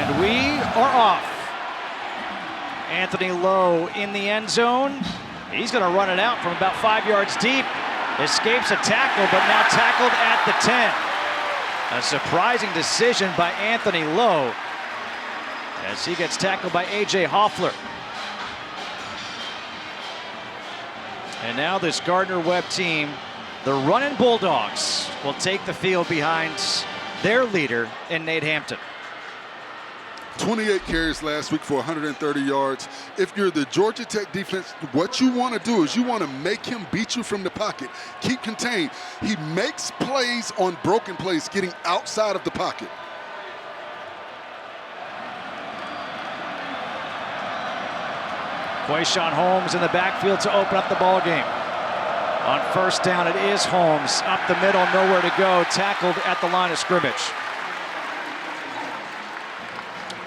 And we are off. Anthony Lowe in the end zone. He's going to run it out from about 5 yards deep. Escapes a tackle, but now tackled at the 10. A surprising decision by Anthony Lowe as he gets tackled by A.J. Hoffler. And now this Gardner-Webb team, the Runnin Bulldogs, will take the field behind their leader in Nate Hampton. 28 carries last week for 130 yards. If you're the Georgia Tech defense, what you want to do is you want to make him beat you from the pocket. Keep contained. He makes plays on broken plays, getting outside of the pocket. Quayshawn Holmes in the backfield to open up the ball game. On first down, it is Holmes up the middle, nowhere to go, tackled at the line of scrimmage.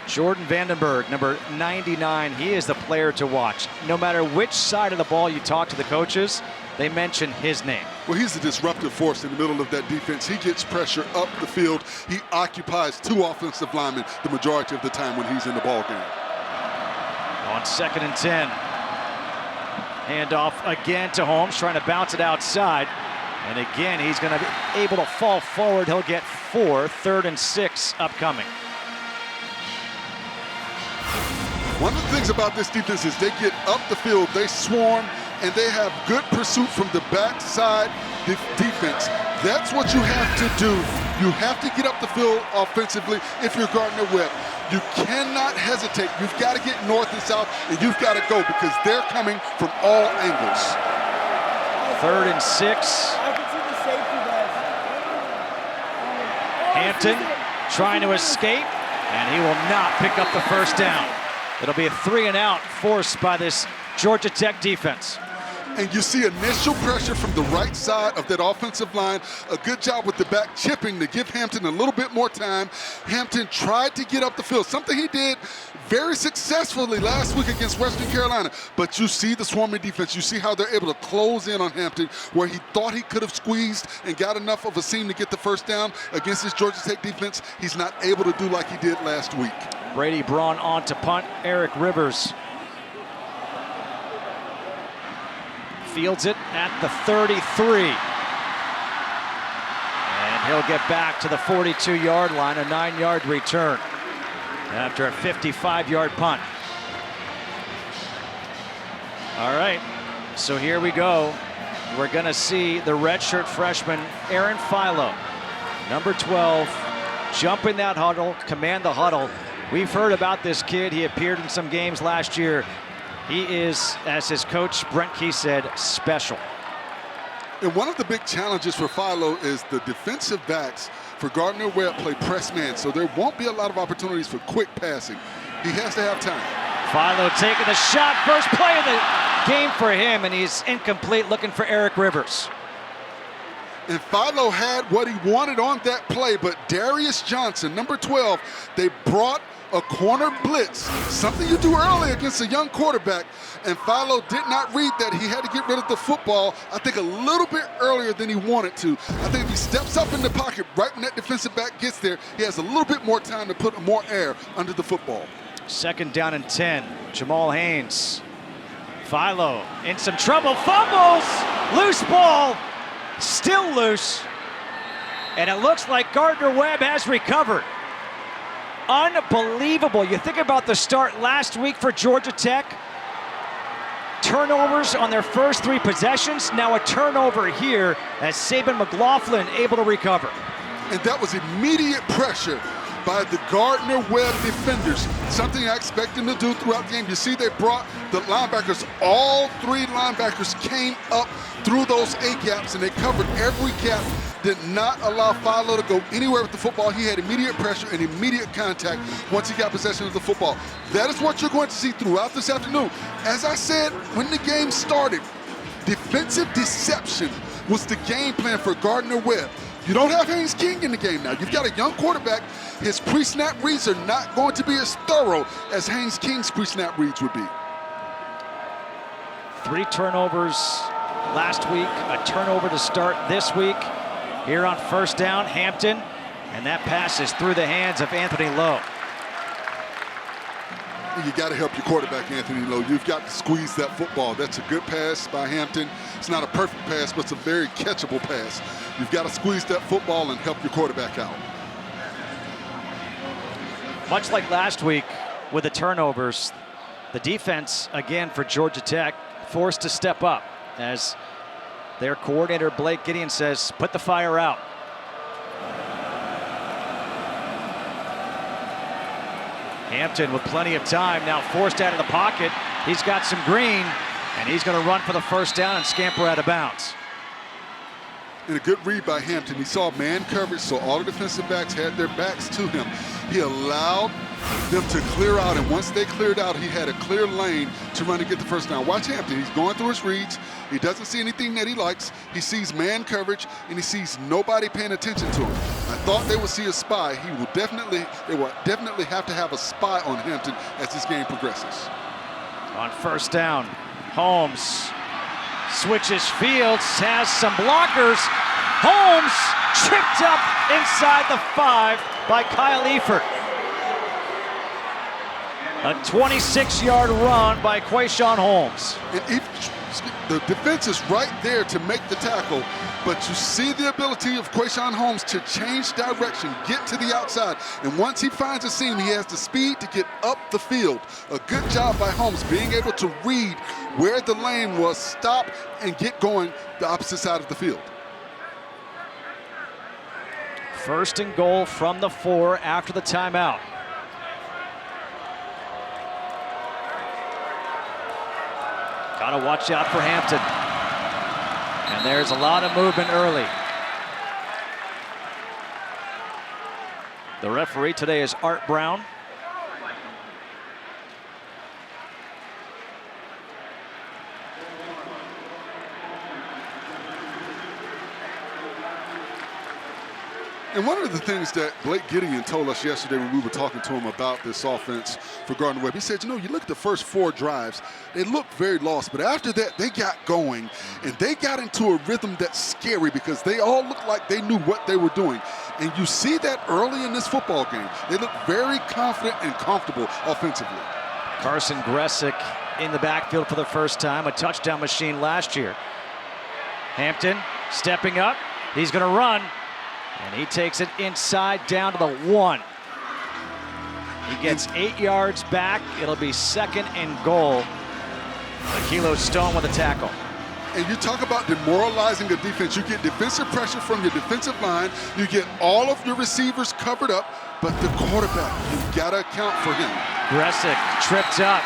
Jordan Vandenberg, number 99, he is the player to watch. No matter which side of the ball you talk to the coaches, they mention his name. Well, he's a disruptive force in the middle of that defense. He gets pressure up the field. He occupies two offensive linemen the majority of the time when he's in the ball game. On 2nd and 10. Handoff again to Holmes, trying to bounce it outside. And again, he's going to be able to fall forward. He'll get 4, 3rd and 6 upcoming. One of the things about this defense is they get up the field, they swarm, and they have good pursuit from the backside defense. That's what you have to do. You have to get up the field offensively if you're Gardner-Webb. You cannot hesitate. You've got to get north and south, and you've got to go because they're coming from all angles. 3rd and 6. Hampton trying to escape, and he will not pick up the first down. It'll be a 3 and out forced by this Georgia Tech defense. And you see initial pressure from the right side of that offensive line. A good job with the back chipping to give Hampton a little bit more time. Hampton tried to get up the field, something he did very successfully last week against Western Carolina. But you see the swarming defense. You see how they're able to close in on Hampton, where he thought he could have squeezed and got enough of a seam to get the first down against this Georgia Tech defense. He's not able to do like he did last week. Brady Braun on to punt. Eric Rivers fields it at the 33. And he'll get back to the 42-yard line, a 9-yard return after a 55-yard punt. All right, so here we go. We're gonna see the redshirt freshman, Aaron Philo, number 12, jump in that huddle, command the huddle. We've heard about this kid. He appeared in some games last year. He is, as his coach Brent Key said, special. And one of the big challenges for Philo is the defensive backs for Gardner-Webb play press man, so there won't be a lot of opportunities for quick passing. He has to have time. Philo taking the shot, first play of the game for him, and he's incomplete, looking for Eric Rivers. And Philo had what he wanted on that play, but Darius Johnson, number 12, they brought a corner blitz, something you do early against a young quarterback, and Philo did not read that. He had to get rid of the football, I think, a little bit earlier than he wanted to. I think if he steps up in the pocket right when that defensive back gets there, he has a little bit more time to put more air under the football. 2nd down and 10. Jamal Haynes. Philo in some trouble, fumbles, loose ball, still loose, and it looks like Gardner-Webb has recovered. Unbelievable. You think about the start last week for Georgia Tech. Turnovers on their first 3 possessions. Now a turnover here as Saban McLaughlin able to recover. And that was immediate pressure by the Gardner-Webb defenders, something I expect them to do throughout the game. You see they brought the linebackers, all 3 linebackers came up through those A-gaps and they covered every gap, did not allow Philo to go anywhere with the football. He had immediate pressure and immediate contact once he got possession of the football. That is what you're going to see throughout this afternoon. As I said when the game started, defensive deception was the game plan for Gardner-Webb. You don't have Haynes King in the game now. You've got a young quarterback. His pre-snap reads are not going to be as thorough as Haynes King's pre-snap reads would be. 3 turnovers last week, a turnover to start this week. Here on first down, Hampton, and that pass is through the hands of Anthony Lowe. You got to help your quarterback, Anthony Lowe. You've got to squeeze that football. That's a good pass by Hampton. It's not a perfect pass, but it's a very catchable pass. You've got to squeeze that football and help your quarterback out. Much like last week with the turnovers, the defense, again, for Georgia Tech, forced to step up as their coordinator, Blake Gideon, says, put the fire out. Hampton with plenty of time, now forced out of the pocket. He's got some green, and he's going to run for the first down and scamper out of bounds. And a good read by Hampton. He saw man coverage, so all the defensive backs had their backs to him. He allowed them to clear out, and once they cleared out, he had a clear lane to run and get the first down. Watch Hampton. He's going through his reads. He doesn't see anything that he likes. He sees man coverage, and he sees nobody paying attention to him. I thought they would see a spy. They will definitely have to have a spy on Hampton as this game progresses. On first down, Holmes switches fields, has some blockers. Holmes tripped up inside the 5 by Kyle Eifert. A 26-yard run by Quayshawn Holmes. And the defense is right there to make the tackle, but you see the ability of Quayshawn Holmes to change direction, get to the outside, and once he finds a seam, he has the speed to get up the field. A good job by Holmes being able to read where the lane was, stop, and get going the opposite side of the field. First and goal from the 4 after the timeout. Gotta watch out for Hampton. And there's a lot of movement early. The referee today is Art Brown. And one of the things that Blake Gideon told us yesterday when we were talking to him about this offense for Gardner-Webb, he said, you know, you look at the first 4 drives, they looked very lost, but after that, they got going, and they got into a rhythm that's scary because they all looked like they knew what they were doing. And you see that early in this football game. They look very confident and comfortable offensively. Carson Gressick in the backfield for the first time, a touchdown machine last year. Hampton stepping up, he's gonna run. And he takes it inside down to the 1. He gets 8 yards back. It'll be second and goal. Akilo Stone with a tackle. And you talk about demoralizing a defense. You get defensive pressure from your defensive line. You get all of your receivers covered up, but the quarterback, you've got to account for him. Gressick tripped up,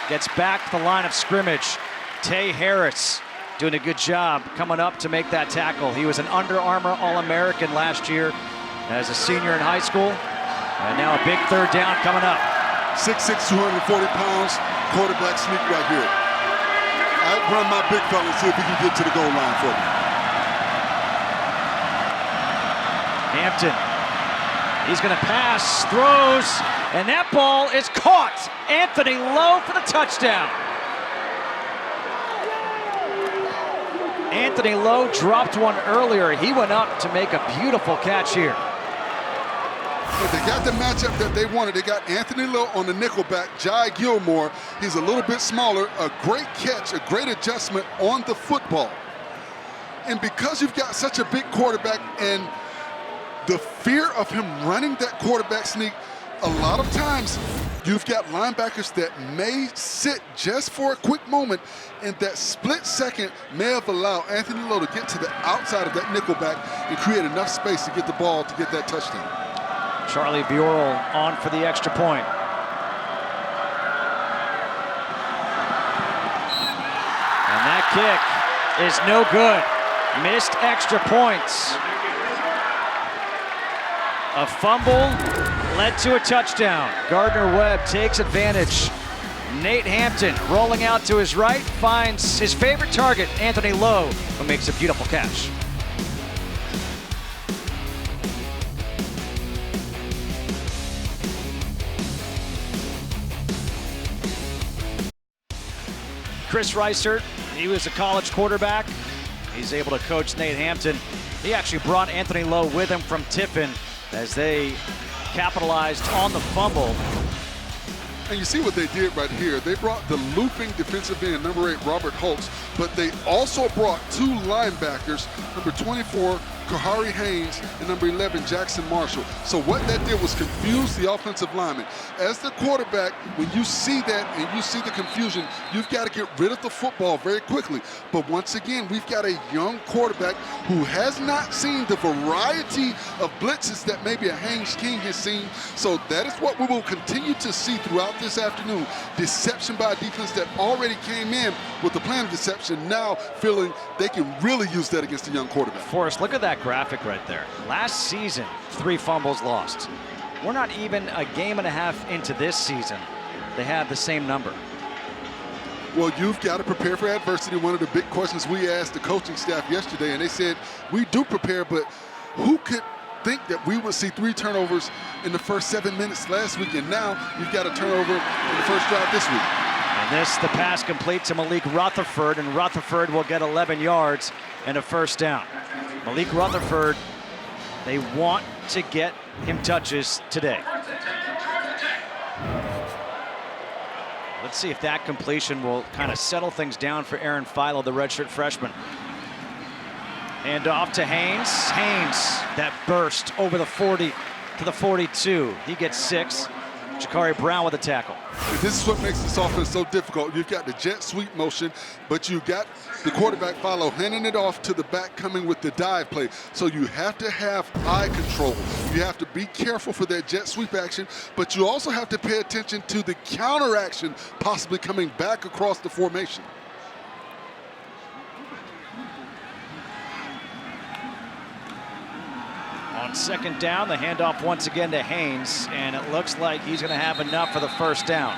gets back to the line of scrimmage. Tay Harris doing a good job coming up to make that tackle. He was an Under Armour All-American last year as a senior in high school. And now a big third down coming up. 6'6", 240 pounds, quarterback sneak right here. I run my big fella and see if he can get to the goal line for me. Hampton, he's gonna pass, throws, and that ball is caught. Anthony Lowe for the touchdown. Anthony Lowe dropped one earlier. He went up to make a beautiful catch here. They got the matchup that they wanted. They got Anthony Lowe on the nickelback, Jai Gilmore. He's a little bit smaller. A great catch, a great adjustment on the football. And because you've got such a big quarterback and the fear of him running that quarterback sneak, a lot of times you've got linebackers that may sit just for a quick moment, and that split second may have allowed Anthony Lowe to get to the outside of that nickelback and create enough space to get the ball to get that touchdown. Charlie Buell on for the extra point. And that kick is no good. Missed extra points. A fumble led to a touchdown. Gardner-Webb takes advantage. Nate Hampton rolling out to his right, finds his favorite target, Anthony Lowe, who makes a beautiful catch. Chris Reisert, he was a college quarterback. He's able to coach Nate Hampton. He actually brought Anthony Lowe with him from Tiffin as they capitalized on the fumble. And you see what they did right here. They brought the looping defensive end, number 8, Robert Holtz, but they also brought 2 linebackers, number 24, Ahmari Harvey, and number 11, Jackson Marshall. So what that did was confuse the offensive lineman. As the quarterback, when you see that and you see the confusion, you've got to get rid of the football very quickly. But once again, we've got a young quarterback who has not seen the variety of blitzes that maybe a Haynes King has seen. So that is what we will continue to see throughout this afternoon. Deception by a defense that already came in with the plan of deception, now feeling they can really use that against a young quarterback. Forrest, look at that graphic right there. Last season, 3 fumbles lost. We're not even a game and a half into this season. They have the same number. Well, you've got to prepare for adversity. One of the big questions we asked the coaching staff yesterday, and they said, we do prepare, but who could think that we would see 3 turnovers in the first 7 minutes last week, and now you've got a turnover in the first drive this week. And the pass complete to Malik Rutherford, and Rutherford will get 11 yards and a first down. Malik Rutherford, they want to get him touches today. Let's see if that completion will kind of settle things down for Aaron Philo, the redshirt freshman. And off to Haynes. Haynes, that burst over the 40 to the 42. He gets 6. Jakari Brown with a tackle. This is what makes this offense so difficult. You've got the jet sweep motion, but you've got the quarterback Philo handing it off to the back coming with the dive play. So you have to have eye control. You have to be careful for that jet sweep action, but you also have to pay attention to the counter action possibly coming back across the formation. On second down, the handoff once again to Haynes, and it looks like he's going to have enough for the first down.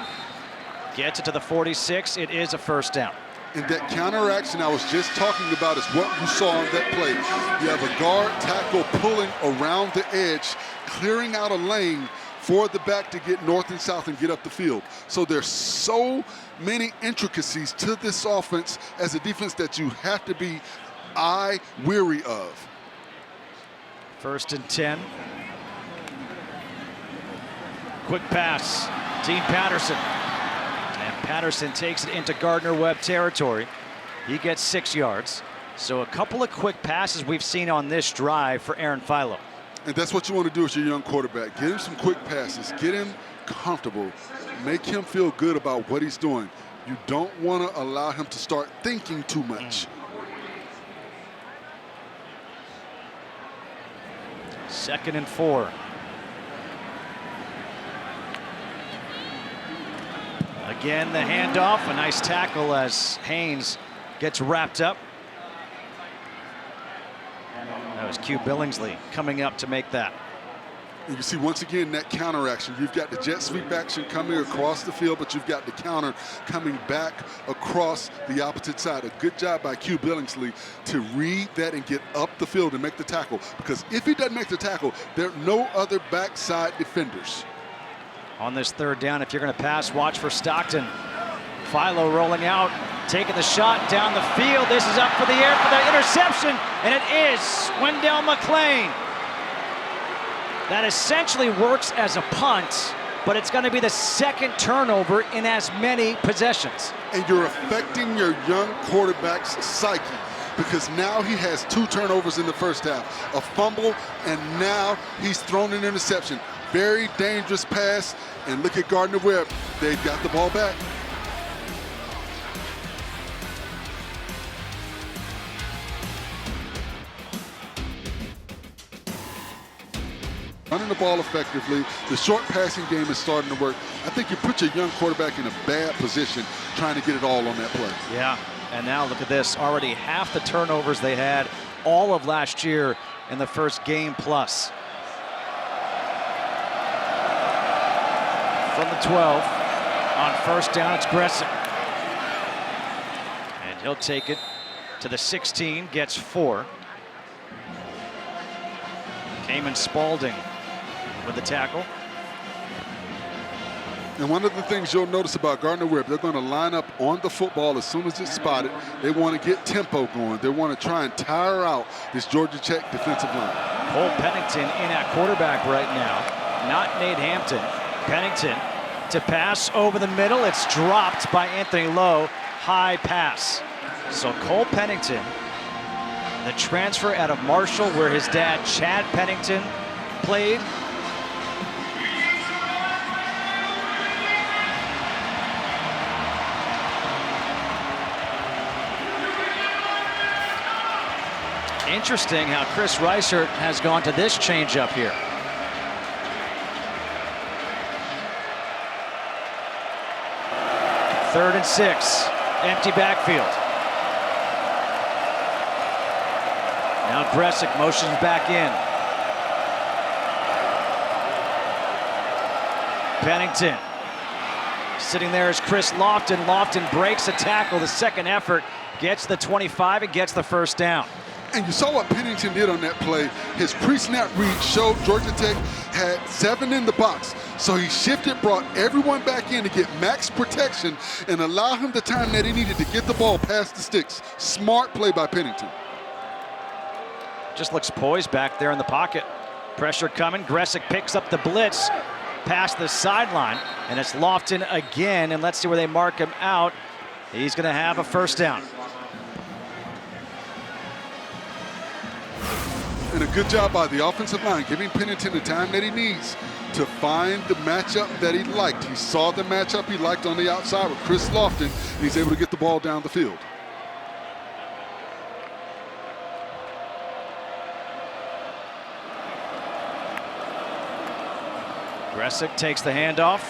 Gets it to the 46. It is a first down. And that counter action I was just talking about is what you saw on that play. You have a guard tackle pulling around the edge, clearing out a lane for the back to get north and south and get up the field. So there's so many intricacies to this offense as a defense that you have to be eye weary of. First and 10. Quick pass, Team Patterson. And Patterson takes it into Gardner-Webb territory. He gets 6 yards. So a couple of quick passes we've seen on this drive for Aaron Philo. And that's what you want to do with your young quarterback. Get him some quick passes. Get him comfortable. Make him feel good about what he's doing. You don't want to allow him to start thinking too much. Second and 4. Again, the handoff, a nice tackle as Haynes gets wrapped up. That was Q Billingsley coming up to make that. And you see, once again, that counter action. You've got the jet sweep action coming across the field, but you've got the counter coming back across the opposite side. A good job by Q Billingsley to read that and get up the field and make the tackle. Because if he doesn't make the tackle, there are no other backside defenders. On this third down, if you're going to pass, watch for Stockton. Philo rolling out, taking the shot down the field. This is up for the air for the interception, and it is Wendell McClain. That essentially works as a punt, but it's going to be the second turnover in as many possessions. And you're affecting your young quarterback's psyche because now he has 2 turnovers in the first half, a fumble, and now he's thrown an interception. Very dangerous pass, and look at Gardner-Webb. They've got the ball back. Running the ball effectively, the short passing game is starting to work. I think you put your young quarterback in a bad position trying to get it all on that play. Yeah, and now look at this. Already half the turnovers they had all of last year in the first game plus. From the 12, on first down, it's Gresson. And he'll take it to the 16, gets 4. Cayman Spalding with the tackle. And one of the things you'll notice about Gardner-Webb, they're going to line up on the football as soon as it's spotted. They want to get tempo going. They want to try and tire out this Georgia Tech defensive line. Cole Pennington in at quarterback right now, not Nate Hampton. Pennington to pass over the middle. It's dropped by Anthony Lowe. High pass. So Cole Pennington, the transfer out of Marshall, where his dad, Chad Pennington, played. Interesting how Chris Reichert has gone to this changeup here. Third and 6, empty backfield. Now Gressick motions back in. Pennington. Sitting there is Chris Lofton. Lofton breaks a tackle. The second effort gets the 25 and gets the first down. And you saw what Pennington did on that play. His pre-snap read showed Georgia Tech had 7 in the box. So he shifted, brought everyone back in to get max protection and allow him the time that he needed to get the ball past the sticks. Smart play by Pennington. Just looks poised back there in the pocket. Pressure coming. Gressick picks up the blitz past the sideline. And it's Lofton again. And let's see where they mark him out. He's going to have a first down. And a good job by the offensive line, giving Pennington the time that he needs to find the matchup that he liked. He saw the matchup he liked on the outside with Chris Lofton, and he's able to get the ball down the field. Gressick takes the handoff,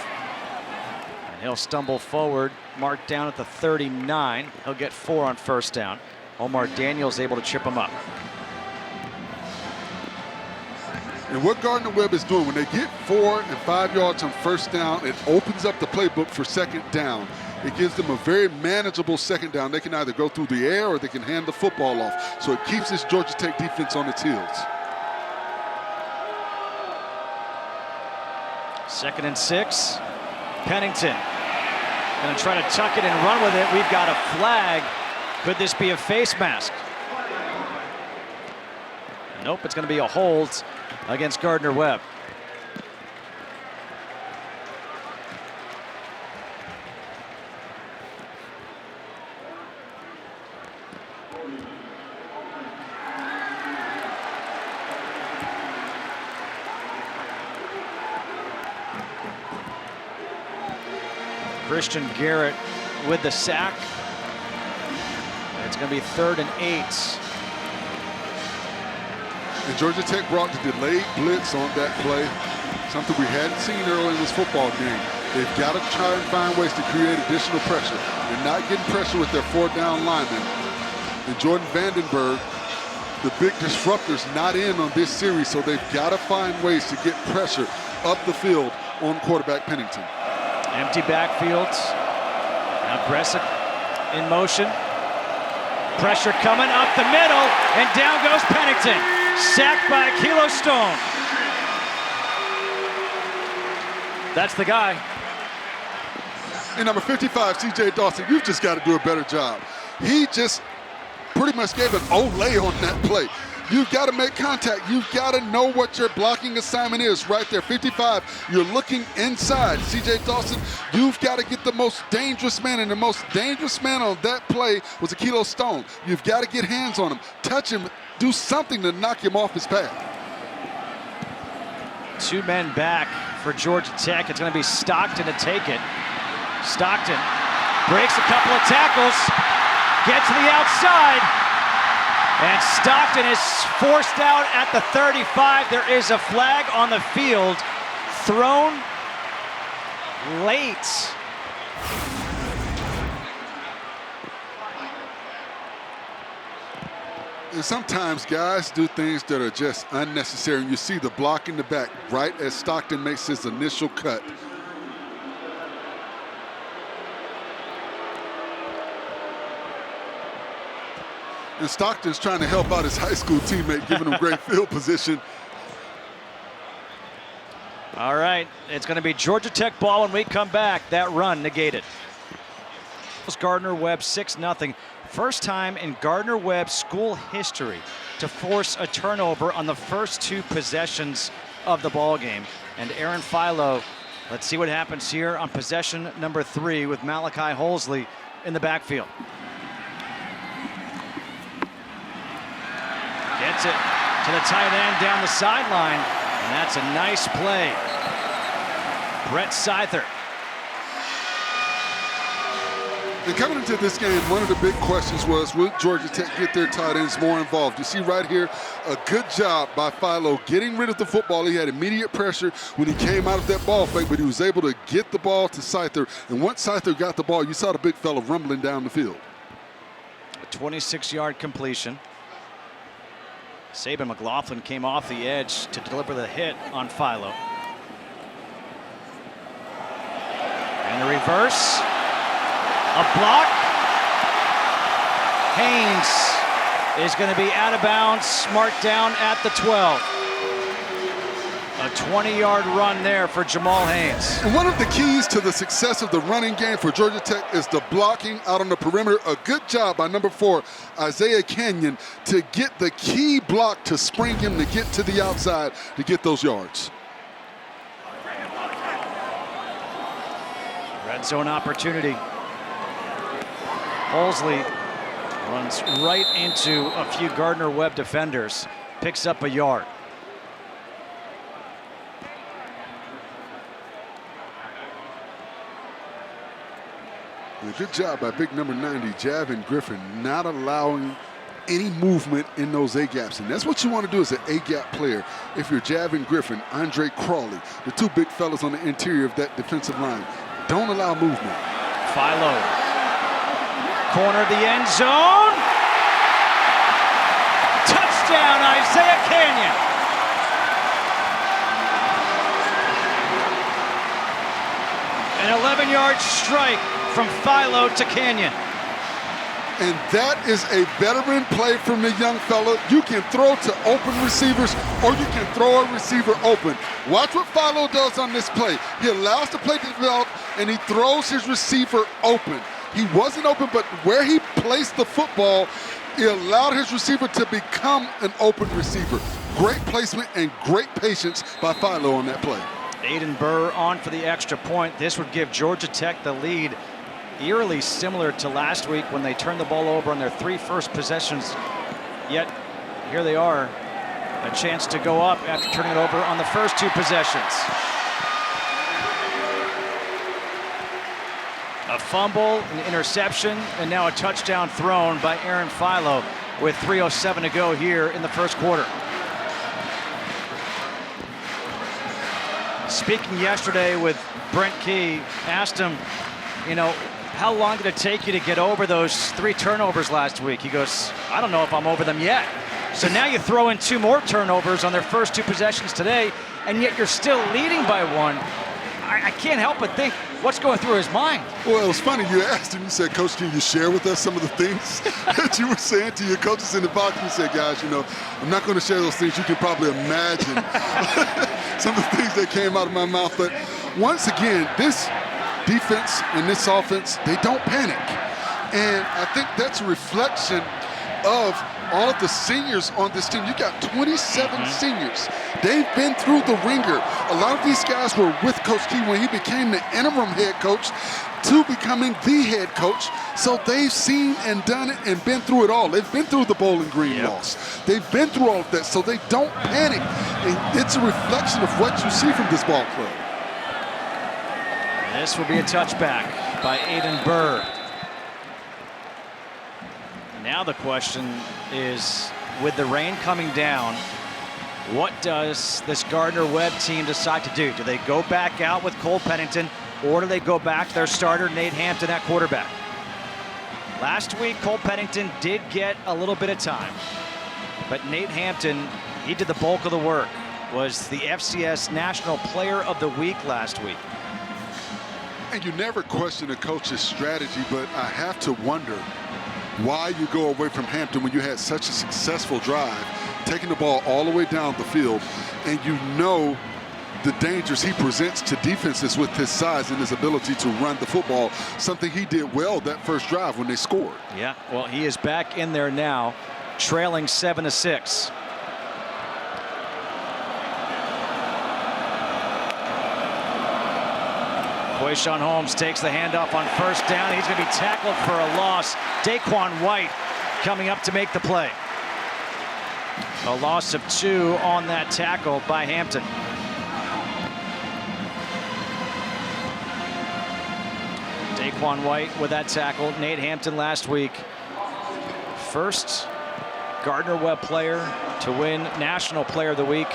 and he'll stumble forward, marked down at the 39. He'll get 4 on first down. Omar Daniels able to chip him up. And what Gardner-Webb is doing, when they get 4 and 5 yards on first down, it opens up the playbook for second down. It gives them a very manageable second down. They can either go through the air or they can hand the football off. So it keeps this Georgia Tech defense on its heels. Second and 6. Pennington going to try to tuck it and run with it. We've got a flag. Could this be a face mask? Nope, it's going to be a hold against Gardner-Webb. Christian Garrett with the sack. It's going to be 3rd and 8. And Georgia Tech brought the delayed blitz on that play, something we hadn't seen early in this football game. They've got to try and find ways to create additional pressure. They're not getting pressure with their 4-down linemen. And Jordan Vandenberg, the big disruptor's not in on this series, so they've got to find ways to get pressure up the field on quarterback Pennington. Empty backfield. Now Gressick in motion. Pressure coming up the middle, and down goes Pennington. Sacked by Kilo Stone. That's the guy. And number 55, C.J. Dawson, you've just got to do a better job. He just pretty much gave an Olay on that play. You've got to make contact. You've got to know what your blocking assignment is right there. 55, you're looking inside. C.J. Dawson, you've got to get the most dangerous man, and the most dangerous man on that play was Kilo Stone. You've got to get hands on him, touch him, do something to knock him off his path. 2 men back for Georgia Tech. It's going to be Stockton to take it. Stockton breaks a couple of tackles, gets to the outside, and Stockton is forced out at the 35. There is a flag on the field, thrown late. And sometimes guys do things that are just unnecessary. And you see the block in the back right as Stockton makes his initial cut. And Stockton's trying to help out his high school teammate, giving him great field position. All right, it's going to be Georgia Tech ball when we come back. That run negated. Gardner-Webb 6-0. First time in Gardner-Webb school history to force a turnover on the first 2 possessions of the ball game. And Aaron Philo Let's see what happens here on possession number 3 with Malachi Hosley in the backfield. Gets it to the tight end down the sideline, and that's a nice play. Brett Seither. And coming into this game, one of the big questions was, will Georgia Tech get their tight ends more involved? You see right here, a good job by Philo getting rid of the football. He had immediate pressure when he came out of that ball fake, but he was able to get the ball to Seither. And once Seither got the ball, you saw the big fella rumbling down the field. A 26-yard completion. Saban McLaughlin came off the edge to deliver the hit on Philo. And the reverse. A block. Haynes is going to be out of bounds, marked down at the 12. A 20-yard run there for Jamal Haynes. And one of the keys to the success of the running game for Georgia Tech is the blocking out on the perimeter. A good job by number 4, Isiah Canion, to get the key block to spring him to get to the outside to get those yards. Red zone opportunity. Hosley runs right into a few Gardner-Webb defenders, picks up a yard. And a good job by big number 90, Javin Griffin, not allowing any movement in those A-gaps. And that's what you want to do as an A-gap player. If you're Javin Griffin, Andre Crawley, the 2 big fellas on the interior of that defensive line, don't allow movement. Philo. Corner of the end zone. Touchdown, Isiah Canion. An 11-yard strike from Philo to Canion. And that is a veteran play from the young fella. You can throw to open receivers, or you can throw a receiver open. Watch what Philo does on this play. He allows the play to develop, and he throws his receiver open. He wasn't open, but where he placed the football, he allowed his receiver to become an open receiver. Great placement and great patience by Philo on that play. Den Berg on for the extra point. This would give Georgia Tech the lead, eerily similar to last week when they turned the ball over on their 3 first possessions. Yet, here they are, a chance to go up after turning it over on the first 2 possessions. A fumble, an interception, and now a touchdown thrown by Aaron Philo with 3:07 to go here in the first quarter. Speaking yesterday with Brent Key, asked him, you know, how long did it take you to get over those 3 turnovers last week? He goes, I don't know if I'm over them yet. So now you throw in 2 more turnovers on their first 2 possessions today, and yet you're still leading by 1. I can't help but think, what's going through his mind? Well, it was funny. You asked him, you said, Coach, can you share with us some of the things that you were saying to your coaches in the box? You said, guys, you know, I'm not going to share those things. You can probably imagine some of the things that came out of my mouth. But once again, this defense and this offense, they don't panic. And I think that's a reflection of all of the seniors on this team. You got 27 seniors. They've been through the ringer. A lot of these guys were with Coach Key when he became the interim head coach to becoming the head coach. So they've seen and done it and been through it all. They've been through the Bowling Green loss. They've been through all of that, so they don't panic. And it's a reflection of what you see from this ball club. This will be a touchback by Den Berg. Now the question is, with the rain coming down, what does this Gardner-Webb team decide to do? Do they go back out with Cole Pennington, or do they go back to their starter, Nate Hampton, at quarterback? Last week, Cole Pennington did get a little bit of time, but Nate Hampton, he did the bulk of the work, was the FCS National Player of the Week last week. And you never question a coach's strategy, but I have to wonder why you go away from Hampton when you had such a successful drive, taking the ball all the way down the field, and you know the dangers he presents to defenses with his size and his ability to run the football, something he did well that first drive when they scored. Yeah, well, he is back in there now, trailing 7-6. Quayshawn Holmes takes the handoff on first down. He's going to be tackled for a loss. Daquan White coming up to make the play. A loss of 2 on that tackle by Hampton. Daquan White with that tackle. Nate Hampton last week. First Gardner-Webb player to win National Player of the Week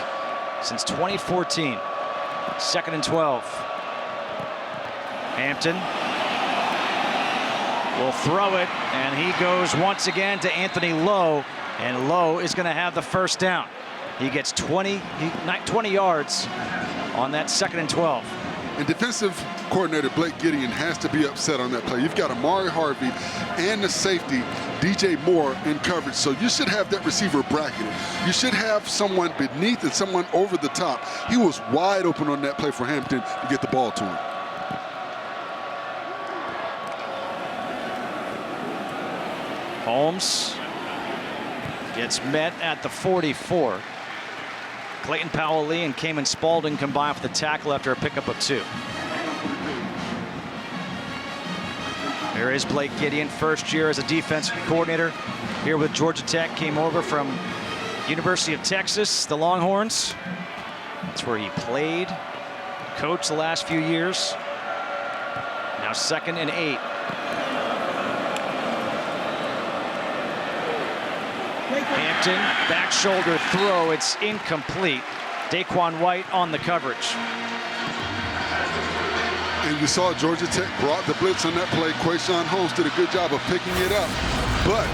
since 2014. 2nd and 12. Hampton will throw it, and he goes once again to Anthony Lowe, and Lowe is going to have the first down. He gets 20 yards on that 2nd and 12. And defensive coordinator Blake Gideon has to be upset on that play. You've got Ahmari Harvey and the safety, DJ Moore, in coverage. So you should have that receiver bracketed. You should have someone beneath and someone over the top. He was wide open on that play for Hampton to get the ball to him. Holmes gets met at the 44. Clayton Powell-Lee and Cayman Spalding combine for the tackle after a pickup of 2. There is Blake Gideon, first year as a defensive coordinator here with Georgia Tech. Came over from University of Texas, the Longhorns. That's where he played, coached the last few years. Now 2nd and 8. Hampton, back shoulder throw, it's incomplete. Daquan White on the coverage. And you saw Georgia Tech brought the blitz on that play. Quayshawn Holmes did a good job of picking it up. But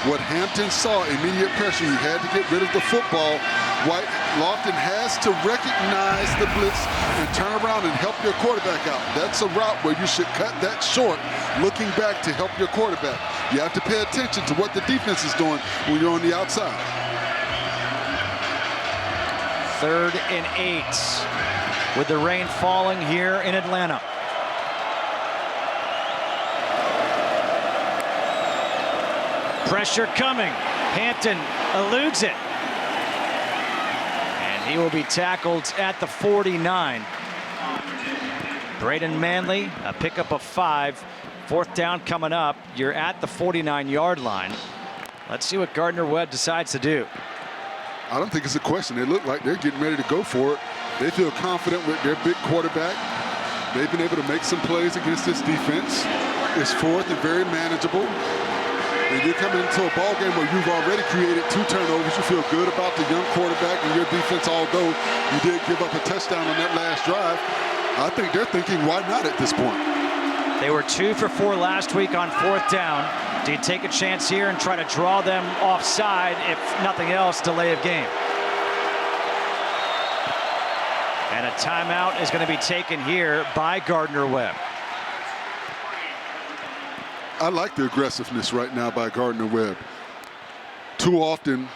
what Hampton saw, immediate pressure, he had to get rid of the football. White Lofton has to recognize the blitz and turn around and help your quarterback out. That's a route where you should cut that short, looking back to help your quarterback. You have to pay attention to what the defense is doing when you're on the outside. 3rd and 8 with the rain falling here in Atlanta. Pressure coming. Hampton eludes it. And he will be tackled at the 49. Braden Manley, a pickup of 5. 4th down coming up. You're at the 49-yard line. Let's see what Gardner-Webb decides to do. I don't think it's a question. They look like they're getting ready to go for it. They feel confident with their big quarterback. They've been able to make some plays against this defense. It's 4th and very manageable. And you're coming into a ball game where you've already created 2 turnovers. You feel good about the young quarterback and your defense, although you did give up a touchdown on that last drive. I think they're thinking, why not at this point? They were 2 for 4 last week on 4th down. Do you take a chance here and try to draw them offside? If nothing else, delay of game. And a timeout is going to be taken here by Gardner-Webb. I like the aggressiveness right now by Gardner-Webb. Too often,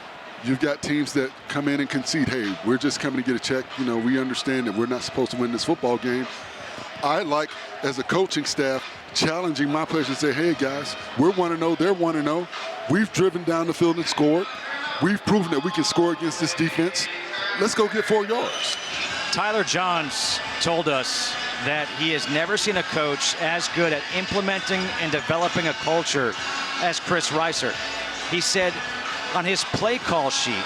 you've got teams that come in and concede, hey, we're just coming to get a check. You know, we understand that we're not supposed to win this football game. I like, as a coaching staff, challenging my players and say, hey, guys, we're 1-0, they're 1-0. We've driven down the field and scored. We've proven that we can score against this defense. Let's go get 4 yards. Tyler Johns told us that he has never seen a coach as good at implementing and developing a culture as Chris Reiser. He said on his play call sheet,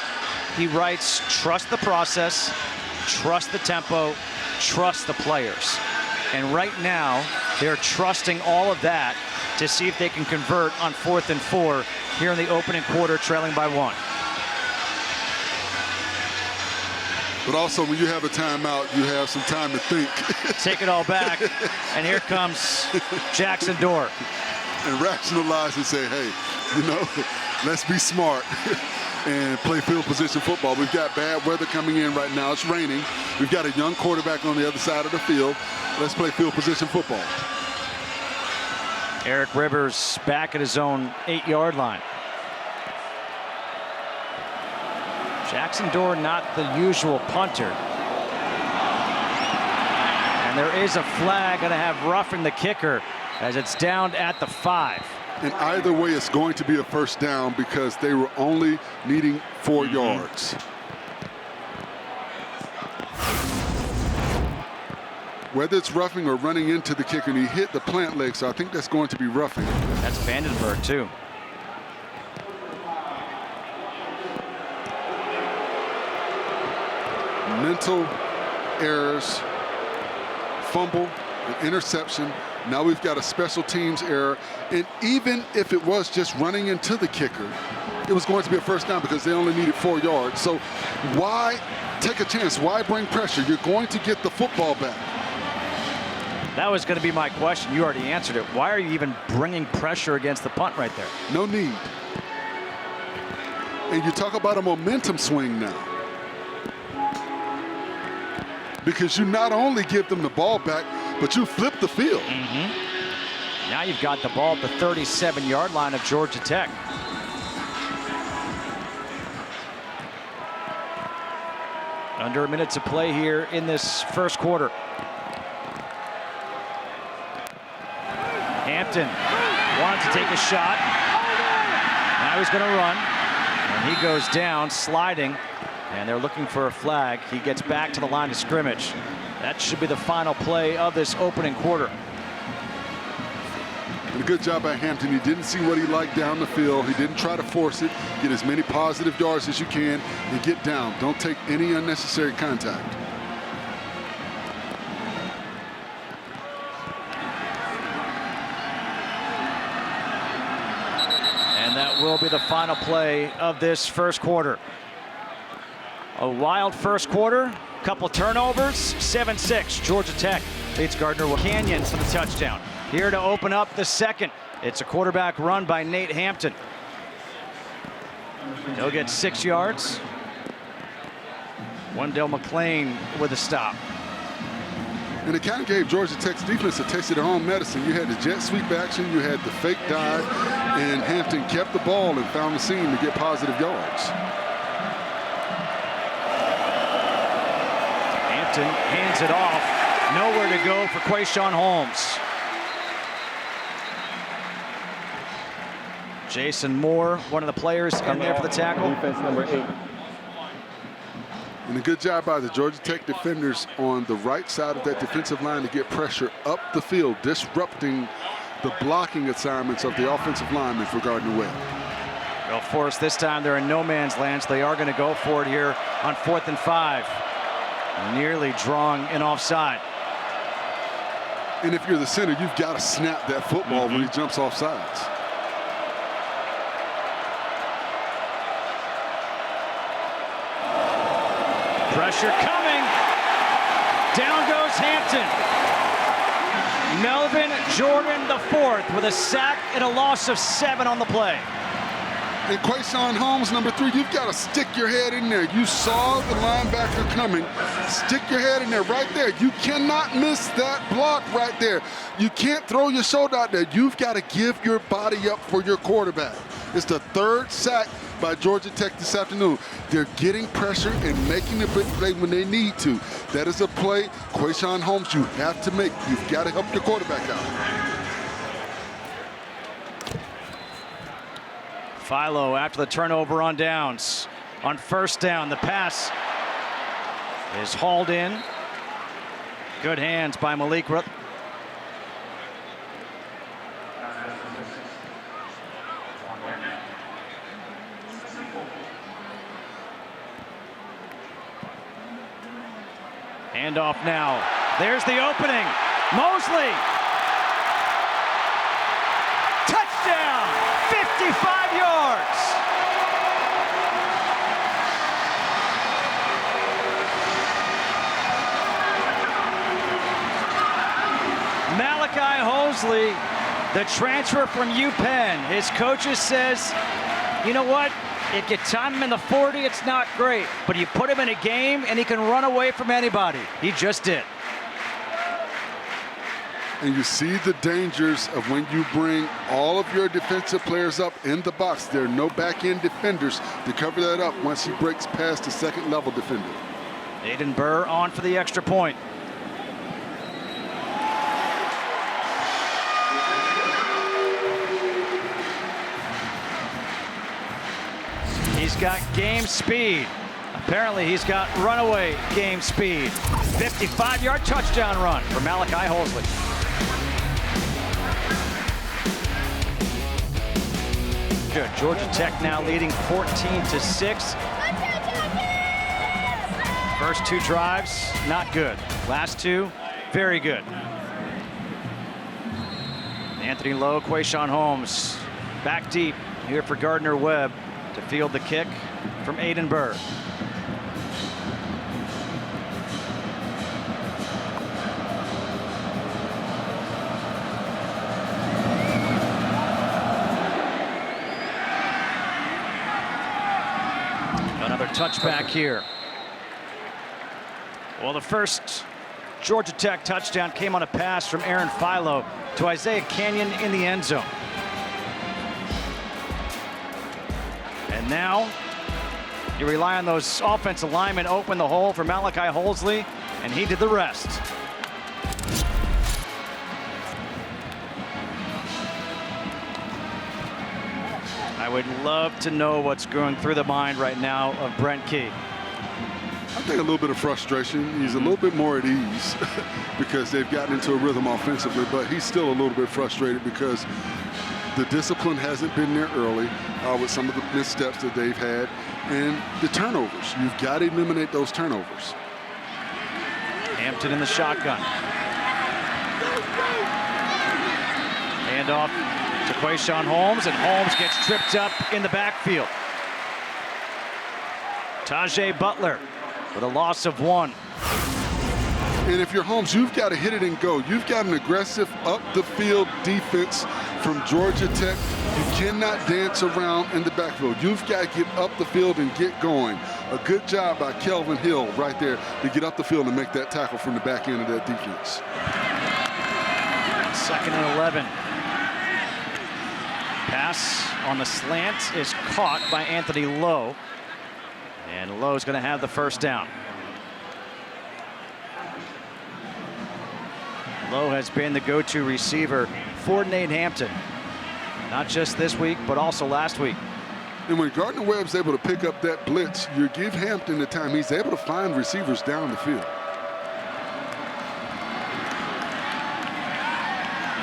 he writes, trust the process, trust the tempo, trust the players. And right now, they're trusting all of that to see if they can convert on 4th and 4 here in the opening quarter, trailing by 1. But also, when you have a timeout, you have some time to think. Take it all back, and here comes Jackson Dorr. And rationalize and say, hey, you know, let's be smart and play field position football. We've got bad weather coming in right now. It's raining. We've got a young quarterback on the other side of the field. Let's play field position football. Eric Rivers back at his own 8-yard line. Jackson Dorr, not the usual punter. And there is a flag going to have roughing the kicker as it's down at the 5. And either way, it's going to be a first down because they were only needing 4 yards. whether it's roughing or running into the kicker, and he hit the plant leg, so I think that's going to be roughing. That's Den Berg, too. Mental errors, fumble, an interception. Now we've got a special teams error. And even if it was just running into the kicker, it was going to be a first down because they only needed 4 yards. So why take a chance? Why bring pressure? You're going to get the football back. That was going to be my question. You already answered it. Why are you even bringing pressure against the punt right there? No need. And you talk about a momentum swing now. Because you not only give them the ball back, but you flip the field. Now you've got the ball at the 37-yard line of Georgia Tech. Under a minute to play here in this first quarter. Hampton wanted to take a shot. Now he's going to run. And he goes down, sliding. And they're looking for a flag. He gets back to the line of scrimmage. That should be the final play of this opening quarter. And a good job by Hampton. He didn't see what he liked down the field. He didn't try to force it. Get as many positive yards as you can and get down. Don't take any unnecessary contact. And that will be the final play of this first quarter. A wild first quarter, couple turnovers, 7-6. Georgia Tech leads Gardner-Webb Canion for the touchdown. Here to open up the second. It's a quarterback run by Nate Hampton. He'll get 6 yards. Wendell McClain with a stop. And it kind of gave Georgia Tech's defense a taste of their own medicine. You had the jet sweep action, you had the fake dive, and Hampton kept the ball and found the seam to get positive yards. Hands it off. Nowhere to go for Quayshawn Holmes. Jason Moore, one of the players in there for the tackle. Defense number 8. And a good job by the Georgia Tech defenders on the right side of that defensive line to get pressure up the field, disrupting the blocking assignments of the offensive linemen for Gardner-Webb. Well, Forrest, this time they're in no man's land, so they are going to go for it here on 4th and 5. Nearly drawing an offside. And if you're the center, you've got to snap that football when he jumps off sides. Pressure coming. Down goes Hampton. Melvin Jordan the 4th with a sack and a loss of 7 on the play. And Quayshawn Holmes, number 3, you've got to stick your head in there. You saw the linebacker coming. Stick your head in there right there. You cannot miss that block right there. You can't throw your shoulder out there. You've got to give your body up for your quarterback. It's the 3rd sack by Georgia Tech this afternoon. They're getting pressure and making a big play when they need to. That is a play, Quayshawn Holmes, you have to make. You've got to help your quarterback out. Philo after the turnover on downs. On first down, the pass is hauled in. Good hands by Malik. Handoff now. There's the opening. Mosley. Touchdown. 55 yards. Malachi Hosley, the transfer from UPenn. His coaches says, you know what? If you time him in the 40, it's not great. But you put him in a game and he can run away from anybody. He just did. And you see the dangers of when you bring all of your defensive players up in the box. There are no back-end defenders to cover that up once he breaks past the second-level defender. Den Berg on for the extra point. He's got game speed. A Apparently he's got runaway game speed. 55-yard touchdown run for Malachi Hosley. Good. Georgia Tech now leading 14-6. First 2 drives, not good. Last 2, very good. Anthony Lowe, Quayshawn Holmes back deep here for Gardner-Webb to field the kick from Den Berg. Another touchback here. Well, the first Georgia Tech touchdown came on a pass from Aaron Philo to Isiah Canion in the end zone. And now you rely on those offensive linemen, open the hole for Malachi Hosley, and he did the rest. I would love to know what's going through the mind right now of Brent Key. I think a little bit of frustration. He's a little bit more at ease because they've gotten into a rhythm offensively, but he's still a little bit frustrated because the discipline hasn't been there early with some of the missteps that they've had and the turnovers. You've got to eliminate those turnovers. Hampton in the shotgun. Hand off to Quayshawn Holmes, and Holmes gets tripped up in the backfield. Tajay Butler with a loss of 1. And if you're Holmes, you've got to hit it and go. You've got an aggressive up-the-field defense from Georgia Tech. You cannot dance around in the backfield. You've got to get up the field and get going. A good job by Kelvin Hill right there to get up the field and make that tackle from the back end of that defense. 2nd and 11. Pass on the slant is caught by Anthony Lowe. And Lowe's going to have the first down. Lowe has been the go-to receiver for Nate Hampton. Not just this week, but also last week. And when Gardner-Webb's able to pick up that blitz, you give Hampton the time. He's able to find receivers down the field.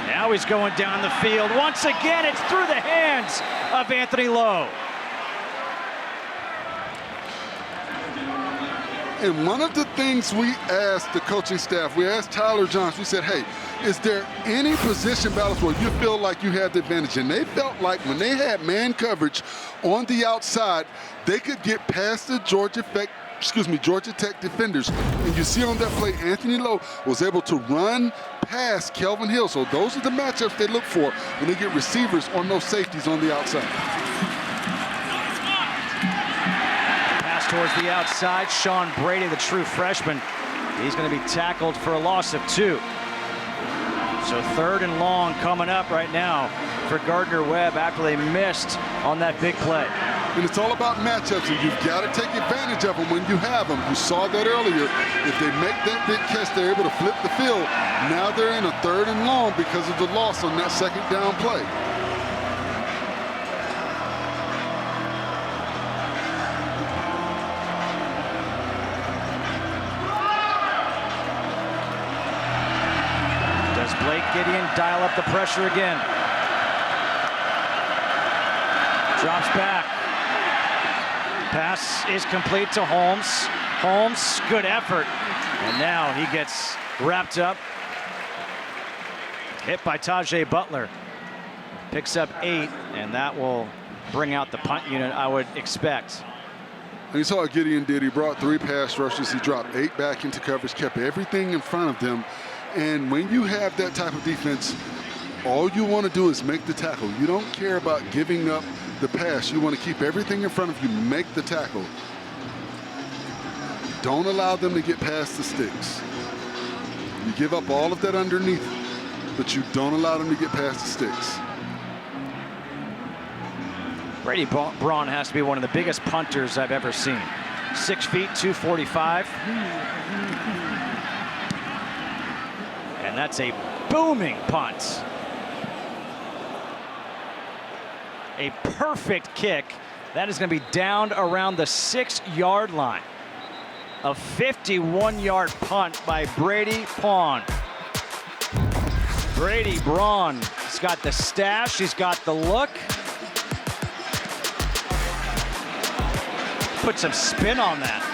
Now he's going down the field. Once again, it's through the hands of Anthony Lowe. And one of the things we asked the coaching staff, we asked Tyler Johns, we said, hey, is there any position battles where you feel like you have the advantage? And they felt like when they had man coverage on the outside, they could get past the Georgia Tech defenders. And you see on that play, Anthony Lowe was able to run past Kelvin Hill. So those are the matchups they look for when they get receivers on those safeties on the outside. Towards the outside, Sean Brady, the true freshman. He's going to be tackled for a loss of 2. So 3rd and long coming up right now for Gardner-Webb after they missed on that big play. And it's all about matchups, and you've got to take advantage of them when you have them. You saw that earlier. If they make that big catch, they're able to flip the field. Now they're in a 3rd and long because of the loss on that 2nd down play. Blake Gideon dial up the pressure again. Drops back. Pass is complete to Holmes. Holmes, good effort. And now he gets wrapped up. Hit by Tajay Butler. Picks up 8, and that will bring out the punt unit, I would expect. And you saw what Gideon did. He brought 3 pass rushes. He dropped 8 back into coverage, kept everything in front of them. And when you have that type of defense, all you want to do is make the tackle. You don't care about giving up the pass. You want to keep everything in front of you, make the tackle. Don't allow them to get past the sticks. You give up all of that underneath, but you don't allow them to get past the sticks. Brady Braun has to be one of the biggest punters I've ever seen. 6 feet, 245. And that's a booming punt. A perfect kick That is going to be down around the 6-yard line. A 51-yard punt by Brady Braun. Brady Braun has got the stash, he's got the look. Put some spin on that.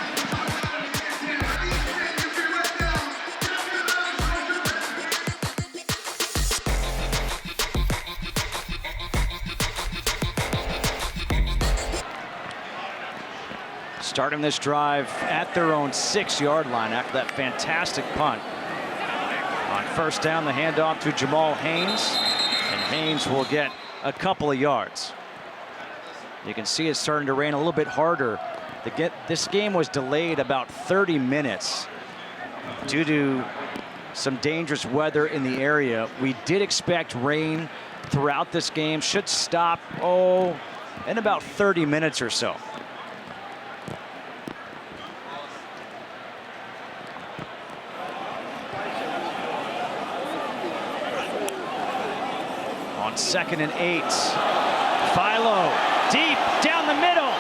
Starting this drive at their own 6-yard line after that fantastic punt. On first down, the handoff to Jamal Haynes, and Haynes will get a couple of yards. You can see it's starting to rain a little bit harder. This game was delayed about 30 minutes due to some dangerous weather in the area. We did expect rain throughout this game. Should stop, in about 30 minutes or so. On 2nd and 8, Philo deep down the middle,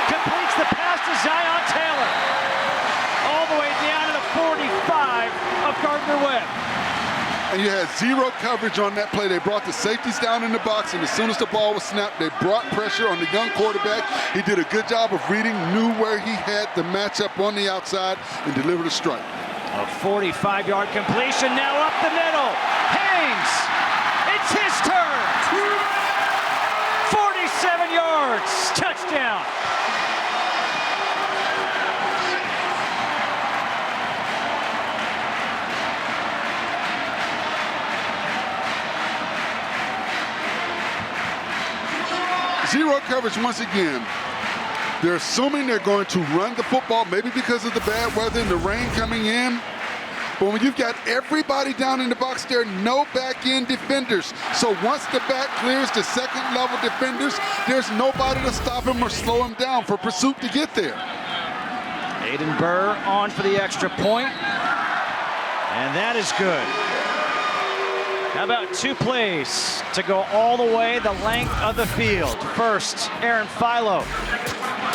completes the pass to Isiah Taylor, all the way down to the 45 of Gardner-Webb. And you had zero coverage on that play. They brought the safeties down in the box, and as soon as the ball was snapped, they brought pressure on the young quarterback. He did a good job of reading, knew where he had the matchup on the outside, and delivered a strike. A 45-yard completion now up the middle. Haynes, it's his turn. 47 yards, touchdown. Zero coverage once again. They're assuming they're going to run the football, maybe because of the bad weather and the rain coming in. But when you've got everybody down in the box, there are no back-end defenders. So once the back clears the second-level defenders, there's nobody to stop him or slow him down for pursuit to get there. Den Berg on for the extra point. And that is good. How about 2 plays to go all the way the length of the field? First, Aaron Philo,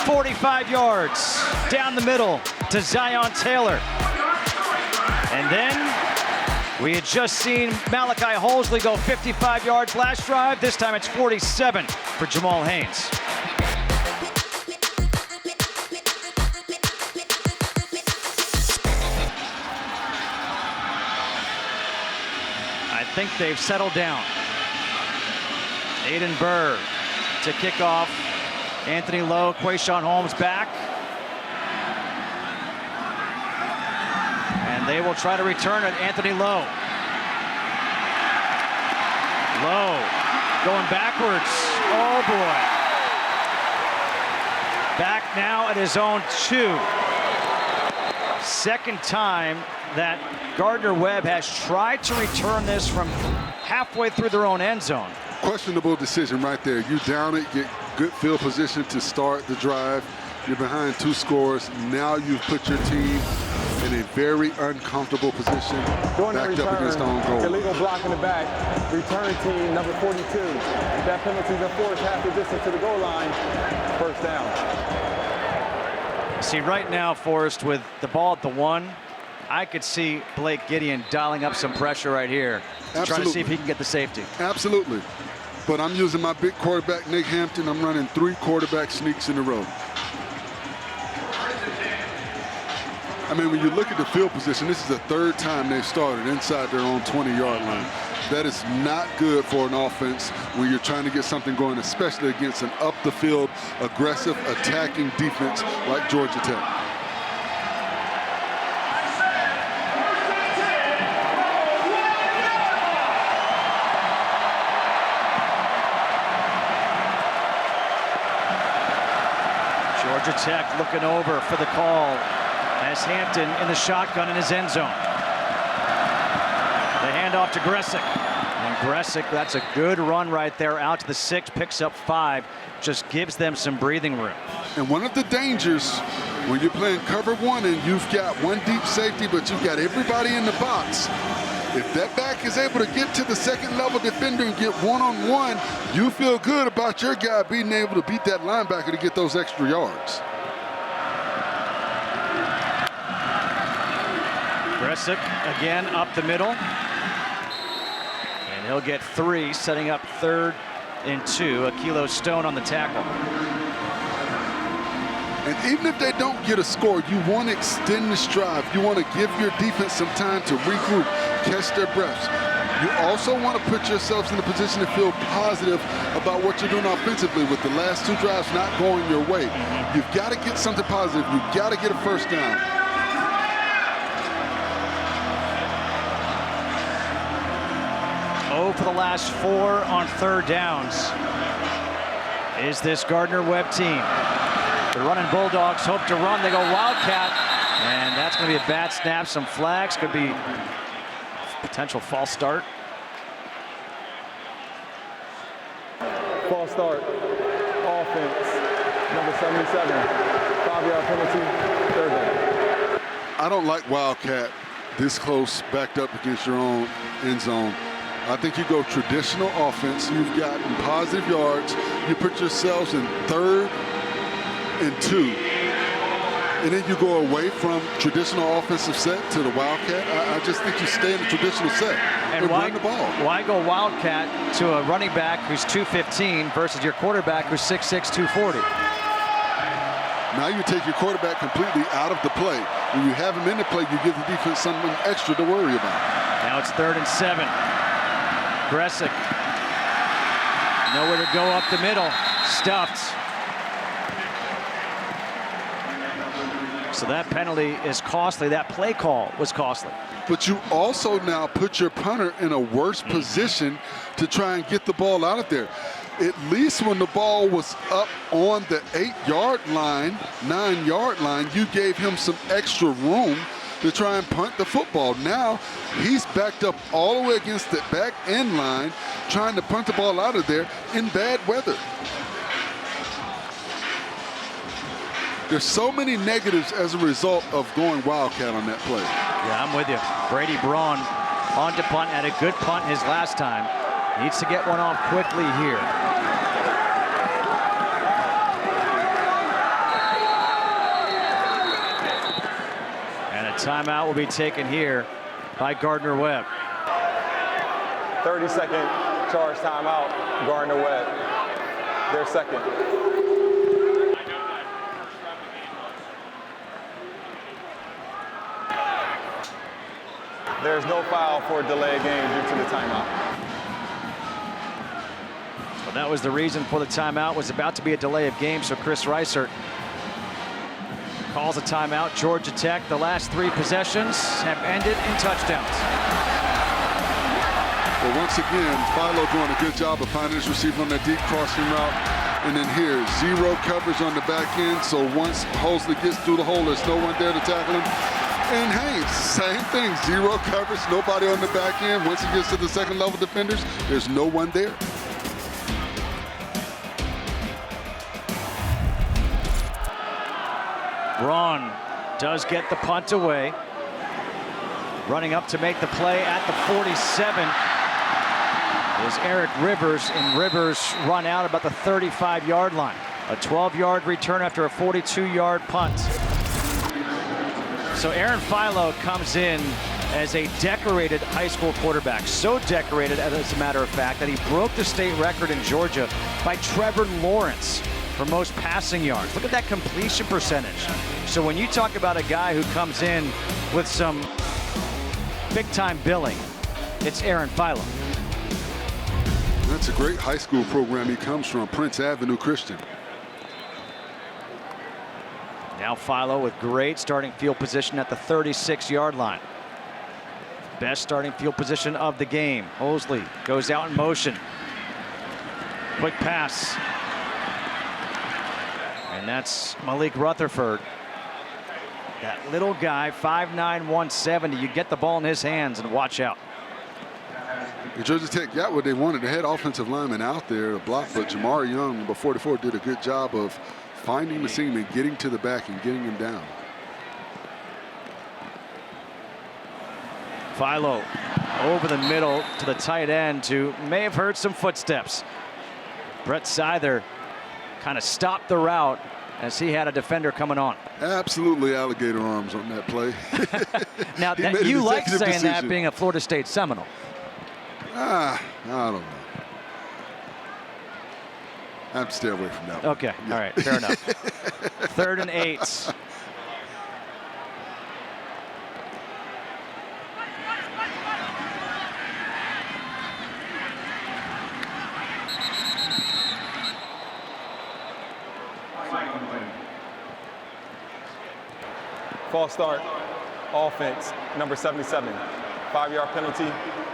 45 yards down the middle to Isiah Taylor. And then we had just seen Malachi Hosley go 55 yards last drive. This time it's 47 for Jamal Haynes. I think they've settled down. Den Berg to kick off. Anthony Lowe, Quayshawn Holmes back. And they will try to return it. Anthony Lowe. Lowe going backwards. Oh boy. Back now at his own 2. Second time that Gardner-Webb has tried to return this from halfway through their own end zone. Questionable decision right there. You down it, get good field position to start the drive. You're behind 2 scores. Now you've put your team in a very uncomfortable position, backed up against the own goal. Illegal block in the back. Return team number 42. That penalty's enforced half the distance to the goal line. First down. See, right now, Forrest, with the ball at the 1, I could see Blake Gideon dialing up some pressure right here, trying to see if he can get the safety. Absolutely. But I'm using my big quarterback, Nick Hampton. I'm running 3 quarterback sneaks in a row. I mean, when you look at the field position, this is the 3rd time they've started inside their own 20-yard line. That is not good for an offense when you're trying to get something going, especially against an up-the-field, aggressive, attacking defense like Georgia Tech. Georgia Tech looking over for the call as Hampton in the shotgun in his end zone. The handoff to Gressick. And Gressick, that's a good run right there out to the 6, picks up 5, just gives them some breathing room. And one of the dangers when you're playing cover 1 and you've got 1 deep safety, but you've got everybody in the box, If that back is able to get to the second level defender and get one-on-one, you feel good about your guy being able to beat that linebacker to get those extra yards. Gressick again up the middle. And he'll get 3, setting up 3rd and 2. Akilo Stone on the tackle. And even if they don't get a score, you want to extend this drive. You want to give your defense some time to regroup, catch their breaths. You also want to put yourselves in a position to feel positive about what you're doing offensively with the last 2 drives not going your way. You've got to get something positive. You've got to get a first down. For the last 4 on 3rd downs is this Gardner-Webb team. The Runnin Bulldogs hope to run. They go Wildcat, and that's going to be a bad snap. Some flags, could be potential false start. False start. Offense. Number 77. 5-yard penalty. 3rd down. I don't like Wildcat this close, backed up against your own end zone. I think you go traditional offense. You've gotten positive yards. You put yourselves in 3rd and 2. And then you go away from traditional offensive set to the Wildcat. I just think you stay in the traditional set and run the ball. Why go Wildcat to a running back who's 215 versus your quarterback who's 6'6", 240? Now you take your quarterback completely out of the play. When you have him in the play, you give the defense something extra to worry about. Now it's 3rd and 7. Gressick, nowhere to go up the middle, stuffed. So that penalty is costly. That play call was costly. But you also now put your punter in a worse position to try and get the ball out of there. At least when the ball was up on the 8-yard line, 9-yard line, you gave him some extra room to try and punt the football. Now he's backed up all the way against the back end line, trying to punt the ball out of there in bad weather. There's so many negatives as a result of going Wildcat on that play. Yeah, I'm with you. Brady Braun on to punt, had a good punt his last time. Needs to get one off quickly here. Timeout will be taken here by Gardner-Webb. 30-second charge timeout, Gardner-Webb. Their second. There's no foul for a delayed game due to the timeout. Well, that was the reason for the timeout. Was about to be a delay of game, so Chris Reiser calls a timeout. Georgia Tech, the last 3 possessions have ended in touchdowns. Well, once again, Philo doing a good job of finding his receiver on that deep crossing route. And then here, 0 coverage on the back end. So once Hosley gets through the hole, there's no one there to tackle him. And Haynes, same thing, 0 coverage, nobody on the back end. Once he gets to the second level defenders, there's no one there. Braun does get the punt away. Running up to make the play at the 47 is Eric Rivers, and Rivers run out about the 35-yard line. A 12-yard return after a 42-yard punt. So Aaron Philo comes in as a decorated high school quarterback. So decorated, as a matter of fact, that he broke the state record in Georgia by Trevor Lawrence for most passing yards. Look at that completion percentage. So when you talk about a guy who comes in with some big-time billing, it's Aaron Philo. That's a great high school program he comes from, Prince Avenue Christian. Now Philo with great starting field position at the 36-yard line. Best starting field position of the game. Hosley goes out in motion. Quick pass. And that's Malik Rutherford. That little guy, 5'9", 170. You get the ball in his hands and watch out. Georgia Tech got what they wanted. They had offensive linemen out there to block, but Jamari Young, number 44, did a good job of finding the seam and getting to the back and getting him down. Philo over the middle to the tight end, who may have heard some footsteps. Brett Seither kind of stopped the route as he had a defender coming on. Absolutely alligator arms on that play. Now, you like saying that being a Florida State Seminole. I don't know. I have to stay away from that one. Okay, yeah. All right, fair enough. 3rd and 8. False start, offense, number 77. 5-yard penalty,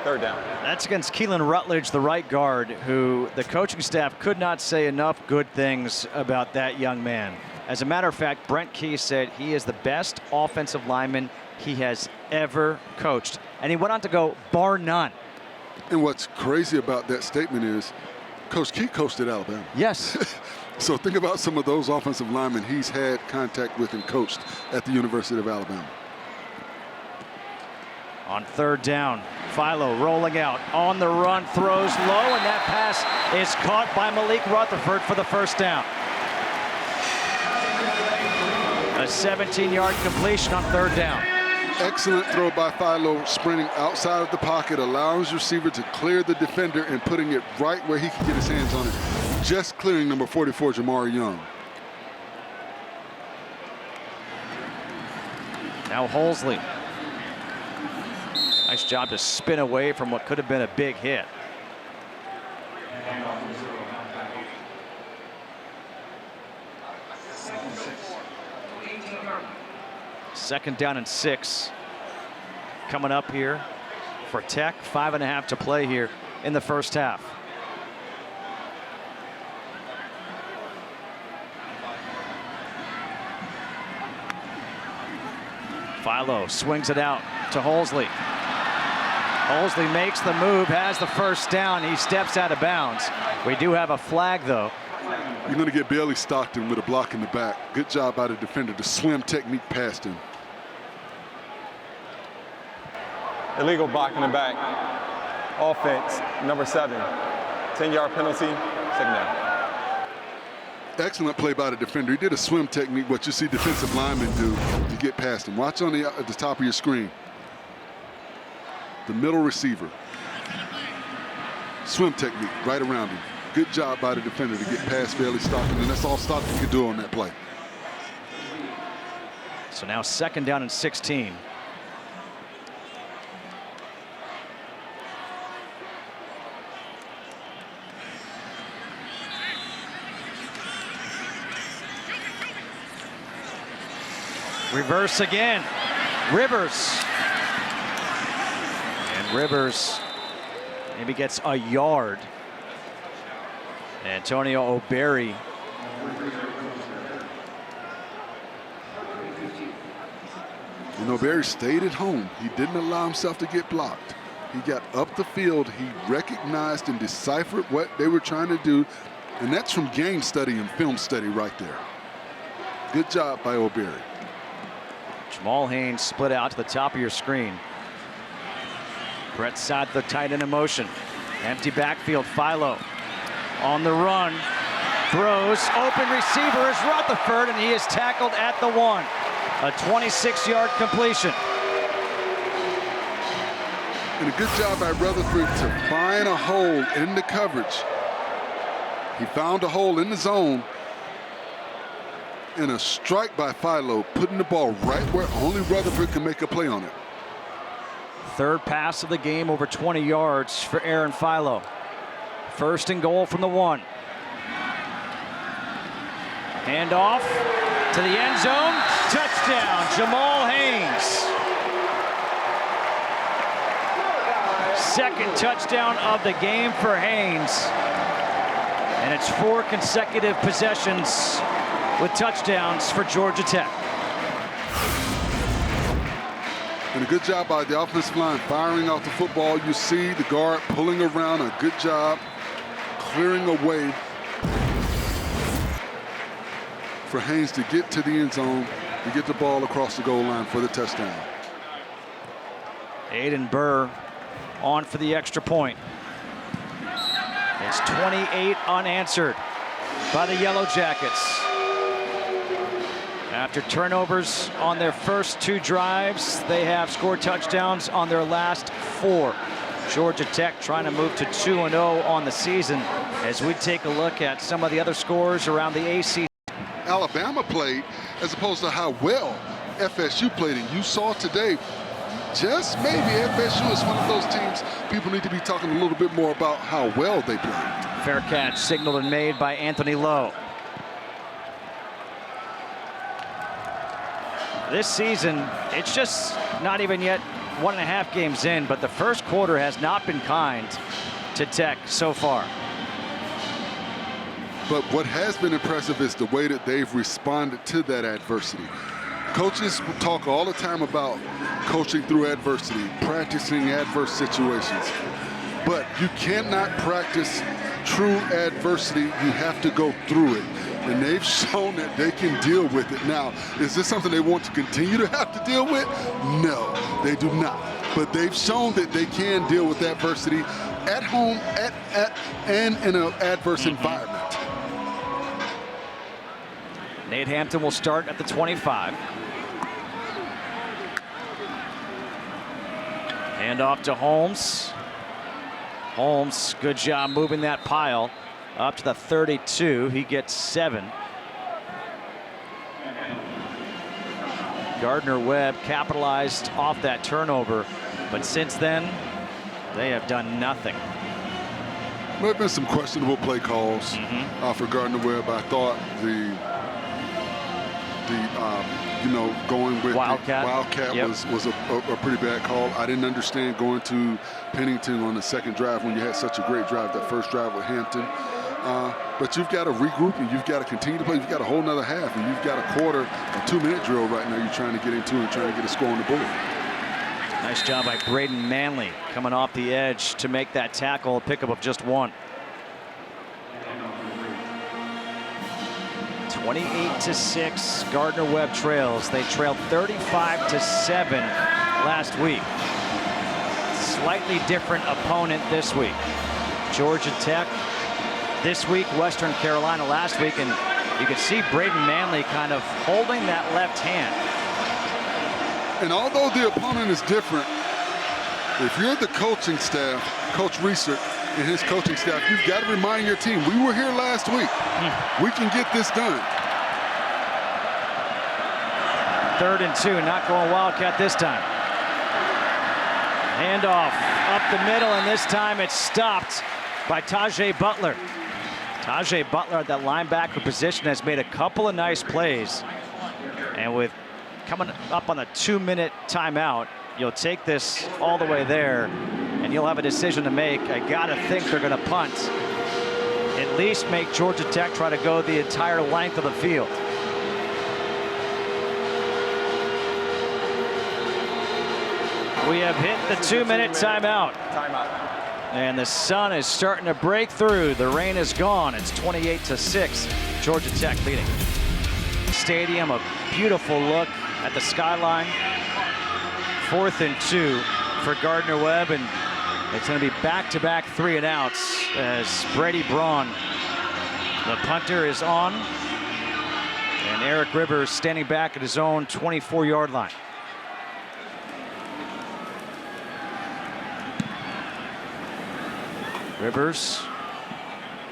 3rd down. That's against Keelan Rutledge, the right guard, who the coaching staff could not say enough good things about that young man. As a matter of fact, Brent Key said he is the best offensive lineman he has ever coached. And he went on to go, bar none. And what's crazy about that statement is Coach Key coached at Alabama. Yes. So think about some of those offensive linemen he's had contact with and coached at the University of Alabama. On 3rd down, Philo rolling out on the run, throws low, and that pass is caught by Malik Rutherford for the 1st down. A 17-yard completion on 3rd down. Excellent throw by Philo, sprinting outside of the pocket, allowing his receiver to clear the defender and putting it right where he can get his hands on it. Just clearing number 44, Jamari Young. Now Hosley. Nice job to spin away from what could have been a big hit. Second down and 6 coming up here for Tech. 5.5 to play here in the 1st half. Philo swings it out to Hosley. Hosley makes the move, has the 1st down. He steps out of bounds. We do have a flag, though. You're going to get Bailey Stockton with a block in the back. Good job by the defender to swim technique past him. Illegal block in the back. Offense, number 7. 10-yard penalty, 2nd down. Excellent play by the defender. He did a swim technique, what you see defensive linemen do to get past him. Watch on at the top of your screen. The middle receiver. Swim technique right around him. Good job by the defender to get past Bailey Stockton, and that's all Stockton could do on that play. So now 2nd down and 16. Reverse again. Rivers. And Rivers maybe gets a yard. Antonio O'Berry. And O'Berry stayed at home. He didn't allow himself to get blocked. He got up the field. He recognized and deciphered what they were trying to do. And that's from game study and film study right there. Good job by O'Berry. Jamal Haynes split out to the top of your screen. Brett Seither, the tight end in motion. Empty backfield, Philo on the run. Throws, open receiver is Rutherford, and he is tackled at the 1. A 26-yard completion. And a good job by Rutherford to find a hole in the coverage. He found a hole in the zone. And a strike by Philo, putting the ball right where only Rutherford can make a play on it. 3rd pass of the game, over 20 yards for Aaron Philo. 1st and goal from the 1. Hand off to the end zone. Touchdown, Jamal Haynes. 2nd touchdown of the game for Haynes. And it's 4 consecutive possessions with touchdowns for Georgia Tech. And a good job by the offensive line firing off the football. You see the guard pulling around. A good job clearing a way for Haynes to get to the end zone, to get the ball across the goal line for the touchdown. Den Berg on for the extra point. It's 28 unanswered by the Yellow Jackets. After turnovers on their first 2 drives, they have scored touchdowns on their last 4. Georgia Tech trying to move to 2-0 on the season as we take a look at some of the other scores around the ACC. Alabama played as opposed to how well FSU played. And you saw today, just maybe FSU is one of those teams people need to be talking a little bit more about how well they played. Fair catch signaled and made by Anthony Lowe. This season, it's just not even yet 1.5 games in, but the first quarter has not been kind to Tech so far. But what has been impressive is the way that they've responded to that adversity. Coaches talk all the time about coaching through adversity, practicing adverse situations. But you cannot practice true adversity. You have to go through it. And they've shown that they can deal with it. Now, is this something they want to continue to have to deal with? No, they do not. But they've shown that they can deal with adversity at home and in an adverse environment. Nate Hampton will start at the 25. Hand off to Holmes. Holmes, good job moving that pile up to the 32. He gets 7. Gardner-Webb capitalized off that turnover, but since then, they have done nothing. There have been some questionable play calls for Gardner-Webb. I thought going with Wildcat was a pretty bad call. I didn't understand going to Pennington on the second drive when you had such a great drive, that first drive with Hampton. But you've got to regroup and you've got to continue to play. You've got a whole nother half and you've got a 2-minute drill right now you're trying to get into and trying to get a score on the board. Nice job by Braden Manley coming off the edge to make that tackle, a pickup of just 1. 28-6, Gardner-Webb trails. They trailed 35-7 last week. Slightly different opponent this week. Georgia Tech this week, Western Carolina last week, and you can see Braden Manley kind of holding that left hand. And although the opponent is different, if you're the coaching staff, Coach Research and his coaching staff, you've got to remind your team, we were here last week. We can get this done. 3rd and 2, not going Wildcat this time. Handoff up the middle, and this time it's stopped by Tajay Butler. Tajay Butler at that linebacker position has made a couple of nice plays. And with coming up on the 2-minute timeout, you'll take this all the way there, and you'll have a decision to make. I gotta think they're gonna punt. At least make Georgia Tech try to go the entire length of the field. We have hit the 2-minute timeout. And the sun is starting to break through. The rain is gone. It's 28-6, Georgia Tech leading. Stadium, a beautiful look at the skyline. 4th and 2 for Gardner-Webb, and it's going to be back-to-back 3-and-outs as Brady Braun, the punter, is on, and Eric Rivers standing back at his own 24-yard line. Rivers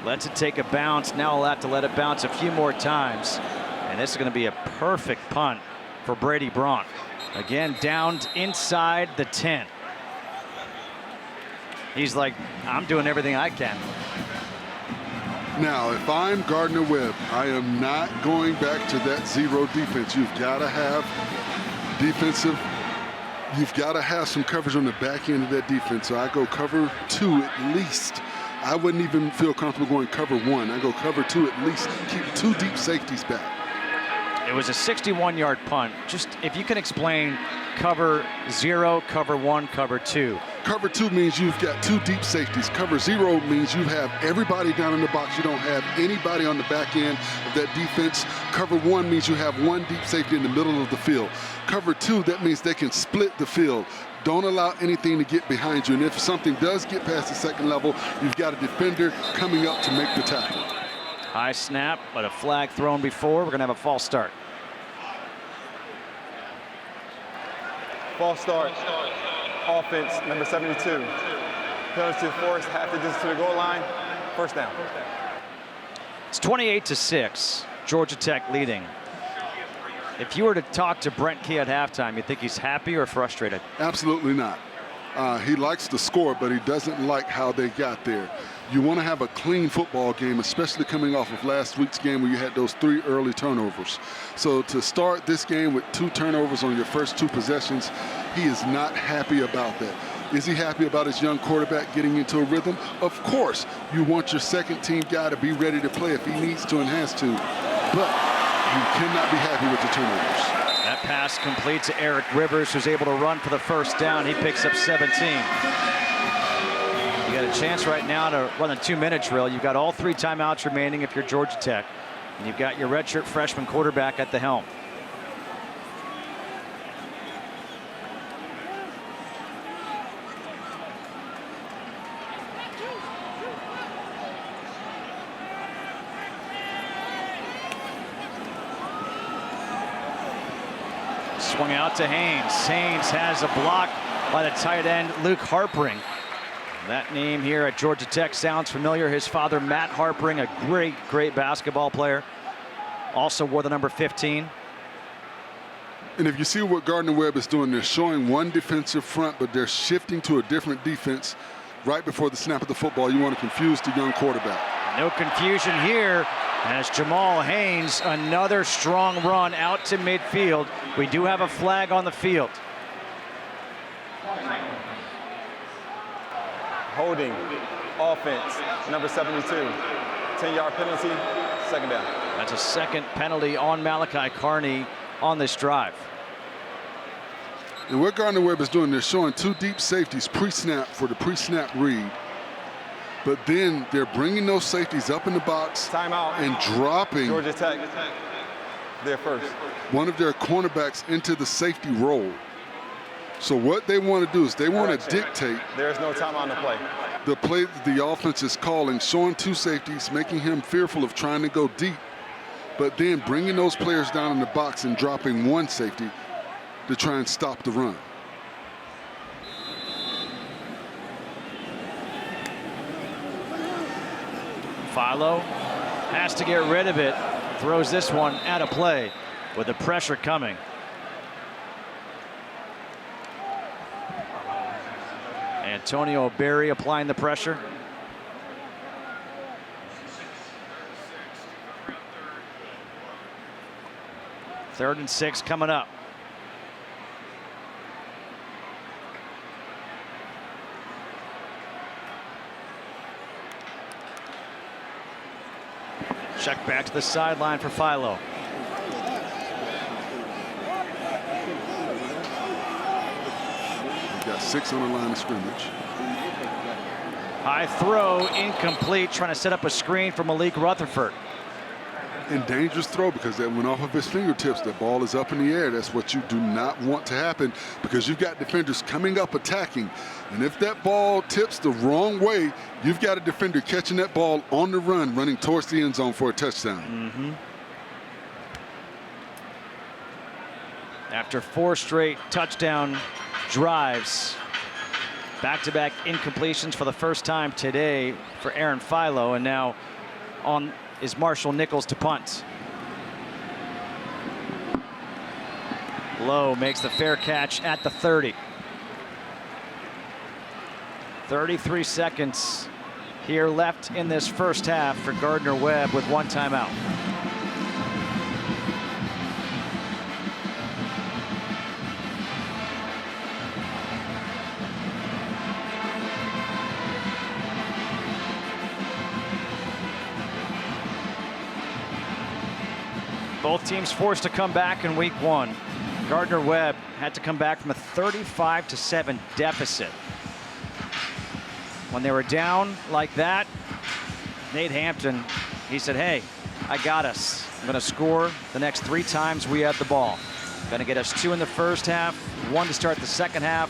lets it take a bounce. Now we'll have to let it bounce a few more times. And this is going to be a perfect punt for Brady Braun. Again, downed inside the 10. He's like, I'm doing everything I can. Now, if I'm Gardner-Webb, I am not going back to that zero defense. You've got to have defensive. You've got to have some coverage on the back end of that defense. So I go cover 2 at least. I wouldn't even feel comfortable going cover 1. I go cover 2 at least. Keep 2 deep safeties back. It was a 61-yard punt. Just if you can explain cover 0, cover 1, cover 2. Cover 2 means you've got 2 deep safeties. Cover 0 means you have everybody down in the box. You don't have anybody on the back end of that defense. Cover 1 means you have 1 deep safety in the middle of the field. Cover 2, that means they can split the field. Don't allow anything to get behind you. And if something does get past the second level, you've got a defender coming up to make the tackle. High snap, but a flag thrown before. We're going to have a false start. False start. Offense, number 72. Penalty to the force, half the distance to the goal line. First down. It's 28-6. Georgia Tech leading. If you were to talk to Brent Key at halftime, you think he's happy or frustrated? Absolutely not. He likes to score, but he doesn't like how they got there. You want to have a clean football game, especially coming off of last week's game where you had those 3 early turnovers. So to start this game with 2 turnovers on your first 2 possessions, he is not happy about that. Is he happy about his young quarterback getting into a rhythm? Of course, you want your second team guy to be ready to play if he needs to and has to, but you cannot be happy with the turnovers. That pass complete to Eric Rivers, who's able to run for the first down. He picks up 17. You got a chance right now to run a 2-minute drill. You've got all 3 timeouts remaining if you're Georgia Tech, and you've got your redshirt freshman quarterback at the helm. Swung out to Haynes. Haynes has a block by the tight end, Luke Harpring. That name here at Georgia Tech sounds familiar. His father, Matt Harpring, a great basketball player. Also wore the number 15. And if you see what Gardner-Webb is doing, they're showing one defensive front, but they're shifting to a different defense right before the snap of the football. You want to confuse the young quarterback. No confusion here as Jamal Haynes, another strong run out to midfield. We do have a flag on the field. Holding. Offense, number 72. 10-yard penalty, second down. That's a second penalty on Malachi Carney on this drive. And what Gardner-Webb is doing, they're showing 2 deep safeties pre-snap for the pre-snap read. But then they're bringing those safeties up in the box Timeout. and dropping Georgia Tech, they're first. one of their cornerbacks into the safety role. So what they want to do is they want to dictate There's no time on the play. the play that the offense is calling, showing 2 safeties, making him fearful of trying to go deep, but then bringing those players down in the box and dropping 1 safety to try and stop the run. Philo has to get rid of it. Throws this one out of play with the pressure coming. Antonio Berry applying the pressure. Third and 6 coming up. Check back to the sideline for Philo. We've got 6 on the line of scrimmage. High throw, incomplete, trying to set up a screen for Malik Rutherford. And dangerous throw because that went off of his fingertips. The ball is up in the air. That's what you do not want to happen because you've got defenders coming up attacking. And if that ball tips the wrong way, you've got a defender catching that ball on the run, running towards the end zone for a touchdown. After 4 straight touchdown drives, back-to-back incompletions for the first time today for Aaron Philo, and now on is Marshall Nichols to punt. Lowe makes the fair catch at the 30. 33 seconds here left in this first half for Gardner-Webb with 1 timeout. Both teams forced to come back in week 1. Gardner-Webb had to come back from a 35-7 deficit. When they were down like that, Nate Hampton, he said, hey, I got us. I'm going to score the next 3 times we have the ball. Going to get us 2 in the first half, 1 to start the second half.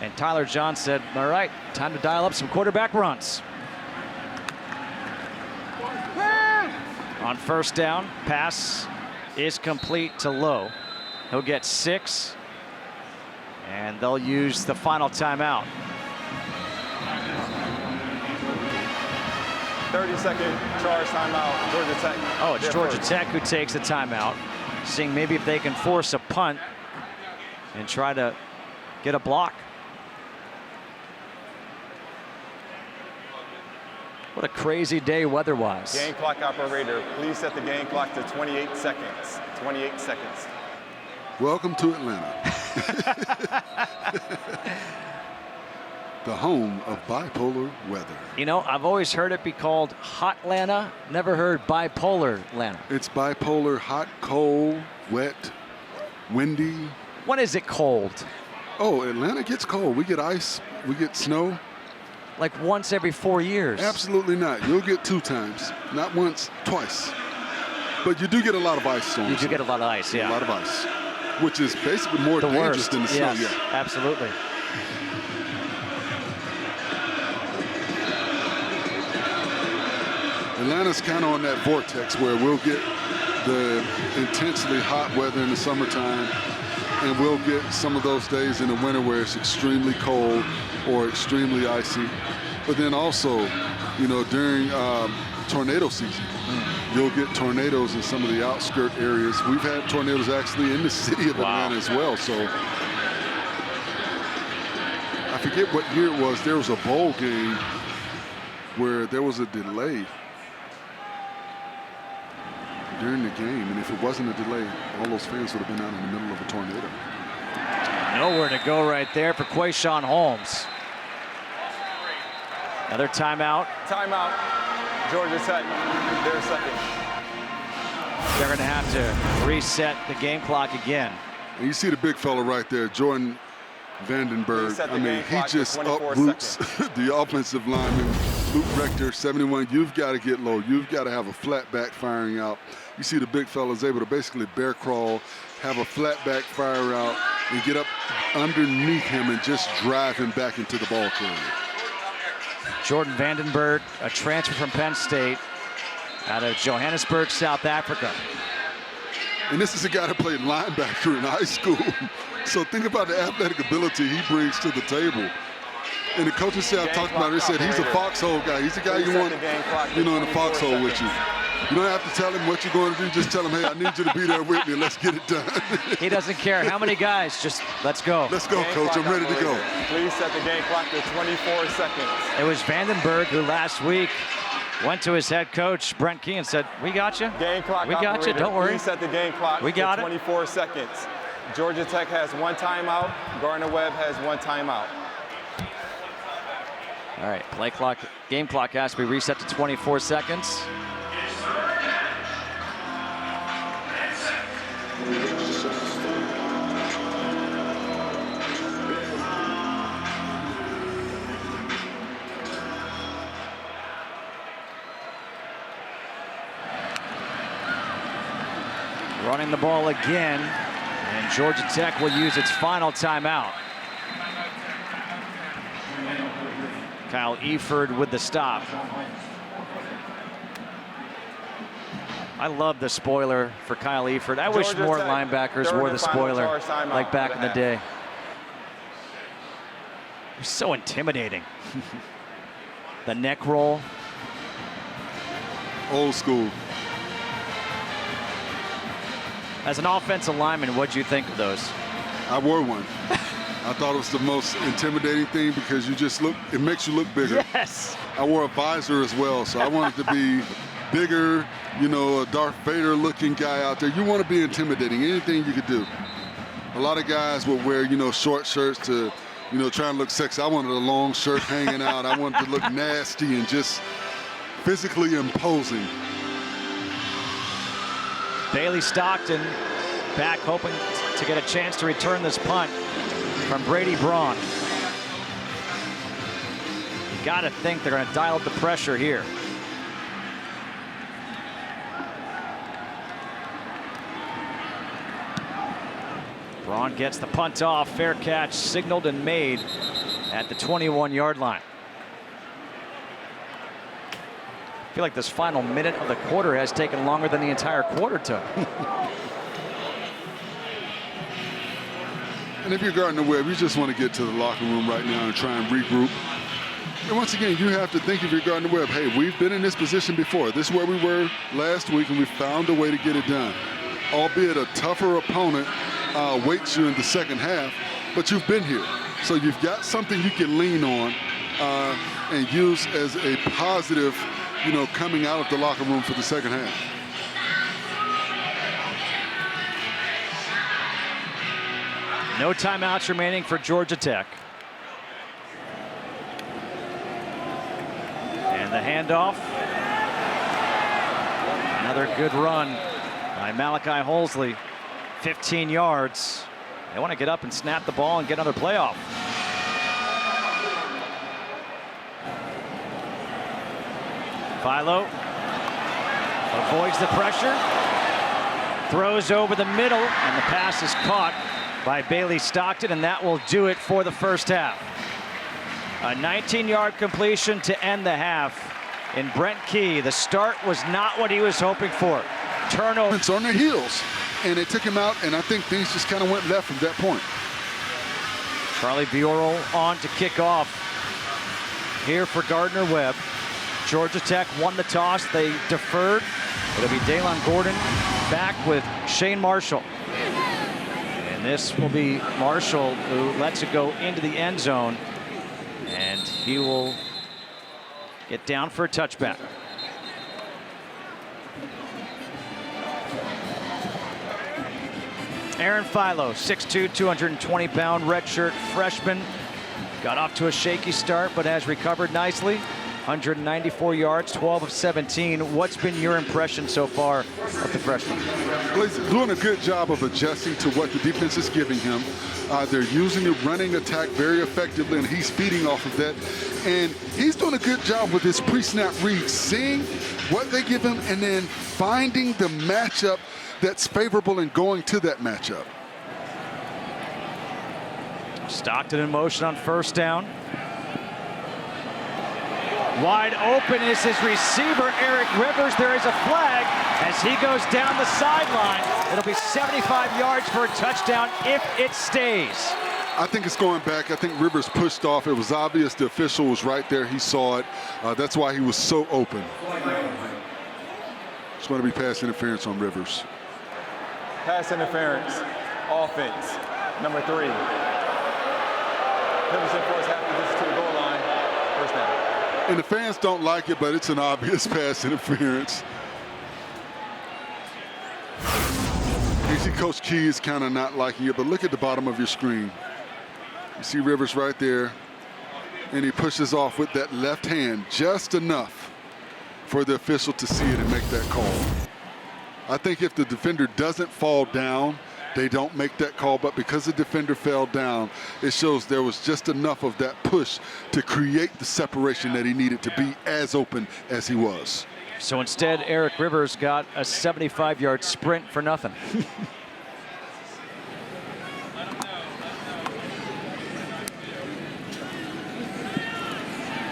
And Tyler John said, all right, time to dial up some quarterback runs. On first down, pass is complete to Lowe. He'll get 6, and they'll use the final timeout. 30-second charge timeout, Georgia Tech. Oh, it's Georgia Tech who takes the timeout, seeing maybe if they can force a punt and try to get a block. What a crazy day weather-wise. Game clock operator, please set the game clock to 28 seconds. 28 seconds. Welcome to Atlanta. The home of bipolar weather. You know, I've always heard it be called Hot Atlanta, never heard bipolar Atlanta. It's bipolar, hot, cold, wet, windy. When is it cold? Oh, Atlanta gets cold. We get ice, we get snow. Like once every 4 years. Absolutely not. You'll get 2 times, not once, twice. But you do get a lot of ice storms. You do get a lot of ice, yeah. A lot of ice, which is basically more dangerous than the snow. Yes, yeah, absolutely. Atlanta's kind of on that vortex where we'll get the intensely hot weather in the summertime, and we'll get some of those days in the winter where it's extremely cold or extremely icy. But then also, you know, during tornado season, you'll get tornadoes in some of the outskirt areas. We've had tornadoes actually in the city of Atlanta as well. So I forget what year it was. There was a bowl game where there was a delay during the game, and if it wasn't a delay, all those fans would have been out in the middle of a tornado. Nowhere to go right there for Quayshawn Holmes. Another timeout. Timeout. Georgia Tech, their second. They're going to have to reset the game clock again. And you see the big fella right there, Jordan Vandenberg. I mean, he just uproots the offensive lineman. Luke Rector, 71. You've got to get low. You've got to have a flat back firing out. You see the big fella's able to basically bear crawl, have a flat back fire out, and get up underneath him and just drive him back into the ball carrier. Jordan Vandenberg, a transfer from Penn State out of Johannesburg, South Africa. And this is a guy that played linebacker in high school. So think about the athletic ability he brings to the table. And the coaching staff talked about it. They said he's a foxhole guy. He's a guy you want, you know, in the foxhole with you. You don't have to tell him what you're going to do. Just tell him, hey, I need you to be there with me. Let's get it done. He doesn't care how many guys. Just let's go. Let's go, Coach. I'm ready to go. Please set the game clock to 24 seconds. It was Vandenberg who last week went to his head coach, Brent Key, and said, we got you. Game clock we got you. Don't worry. Please set the game clock to 24 seconds. Georgia Tech has 1 timeout. Gardner-Webb has 1 timeout. All right, play clock, game clock has to be reset to 24 seconds. Running the ball again, and Georgia Tech will use its final timeout. Kyle Eford with the stop. I love the spoiler for Kyle Eford. I wish more linebackers wore the spoiler like back in the day. They're so intimidating. The neck roll. Old school. As an offensive lineman, what'd you think of those? I wore one. I thought it was the most intimidating thing because you just look, it makes you look bigger. Yes. I wore a visor as well, so I wanted to be bigger, you know, a Darth Vader looking guy out there. You want to be intimidating, anything you could do. A lot of guys would wear, you know, short shirts to, you know, try and look sexy. I wanted a long shirt hanging out. I wanted to look nasty and just physically imposing. Bailey Stockton back hoping to get a chance to return this punt from Brady Braun. You got to think they're going to dial up the pressure here. Braun gets the punt off. Fair catch signaled and made at the 21-yard line. I feel like this final minute of the quarter has taken longer than the entire quarter took. And if you're Gardner-Webb, you just want to get to the locker room right now and try and regroup. And once again, you have to think if you're Gardner-Webb, hey, we've been in this position before. This is where we were last week, and we found a way to get it done. Albeit a tougher opponent waits you in the second half, but you've been here. So you've got something you can lean on and use as a positive, coming out of the locker room for the second half. No timeouts remaining for Georgia Tech. And the handoff. Another good run by Malachi Hosley. 15 yards. They want to get up and snap the ball and get another playoff. Philo avoids the pressure. Throws over the middle, and the pass is caught by Bailey Stockton, and that will do it for the first half. A 19-yard completion to end the half. In Brent Key, the start was not what he was hoping for. Turnover. It's on their heels, and it took him out, and I think things just kind of went left from that point. Charlie Biorel on to kick off here for Gardner-Webb. Georgia Tech won the toss. They deferred. It'll be Daylon Gordon back with Shane Marshall. And this will be Marshall who lets it go into the end zone. And he will get down for a touchback. Aaron Philo, 6'2", 220-pound redshirt freshman. Got off to a shaky start, but has recovered nicely. 194 yards, 12 of 17. What's been your impression so far of the freshman? Well, he's doing a good job of adjusting to what the defense is giving him. They're using the running attack very effectively, and he's feeding off of that. And he's doing a good job with his pre-snap reads, seeing what they give him and then finding the matchup that's favorable and going to that matchup. Stockton in motion on first down. Wide open is his receiver, Eric Rivers. There is a flag as he goes down the sideline. It'll be 75 yards for a touchdown if it stays. I think it's going back. I think Rivers pushed off. It was obvious the official was right there. He saw it. That's why he was so open. It's going to be pass interference on Rivers. Pass interference, offense, number 3. Pennington force half the distance to the goal line, first down. And the fans don't like it, but it's an obvious pass interference. You see Coach Key is kind of not liking it, but look at the bottom of your screen. You see Rivers right there, and he pushes off with that left hand just enough for the official to see it and make that call. I think if the defender doesn't fall down, they don't make that call, but because the defender fell down, it shows there was just enough of that push to create the separation that he needed to be as open as he was. So instead, Eric Rivers got a 75-yard sprint for nothing.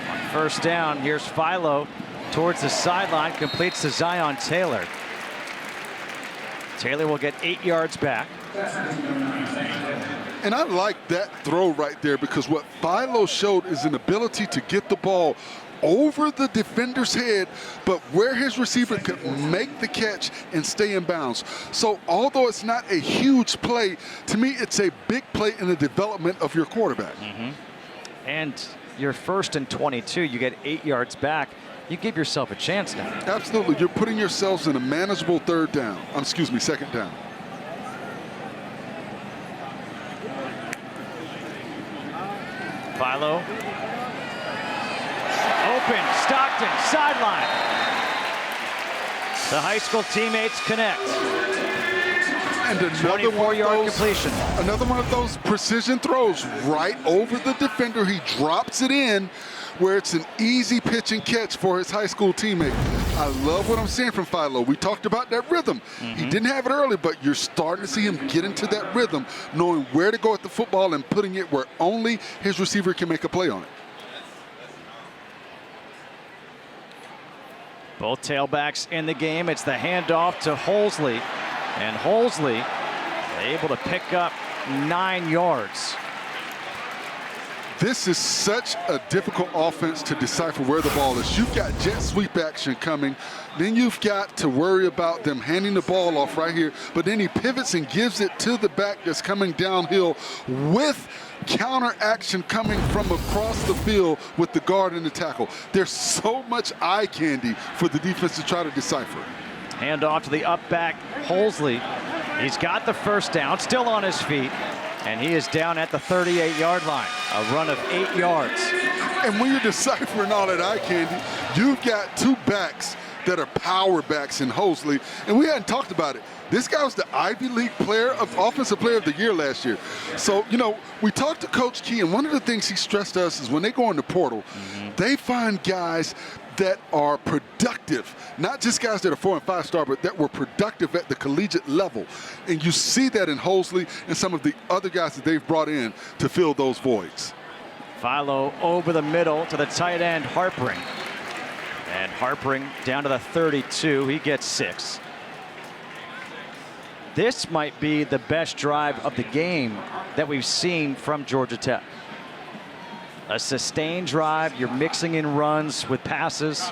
On first down, here's Philo towards the sideline, completes to Zion Taylor. Taylor will get 8 yards back. And I like that throw right there because what Philo showed is an ability to get the ball over the defender's head, but where his receiver could make the catch and stay in bounds. So although it's not a huge play, to me it's a big play in the development of your quarterback. And you're first and 22, you get 8 yards back. You give yourself a chance now. Absolutely. You're putting yourselves in a manageable second down. Philo. Open, Stockton, sideline. The high school teammates connect. And another 24-yard completion. Another one of those precision throws right over the defender. He drops it in where it's an easy pitch and catch for his high school teammate. I love what I'm seeing from Philo. We talked about that rhythm. He didn't have it early, but you're starting to see him get into that rhythm, knowing where to go with the football and putting it where only his receiver can make a play on it. Both tailbacks in the game. It's the handoff to Hosley. And Hosley able to pick up 9 yards. This is such a difficult offense to decipher where the ball is. You've got jet sweep action coming. Then you've got to worry about them handing the ball off right here. But then he pivots and gives it to the back that's coming downhill with counter action coming from across the field with the guard and the tackle. There's so much eye candy for the defense to try to decipher. Hand off to the up back, Hosley. He's got the first down, still on his feet. And he is down at the 38-yard line. A run of 8 yards. And when you're deciphering all that eye candy, you've got 2 backs that are power backs in Hosley. And we hadn't talked about it. This guy was the Ivy League Offensive Player of the Year last year. So, you know, we talked to Coach Key, and one of the things he stressed to us is when they go in the portal, they find guys that are productive, not just guys that are 4- and 5-star, but that were productive at the collegiate level. And you see that in Hosley and some of the other guys that they've brought in to fill those voids. Philo over the middle to the tight end, Harpering. And Harpering down to the 32. He gets 6. This might be the best drive of the game that we've seen from Georgia Tech. A sustained drive, you're mixing in runs with passes.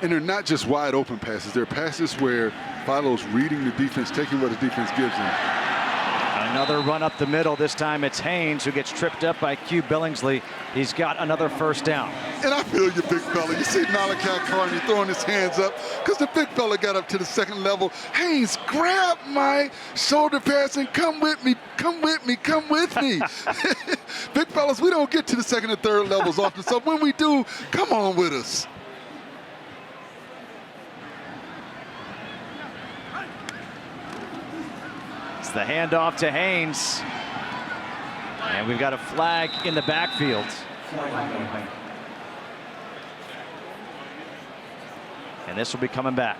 And they're not just wide open passes. They're passes where Philo's reading the defense, taking what the defense gives him. Another run up the middle. This time it's Haynes who gets tripped up by Q Billingsley. He's got another first down. And I feel you, big fella. You see Malachi Hosley throwing his hands up because the big fella got up to the second level. Haynes, grab my shoulder pads and come with me, come with me, come with me. Big fellas, we don't get to the second and third levels often. So when we do, come on with us. It's the handoff to Haynes. And we've got a flag in the backfield. And this will be coming back.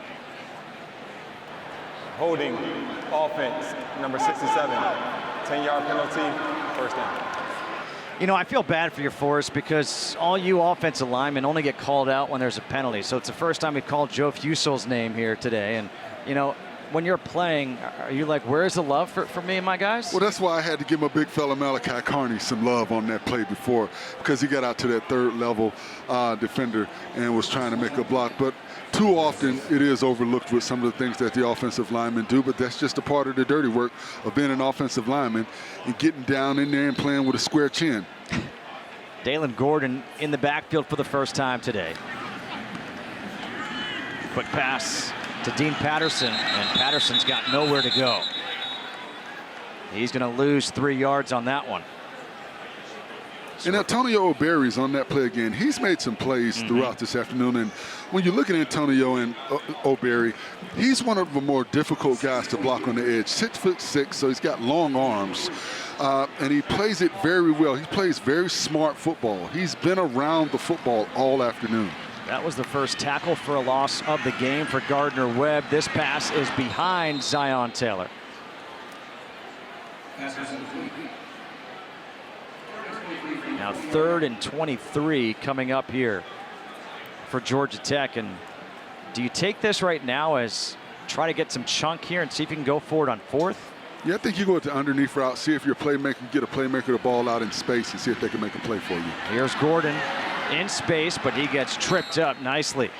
Holding offense, number 67. 10-yard penalty, first down. You know, I feel bad for you, Forrest, because all you offensive linemen only get called out when there's a penalty. So it's the first time we called Joe Fusel's name here today. And, you know, when you're playing, are you like, where's the love for me and my guys? Well, that's why I had to give my big fella Malachi Hosley some love on that play before, because he got out to that third level defender and was trying to make a block. But too often it is overlooked with some of the things that the offensive linemen do, but that's just a part of the dirty work of being an offensive lineman and getting down in there and playing with a square chin. Dalen Gordon in the backfield for the first time today. Quick pass to Dean Patterson, and Patterson's got nowhere to go. He's going to lose 3 yards on that one. And Antonio O'Berry's on that play again. He's made some plays throughout this afternoon. And when you look at Antonio and O'Berry, he's one of the more difficult guys to block on the edge. 6'6", so he's got long arms. And he plays it very well. He plays very smart football. He's been around the football all afternoon. That was the first tackle for a loss of the game for Gardner-Webb. This pass is behind Zion Taylor. Now 3rd and 23 coming up here for Georgia Tech. And do you take this right now as try to get some chunk here and see if you can go forward on 4th? Yeah, I think you go with the underneath route, see if your playmaker can get a playmaker the ball out in space and see if they can make a play for you. Here's Gordon in space, but he gets tripped up nicely.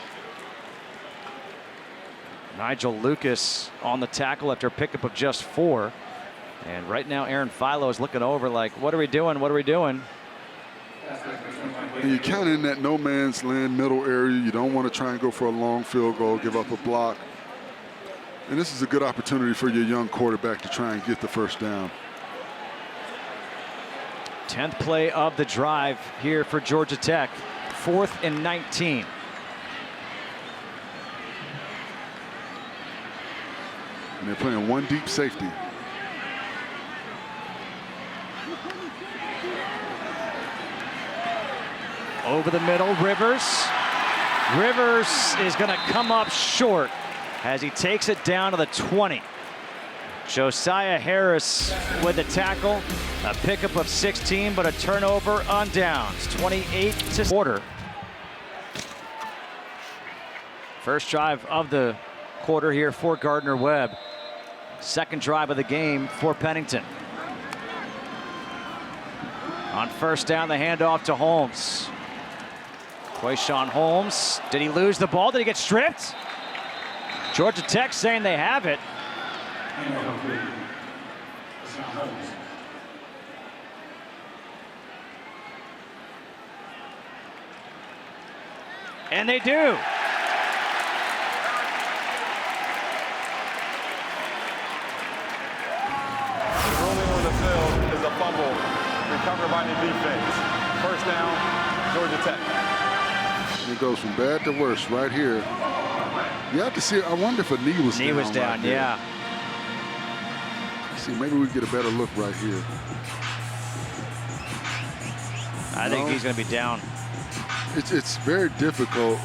Nigel Lucas on the tackle after a pickup of just 4. And right now Aaron Philo is looking over like, what are we doing? What are we doing? And you're kind of in that no man's land middle area. You don't want to try and go for a long field goal, give up a block. And this is a good opportunity for your young quarterback to try and get the first down. 10th play of the drive here for Georgia Tech. 4th and 19. And they're playing one deep safety. Over the middle, Rivers. Rivers is going to come up short as he takes it down to the 20. Josiah Harris with the tackle, a pickup of 16, but a turnover on downs, 28 to quarter. First drive of the quarter here for Gardner-Webb. Second drive of the game for Pennington. On first down, the handoff to Holmes. Quayshawn Holmes, did he lose the ball? Did he get stripped? Georgia Tech saying they have it. And they do. Rolling on the field is a fumble recovered by the defense. First down, Georgia Tech. It goes from bad to worse right here. You have to see, I wonder if a knee was down. Knee was down, right yeah. See, maybe we get a better look right here. I think he's going to be down. It's very difficult.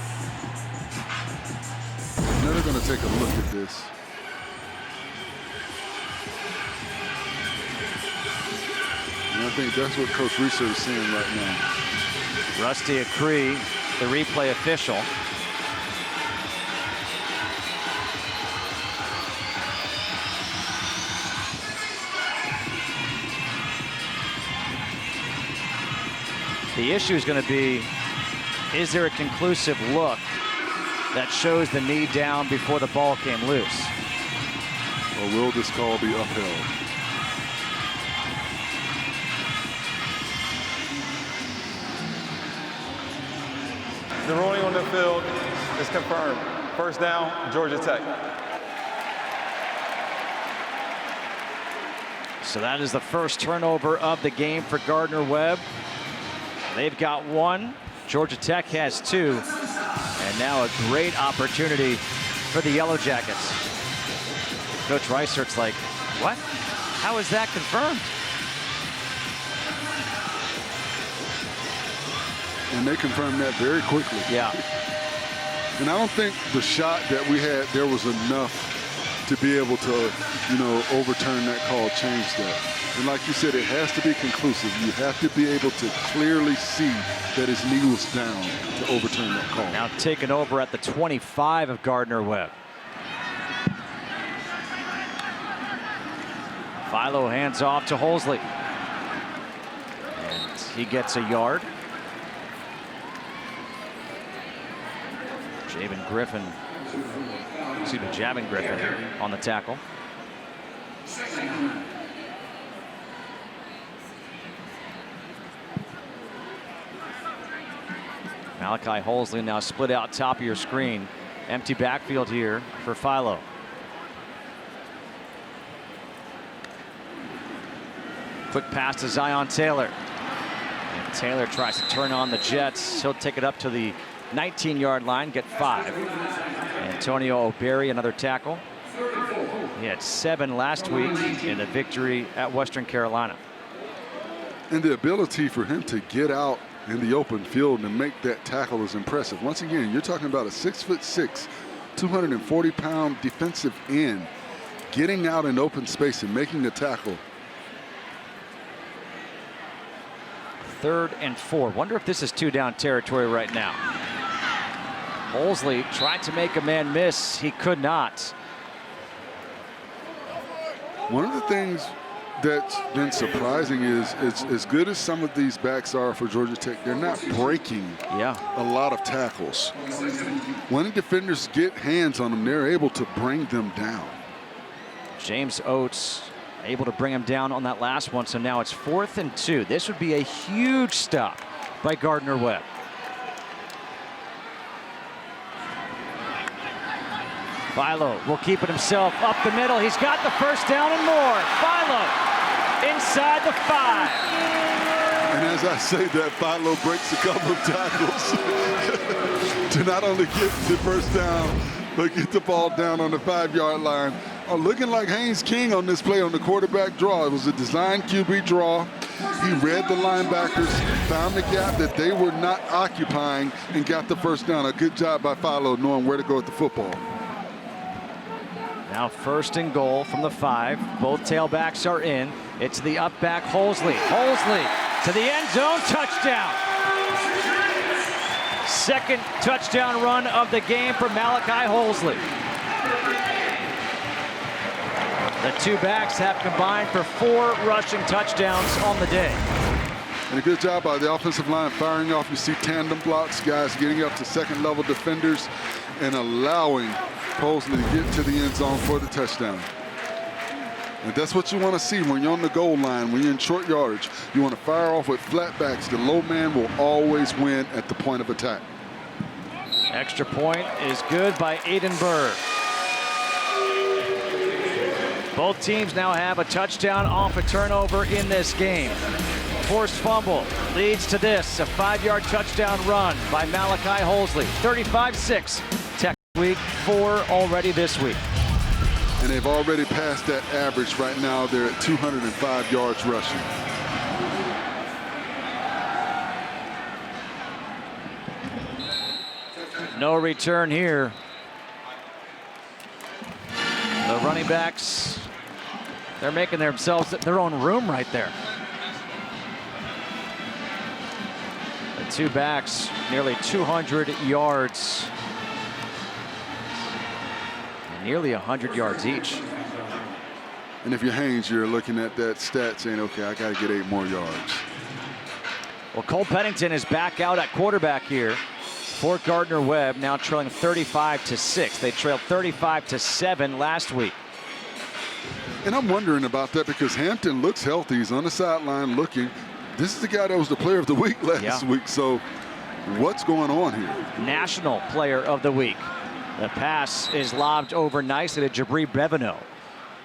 Now they're going to take a look at this. And I think that's what Coach Reeser is seeing right now. Rusty Acree, the replay official. The issue is going to be, is there a conclusive look that shows the knee down before the ball came loose? Or will this call be upheld? The ruling on the field is confirmed. First down, Georgia Tech. So that is the first turnover of the game for Gardner-Webb. They've got one. Georgia Tech has two. And now a great opportunity for the Yellow Jackets. Coach Reichert's like, what? How is that confirmed? And they confirmed that very quickly. Yeah. And I don't think the shot that we had there was enough to be able to, overturn that call, change that. And like you said, it has to be conclusive. You have to be able to clearly see that his knee was down to overturn that call. Now taken over at the 25 of Gardner-Webb. Philo hands off to Hosley. And he gets a yard. Javin Griffin on the tackle. Malachi Hosley now split out top of your screen. Empty backfield here for Philo. Quick pass to Zion Taylor. And Taylor tries to turn on the Jets. He'll take it up to the 19-yard line, get 5. Antonio O'Berry, another tackle. He had 7 last week in a victory at Western Carolina. And the ability for him to get out in the open field and make that tackle is impressive. Once again, you're talking about a 6'6", 240-pound defensive end getting out in open space and making a tackle. 3rd and 4. Wonder if this is 2-down territory right now. Hosley tried to make a man miss. He could not. One of the things that's been surprising is as good as some of these backs are for Georgia Tech, they're not breaking a lot of tackles. When defenders get hands on them, they're able to bring them down. James Oates able to bring him down on that last one, so now it's 4th and 2. This would be a huge stop by Gardner-Webb. Philo will keep it himself up the middle. He's got the first down and more. Philo inside the 5. And as I say that, Philo breaks a couple of tackles to not only get the first down, but get the ball down on the 5-yard line. Looking like Haynes King on this play on the quarterback draw. It was a design QB draw. He read the linebackers, found the gap that they were not occupying, and got the first down. A good job by Philo knowing where to go with the football. Now 1st and goal from the 5. Both tailbacks are in. It's the up back Hosley. Hosley to the end zone, touchdown. Second touchdown run of the game for Malachi Hosley. The two backs have combined for 4 rushing touchdowns on the day. And a good job by the offensive line firing off. You see tandem blocks, guys getting up to second-level defenders and allowing Hosley to get to the end zone for the touchdown. And that's what you want to see when you're on the goal line, when you're in short yardage. You want to fire off with flatbacks. The low man will always win at the point of attack. Extra point is good by Den Berg. Both teams now have a touchdown off a turnover in this game. Forced fumble leads to this, a 5-yard touchdown run by Malachi Hosley. 35-6, Tech week 4 already this week. And they've already passed that average. Right now, they're at 205 yards rushing. No return here. The running backs, they're making themselves their own room right there. The two backs, nearly 200 yards. Nearly 100 yards each. And if you're Haynes, you're looking at that stat saying, okay, I got to get 8 more yards. Well, Cole Pennington is back out at quarterback here for Gardner-Webb, now trailing 35-6. They trailed 35-7 last week. And I'm wondering about that because Hampton looks healthy. He's on the sideline looking. This is the guy that was the player of the week last week. So what's going on here? National player of the week. The pass is lobbed over nicely to Jabri Bevineau.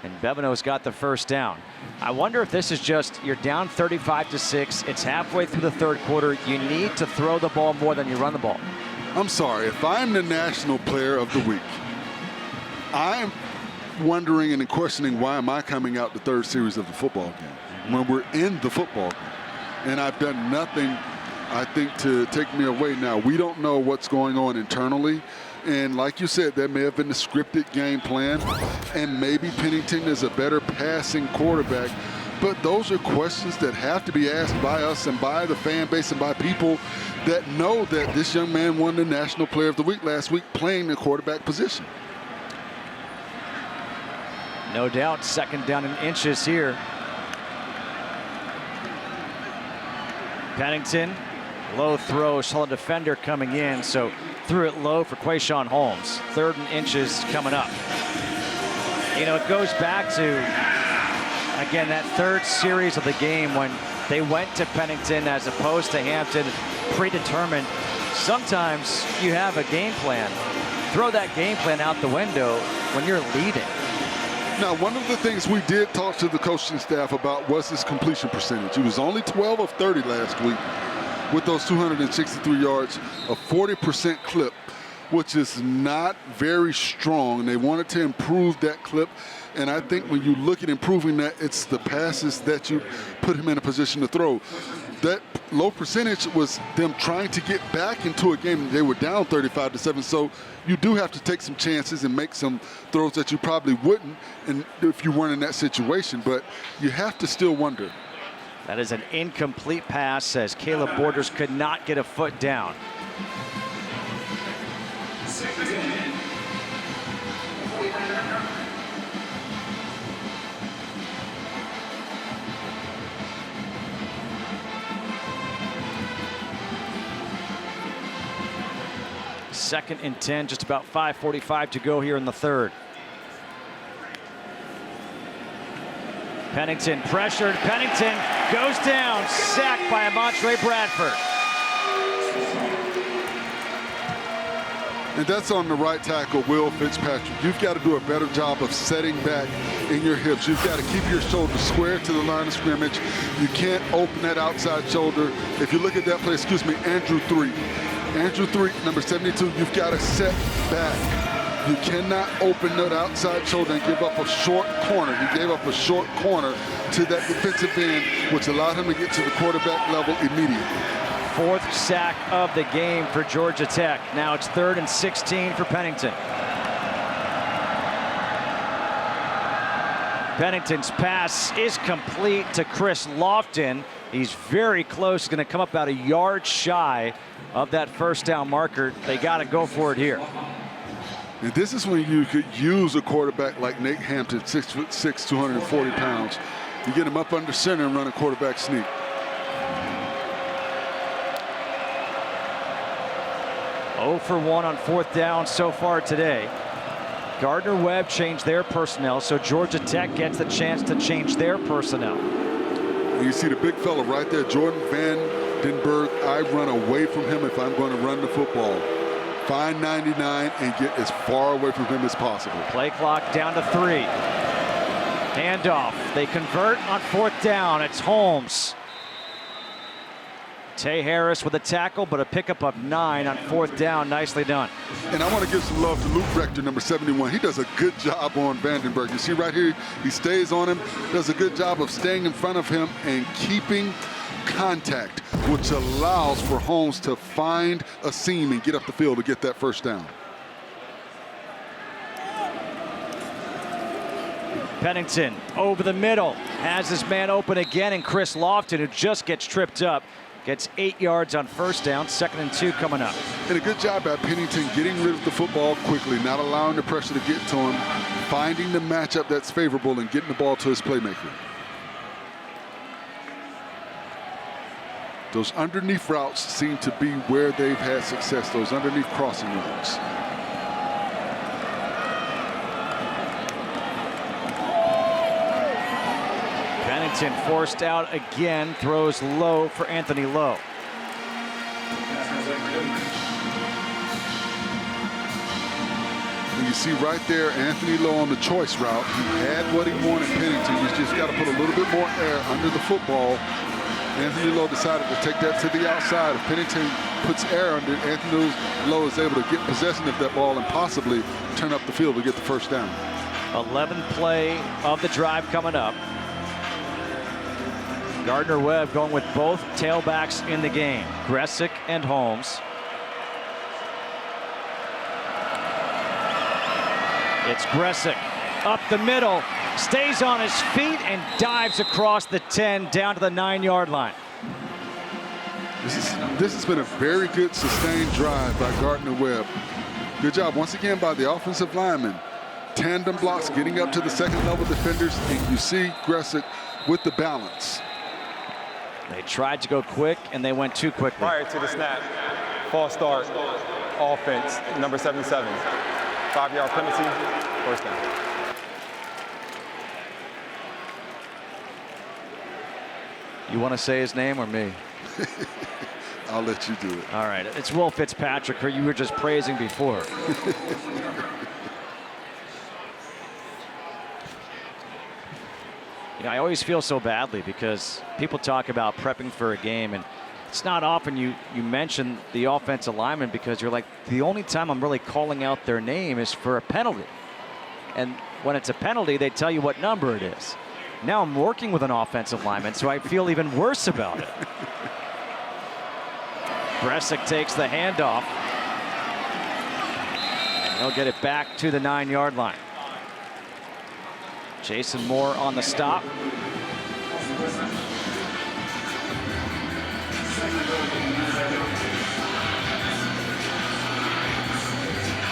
And Bevineau's got the first down. I wonder if this is just, you're down 35-6. It's halfway through the 3rd quarter. You need to throw the ball more than you run the ball. I'm sorry. If I'm the national player of the week, I'm wondering and questioning why am I coming out the 3rd series of the football game when we're in the football game. And I've done nothing, I think, to take me away. Now, we don't know what's going on internally. And like you said, that may have been the scripted game plan. And maybe Pennington is a better passing quarterback. But those are questions that have to be asked by us and by the fan base and by people that know that this young man won the National Player of the Week last week playing the quarterback position. No doubt, 2nd down in inches here. Pennington, low throw, saw a defender coming in, so threw it low for Quayshawn Holmes. 3rd and inches coming up. You know, it goes back to, again, that 3rd series of the game when they went to Pennington as opposed to Hampton, predetermined. Sometimes you have a game plan. Throw that game plan out the window when you're leading. Now, one of the things we did talk to the coaching staff about was his completion percentage. He was only 12 of 30 last week with those 263 yards, a 40% clip, which is not very strong. They wanted to improve that clip. And I think when you look at improving that, it's the passes that you put him in a position to throw. That low percentage was them trying to get back into a game. They were down 35-7, so you do have to take some chances and make some throws that you probably wouldn't and if you weren't in that situation, but you have to still wonder. That is an incomplete pass as Caleb Borders could not get a foot down. Second and 10, just about 5:45 to go here in the 3rd. Pennington pressured. Pennington goes down, sacked by Ahmari Bradford. And that's on the right tackle, Will Fitzpatrick. You've got to do a better job of setting back in your hips. You've got to keep your shoulder square to the line of scrimmage. You can't open that outside shoulder. If you look at that play, Andrew 3, number 72, you've got to set back You cannot open that outside shoulder and give up a short corner. He gave up a short corner to that defensive end, which allowed him to get to the quarterback level immediately. 4th sack of the game for Georgia Tech. Now it's 3rd and 16 for Pennington. Pennington's pass is complete to Chris Lofton. He's very close, going to come up about a yard shy of that first down marker. They got to go for it here. And this is when you could use a quarterback like Nate Hampton, 6'6", 240 pounds. You get him up under center and run a quarterback sneak. Oh for 1 on 4th down so far today. Gardner-Webb changed their personnel, so Georgia Tech gets the chance to change their personnel. And you see the big fella right there, Jordan Van Den Berg. I run away from him if I'm going to run the football. Find 99 and get as far away from him as possible. Play clock down to 3. Handoff. They convert on 4th down. It's Holmes. Tay Harris with a tackle, but a pickup of 9 on 4th down. Nicely done. And I want to give some love to Luke Rector, number 71. He does a good job on Vandenberg. You see right here, he stays on him, does a good job of staying in front of him and keeping contact, which allows for Holmes to find a seam and get up the field to get that first down. Pennington over the middle, has his man open again, and Chris Lofton, who just gets tripped up, gets 8 yards on first down. 2nd and 2 coming up. And a good job by Pennington getting rid of the football quickly, not allowing the pressure to get to him, finding the matchup that's favorable and getting the ball to his playmaker. Those underneath routes seem to be where they've had success, those underneath crossing routes. Pennington forced out again, throws low for Anthony Lowe. And you see right there, Anthony Lowe on the choice route. He had what he wanted, Pennington. He's just got to put a little bit more air under the football. Anthony Lowe decided to take that to the outside. If Pennington puts air under it, Anthony Lowe is able to get possession of that ball and possibly turn up the field to get the first down. 11th play of the drive coming up. Gardner-Webb going with both tailbacks in the game, Gressick and Holmes. It's Gressick up the middle, stays on his feet and dives across the 10 down to the 9-yard line. This has been a very good sustained drive by Gardner-Webb. Good job once again by the offensive lineman. Tandem blocks getting up to the second level defenders, and you see Gressick with the balance. They tried to go quick and they went too quickly. Prior to the snap, false start, offense, number 77. 5-yard penalty, first down. You want to say his name or me? I'll let you do it. All right, it's Will Fitzpatrick, who you were just praising before. You know, I always feel so badly because people talk about prepping for a game, and it's not often you mention the offensive lineman because you're like, the only time I'm really calling out their name is for a penalty. And when it's a penalty, they tell you what number it is. Now I'm working with an offensive lineman, so I feel even worse about it. Gressick takes the handoff. And he'll get it back to the 9-yard line. Jason Moore on the stop.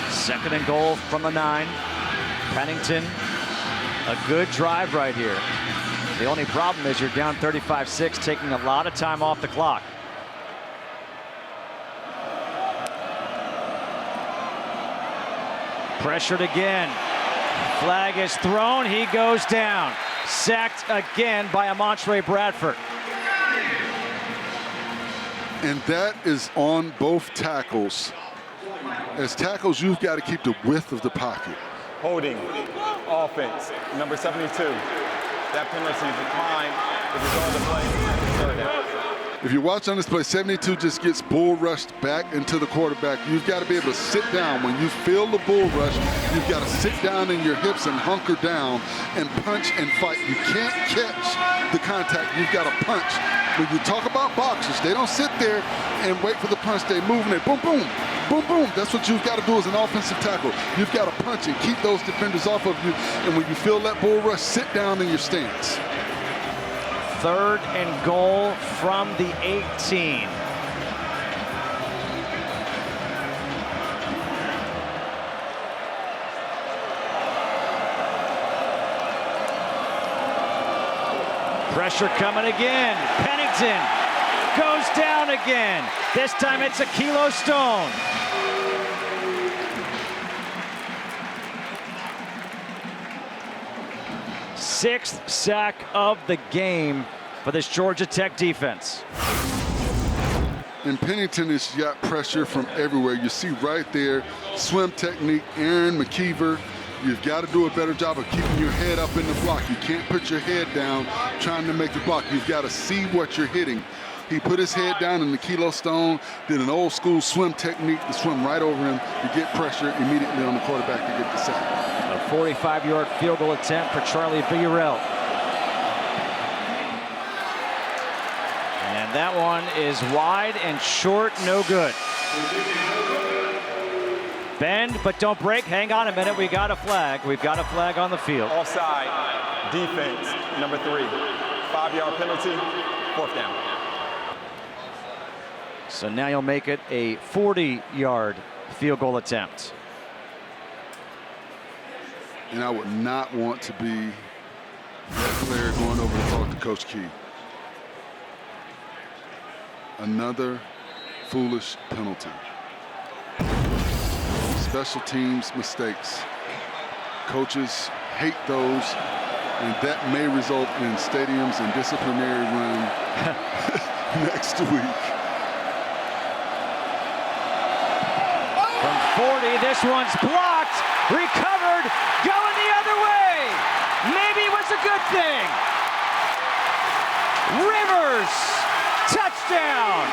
Second and goal from the 9. Pennington, a good drive right here. The only problem is you're down 35-6, taking a lot of time off the clock. Pressured again. Flag is thrown. He goes down. Sacked again by Ahmari Bradford. And that is on both tackles. As tackles, you've got to keep the width of the pocket. Holding, offense, number 72. That penalty declined. The result of the play, third down. If you watch on this play, 72 just gets bull rushed back into the quarterback. You've got to be able to sit down. When you feel the bull rush, you've got to sit down in your hips and hunker down and punch and fight. You can't catch the contact. You've got to punch. When you talk about boxers, they don't sit there and wait for the punch. They move and they boom, boom, boom, boom. That's what you've got to do as an offensive tackle. You've got to punch and keep those defenders off of you. And when you feel that bull rush, sit down in your stance. 3rd and goal from the 18. Pressure coming again. Pennington goes down again. This time it's a kilo stone. Sixth sack of the game for this Georgia Tech defense. And Pennington has got pressure from everywhere. You see right there, swim technique, Aaron McKeever. You've got to do a better job of keeping your head up in the block. You can't put your head down trying to make the block. You've got to see what you're hitting. He put his head down in the kilo stone, did an old school swim technique to swim right over him to get pressure immediately on the quarterback to get the sack. A 45-yard field goal attempt for Charlie Villarreal. And that one is wide and short, no good. Bend, but don't break. Hang on a minute. We got a flag. We've got a flag on the field. Offside, defense, number 3. 5-yard penalty, 4th down. So now you'll make it a 40-yard field goal attempt. And I would not want to be that player going over to talk to Coach Key. Another foolish penalty. Special teams mistakes. Coaches hate those, and that may result in stadiums and disciplinary run next week. From 40, this one's blocked, recovered, going the other way. Maybe it was a good thing. Rivers, touchdown.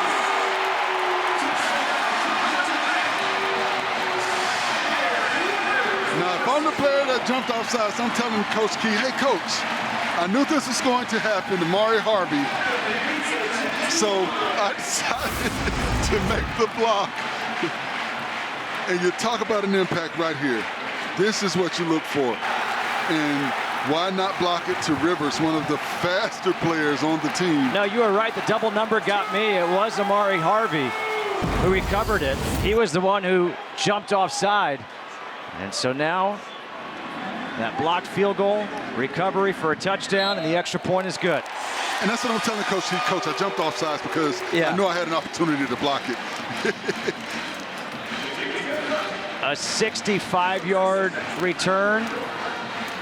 Now, if I'm the player that jumped off sides, I'm telling Coach Key, hey, Coach, I knew this was going to happen to Ahmari Harvey, so I decided to make the block. And you talk about an impact right here. This is what you look for. And why not block it to Rivers, one of the faster players on the team? No, you were right. The double number got me. It was Ahmari Harvey who recovered it. He was the one who jumped offside. And so now that blocked field goal, recovery for a touchdown, and the extra point is good. And that's what I'm telling Coach. Coach, I jumped off sides because I knew I had an opportunity to block it. A 65-yard return,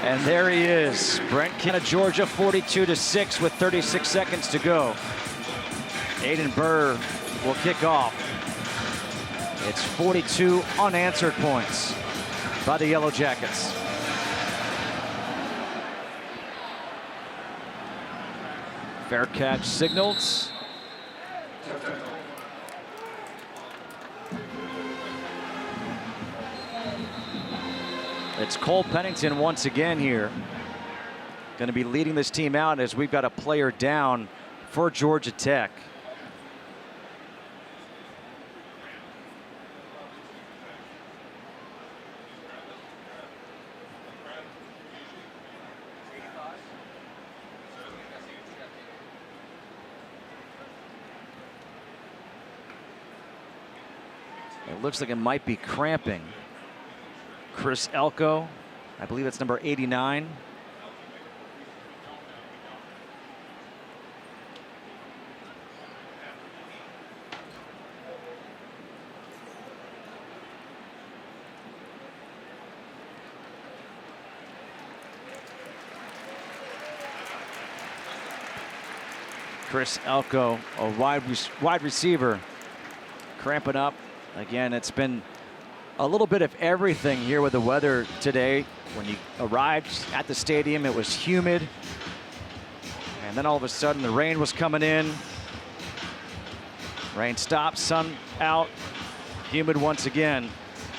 and there he is. Brent Kent, Georgia, 42-6 with 36 seconds to go. Den Berg will kick off. It's 42 unanswered points by the Yellow Jackets. Fair catch signaled. It's Cole Pennington once again here. Going to be leading this team out as we've got a player down for Georgia Tech. It looks like it might be cramping. Chris Elko, I believe that's number 89. Chris Elko, a wide receiver, cramping up. Again, it's been a little bit of everything here with the weather today. When you arrived at the stadium, it was humid. And then all of a sudden the rain was coming in. Rain stops, sun out, humid once again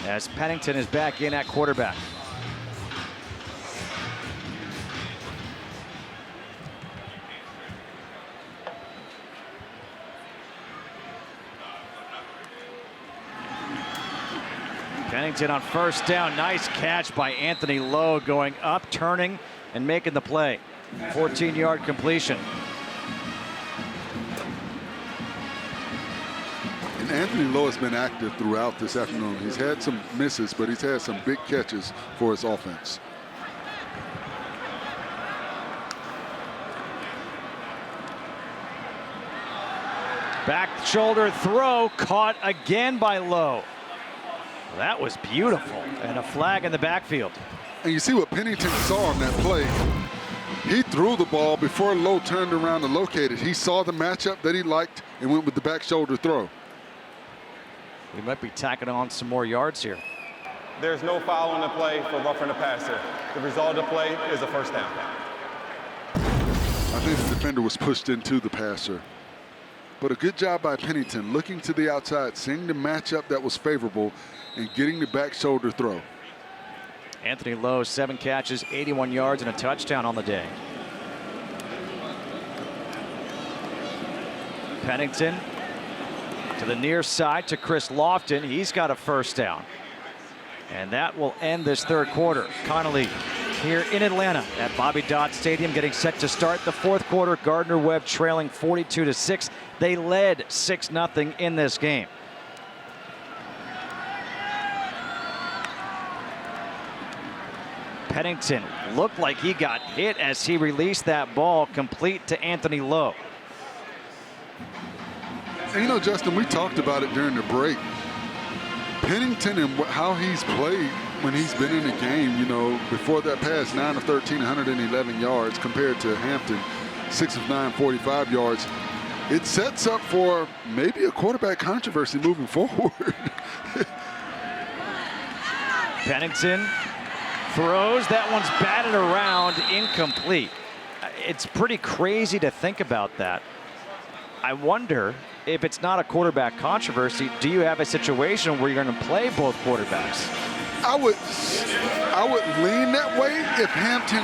as Pennington is back in at quarterback. Pennington on first down. Nice catch by Anthony Lowe, going up, turning, and making the play. 14-yard completion. And Anthony Lowe has been active throughout this afternoon. He's had some misses, but he's had some big catches for his offense. Back shoulder throw, caught again by Lowe. That was beautiful, and a flag in the backfield. And you see what Pennington saw on that play. He threw the ball before Lowe turned around to locate it. He saw the matchup that he liked and went with the back shoulder throw. We might be tacking on some more yards here. There's no foul on the play for roughing the passer. The result of the play is a first down. I think the defender was pushed into the passer. But a good job by Pennington, looking to the outside, seeing the matchup that was favorable, and getting the back shoulder throw. Anthony Lowe, 7 catches, 81 yards, and a touchdown on the day. Pennington to the near side to Chris Lofton. He's got a first down. And that will end this third quarter. Connolly here in Atlanta at Bobby Dodd Stadium, getting set to start the fourth quarter. Gardner-Webb trailing 42-6. They led 6-0 in this game. Pennington looked like he got hit as he released that ball, complete to Anthony Lowe. And you know, Justin, we talked about it during the break. Pennington and how he's played when he's been in the game, you know, before that pass, 9 of 13, 111 yards, compared to Hampton, 6 of 9, 45 yards. It sets up for maybe a quarterback controversy moving forward. Pennington throws. That one's batted around, incomplete. It's pretty crazy to think about that. I wonder if it's not a quarterback controversy, do you have a situation where you're going to play both quarterbacks? I would lean that way if Hampton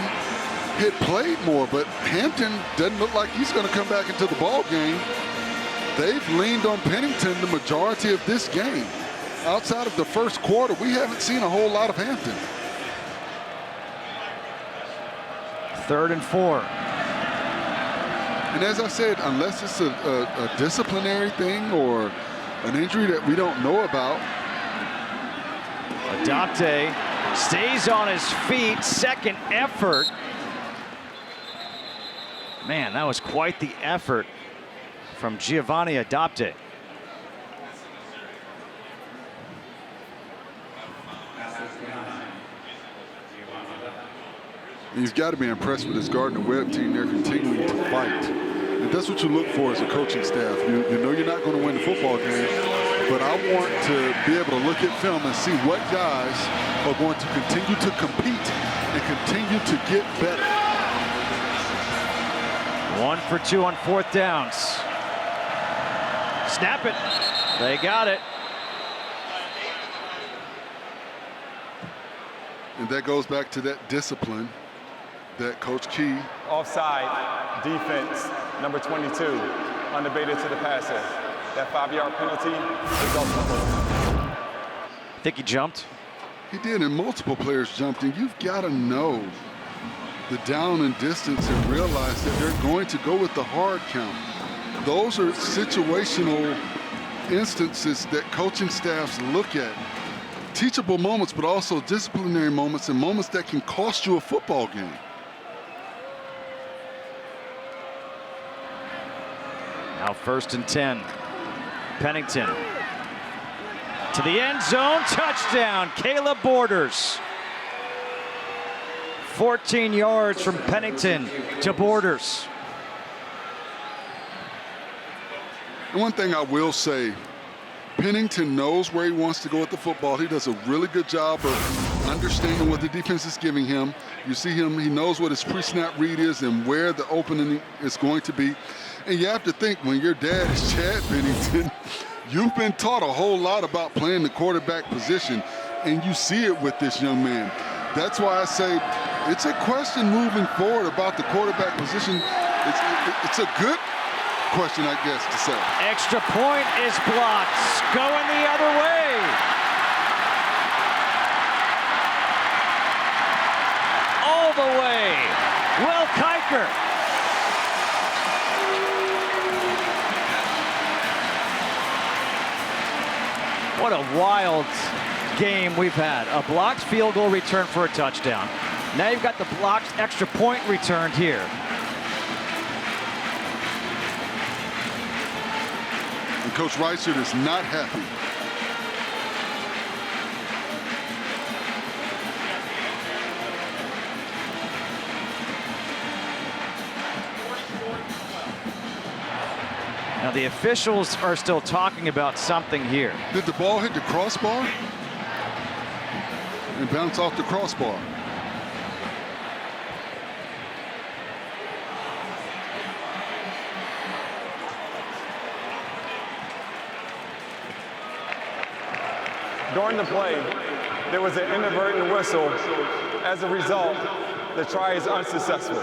had played more, but Hampton doesn't look like he's going to come back into the ball game. They've leaned on Pennington the majority of this game. Outside of the first quarter, we haven't seen a whole lot of Hampton. 3rd and 4. And as I said, unless it's a disciplinary thing or an injury that we don't know about. Adopte stays on his feet, second effort. Man, that was quite the effort from Giovanni Adopte. You've got to be impressed with this Gardner-Webb team. They're continuing to fight. And that's what you look for as a coaching staff. You know you're not going to win the football game, but I want to be able to look at film and see what guys are going to continue to compete and continue to get better. 1 for 2 on 4th downs. Snap it. They got it. And that goes back to that discipline that Coach Key. Offside, defense, number 22, undebated to the passer. That 5-yard penalty results in a first down. Think he jumped? He did, and multiple players jumped, and you've got to know the down and distance and realize that they're going to go with the hard count. Those are situational instances that coaching staffs look at. Teachable moments, but also disciplinary moments and moments that can cost you a football game. Now 1st and 10. Pennington to the end zone, touchdown, Caleb Borders. 14 yards from Pennington to Borders. And one thing I will say, Pennington knows where he wants to go with the football. He does a really good job of understanding what the defense is giving him. You see him, he knows what his pre-snap read is and where the opening is going to be. And you have to think, when your dad is Chad Pennington, you've been taught a whole lot about playing the quarterback position, and you see it with this young man. That's why I say it's a question moving forward about the quarterback position. It's a good question, I guess, to say. Extra point is blocked. Going the other way. All the way. Will Kiker. What a wild game we've had. A blocked field goal return for a touchdown. Now you've got the blocked extra point returned here. And Coach Reichert is not happy. Now the officials are still talking about something here. Did the ball hit the crossbar and bounce off the crossbar? During the play, there was an inadvertent whistle. As a result, the try is unsuccessful.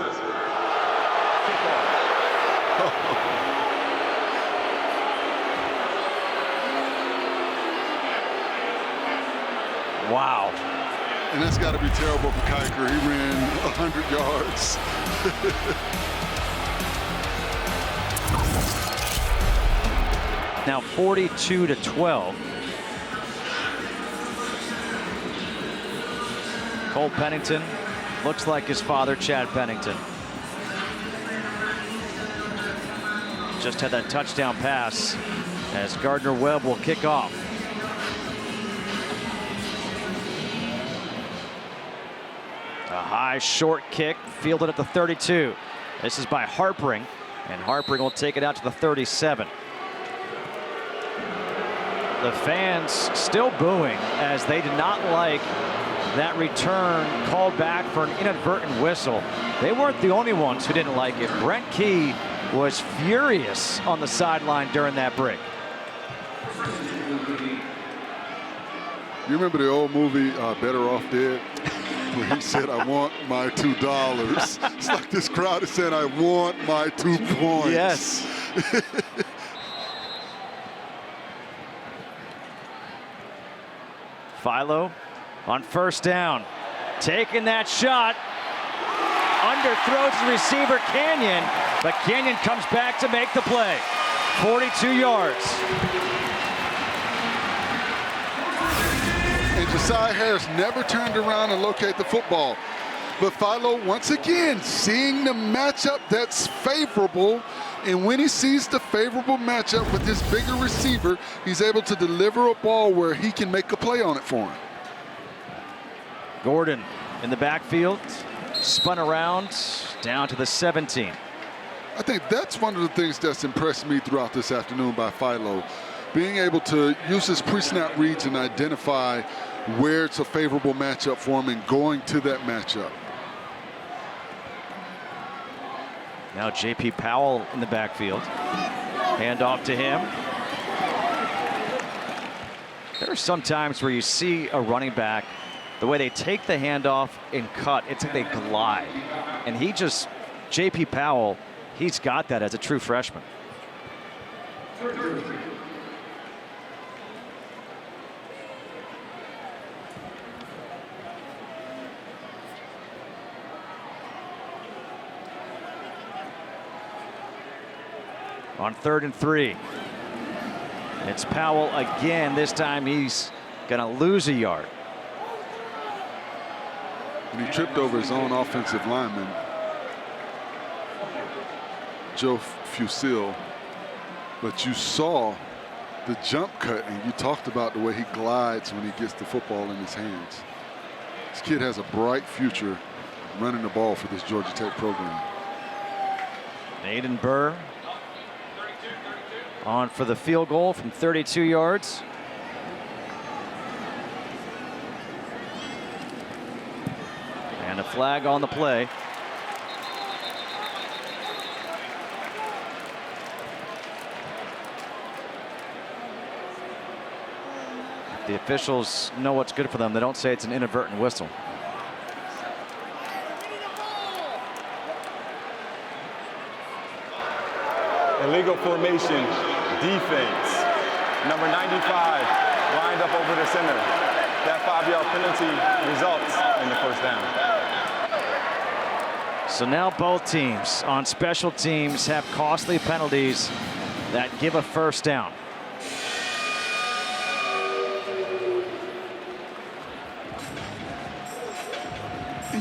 Wow. And that's got to be terrible for Kiker. He ran 100 yards. Now 42-12. Cole Pennington looks like his father, Chad Pennington. Just had that touchdown pass as Gardner-Webb will kick off. A high short kick fielded at the 32. This is by Harpering, and Harpering will take it out to the 37. The fans still booing as they did not like that return called back for an inadvertent whistle. They weren't the only ones who didn't like it. Brent Key was furious on the sideline during that break. You remember the old movie Better Off Dead? Where he said, I want my $2. It's like this crowd is saying, I want my 2 points. Yes. Philo on first down, taking that shot, underthrows the receiver Canion, but Canion comes back to make the play. 42 yards. And Josiah Harris never turned around and located the football. But Philo, once again, seeing the matchup that's favorable, and when he sees the favorable matchup with this bigger receiver, he's able to deliver a ball where he can make a play on it for him. Gordon in the backfield, spun around, down to the 17. I think that's one of the things that's impressed me throughout this afternoon by Philo, being able to use his pre-snap reads and identify where it's a favorable matchup for him and going to that matchup. Now J.P. Powell in the backfield. Hand off to him. There are some times where you see a running back, the way they take the handoff and cut, it's like they glide. And he just, J.P. Powell, he's got that as a true freshman. On 3rd and 3. It's Powell again. This time he's gonna lose a yard. And he tripped over his own offensive lineman, Joe Fusil. But you saw the jump cut, and you talked about the way he glides when he gets the football in his hands. This kid has a bright future running the ball for this Georgia Tech program. Den Berg on for the field goal from 32 yards. And a flag on the play. The officials know what's good for them. They don't say it's an inadvertent whistle. Illegal formation, defense. Number 95 lined up over the center. That 5-yard penalty results in the first down. So now both teams on special teams have costly penalties that give a first down.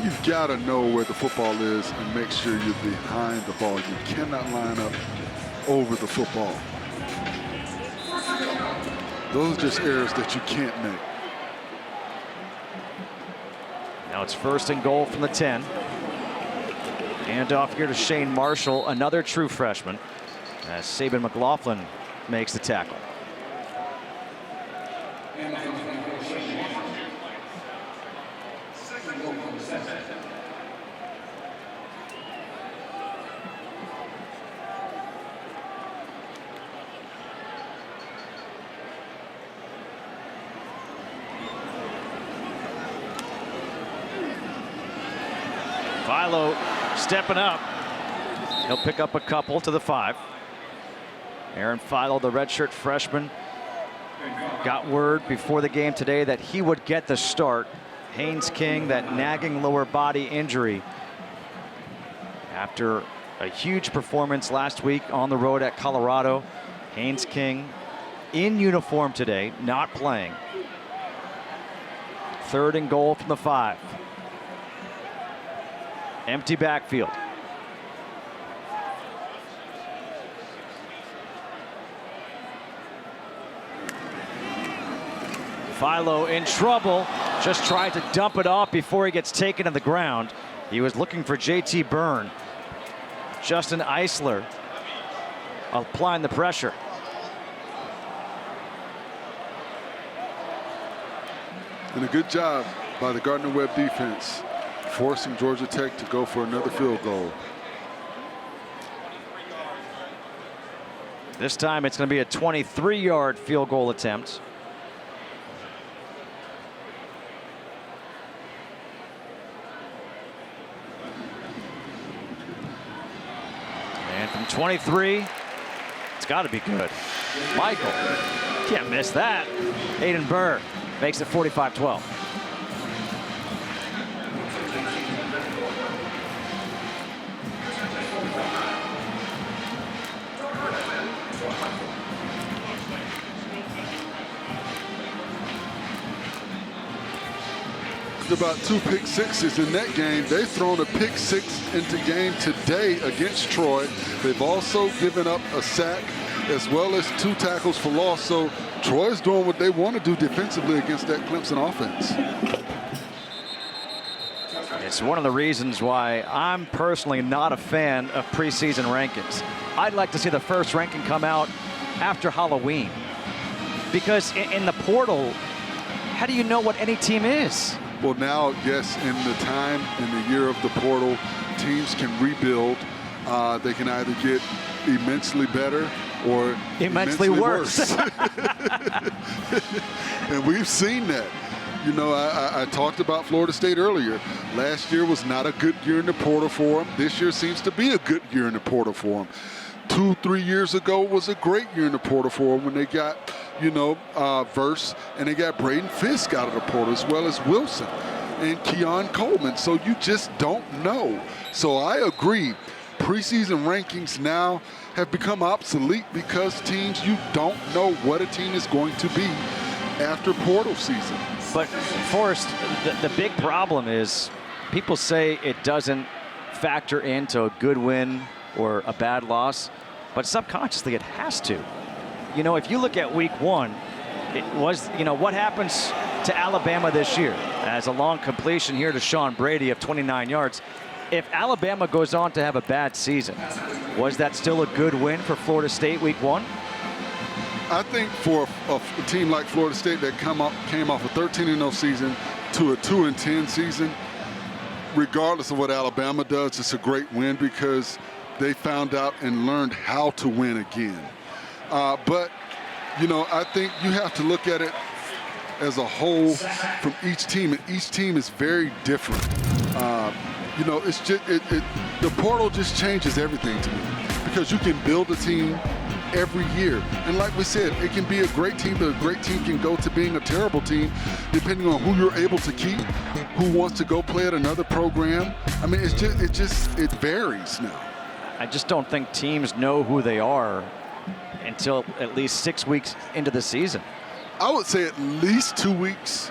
You've got to know where the football is and make sure you're behind the ball. You cannot line up over the football. Those are just errors that you can't make. Now it's 1st and goal from the 10. Hand off here to Shane Marshall, another true freshman, as Saban McLaughlin makes the tackle. Philo stepping up. He'll pick up a couple to the 5. Aaron Philo, the redshirt freshman, got word before the game today that he would get the start. Haynes King, that nagging lower body injury after a huge performance last week on the road at Colorado. Haynes King in uniform today, not playing. 3rd and goal from the 5. Empty backfield. Philo in trouble. Just tried to dump it off before he gets taken to the ground. He was looking for J.T. Byrne. Justin Eisler applying the pressure. And a good job by the Gardner-Webb defense, forcing Georgia Tech to go for another field goal. This time it's going to be a 23-yard field goal attempt. And from 23, it's got to be good. Michael, can't miss that. Den Berg makes it 45-12. About 2 pick sixes in that game. They've thrown a pick 6 into game today against Troy. They've also given up a sack as well as 2 tackles for loss. So Troy's doing what they want to do defensively against that Clemson offense. It's one of the reasons why I'm personally not a fan of preseason rankings. I'd like to see the first ranking come out after Halloween, because in the portal, how do you know what any team is? Well, now, yes, in the time, in the year of the portal, teams can rebuild. They can either get immensely better or immensely worse. And we've seen that. You know, I talked about Florida State earlier. Last year was not a good year in the portal for them. This year seems to be a good year in the portal for them. 2-3 years ago was a great year in the portal for them when they got, you know, Verse, and they got Braden Fisk out of the portal, as well as Wilson and Keon Coleman. So you just don't know. So I agree. Preseason rankings now have become obsolete because teams, you don't know what a team is going to be after portal season. But Forrest, the big problem is people say it doesn't factor into a good win or a bad loss, but subconsciously it has to. You know, if you look at week 1, it was, you know, what happens to Alabama this year as a long completion here to Sean Brady of 29 yards. If Alabama goes on to have a bad season, was that still a good win for Florida State week 1? I think for a team like Florida State that came off a 13-0 season to a 2-10 season, regardless of what Alabama does, it's a great win because they found out and learned how to win again. But, you know, I think you have to look at it as a whole from each team, and each team is very different. You know, it's just the portal just changes everything to me, because you can build a team every year, and like we said, it can be a great team, but a great team can go to being a terrible team depending on who you're able to keep, who wants to go play at another program. I mean, it varies now. I just don't think teams know who they are until at least 6 weeks into the season. I would say at least 2 weeks.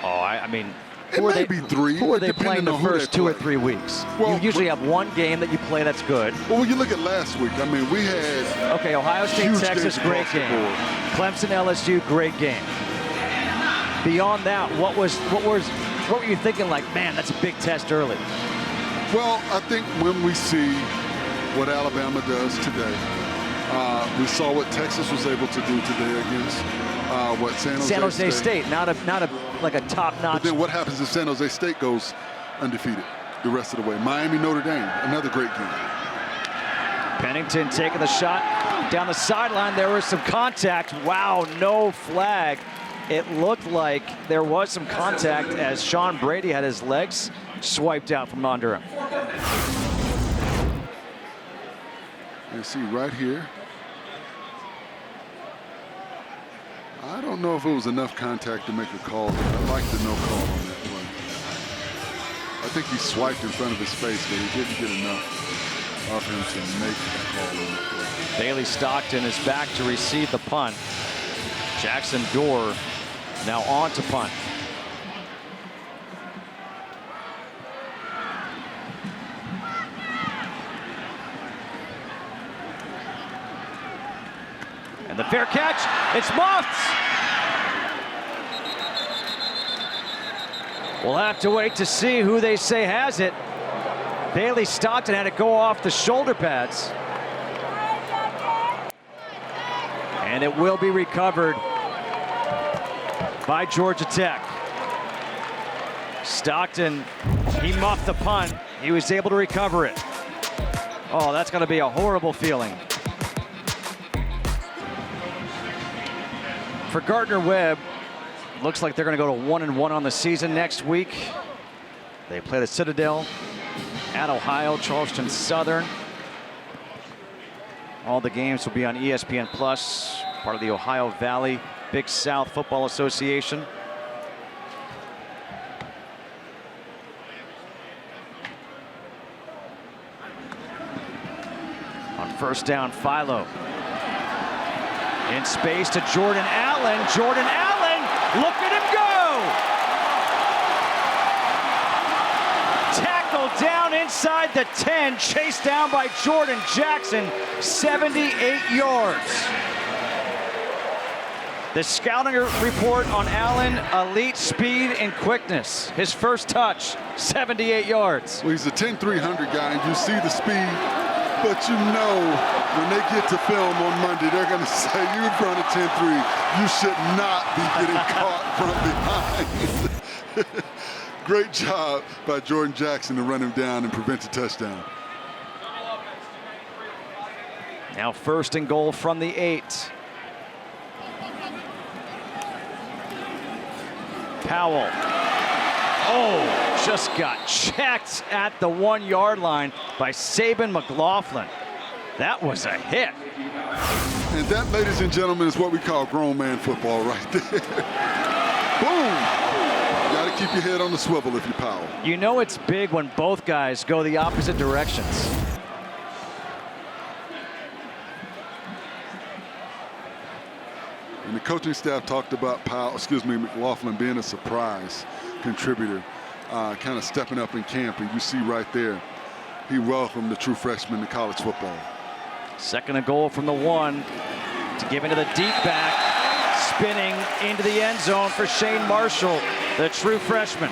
Oh, I mean, It may be 3. Who are they playing depending the on who first they 2 or play. 3 weeks? Well, you usually have one game that you play that's good. Well, when you look at last week, I mean, we had Okay, Ohio State, huge Texas, games great across the game. board. Clemson, LSU, great game. Beyond that, what were you thinking? Like, man, that's a big test early. Well, I think when we see what Alabama does today, we saw what Texas was able to do today against what San Jose State, not like a top-notch. But then what happens if San Jose State goes undefeated the rest of the way? Miami, Notre Dame, another great game. Pennington taking the shot down the sideline. There was some contact. Wow, no flag. It looked like there was some contact as Sean Brady had his legs swiped out from under him. You see right here. I don't know if it was enough contact to make a call. I like the no call on that play. I think he swiped in front of his face, but he didn't get enough of him to make a call on that play. Bailey Stockton is back to receive the punt. Jackson Dorr now on to punt. And the fair catch, it's muffed. We'll have to wait to see who they say has it. Bailey Stockton had it go off the shoulder pads. And it will be recovered by Georgia Tech. Stockton, he muffed the punt. He was able to recover it. Oh, that's going to be a horrible feeling. For Gardner-Webb, looks like they're going to go to 1-1 on the season next week. They play the Citadel at Ohio, Charleston Southern. All the games will be on ESPN Plus, part of the Ohio Valley Big South Football Association. On first down, Philo. In space to Jordan Allen. Jordan Allen, look at him go! Tackled down inside the 10, chased down by Jordan Jackson, 78 yards. The scouting report on Allen, elite speed and quickness. His first touch, 78 yards. Well, he's a 10-300 guy, and you see the speed, but you know when they get to film on Monday, they're going to say, you run a 10-3, you should not be getting caught from behind. Great job by Jordan Jackson to run him down and prevent a touchdown. Now first and goal from the 8. Powell. Oh, just got checked at the 1-yard line by Saban McLaughlin. That was a hit. And that, ladies and gentlemen, is what we call grown man football right there. Boom! You got to keep your head on the swivel if you're Powell. You know it's big when both guys go the opposite directions. And the coaching staff talked about McLaughlin being a surprise contributor, kind of stepping up in camp. And you see right there, he welcomed the true freshman to college football. Second and goal from the 1 to give into the deep back, spinning into the end zone for Shane Marshall, the true freshman.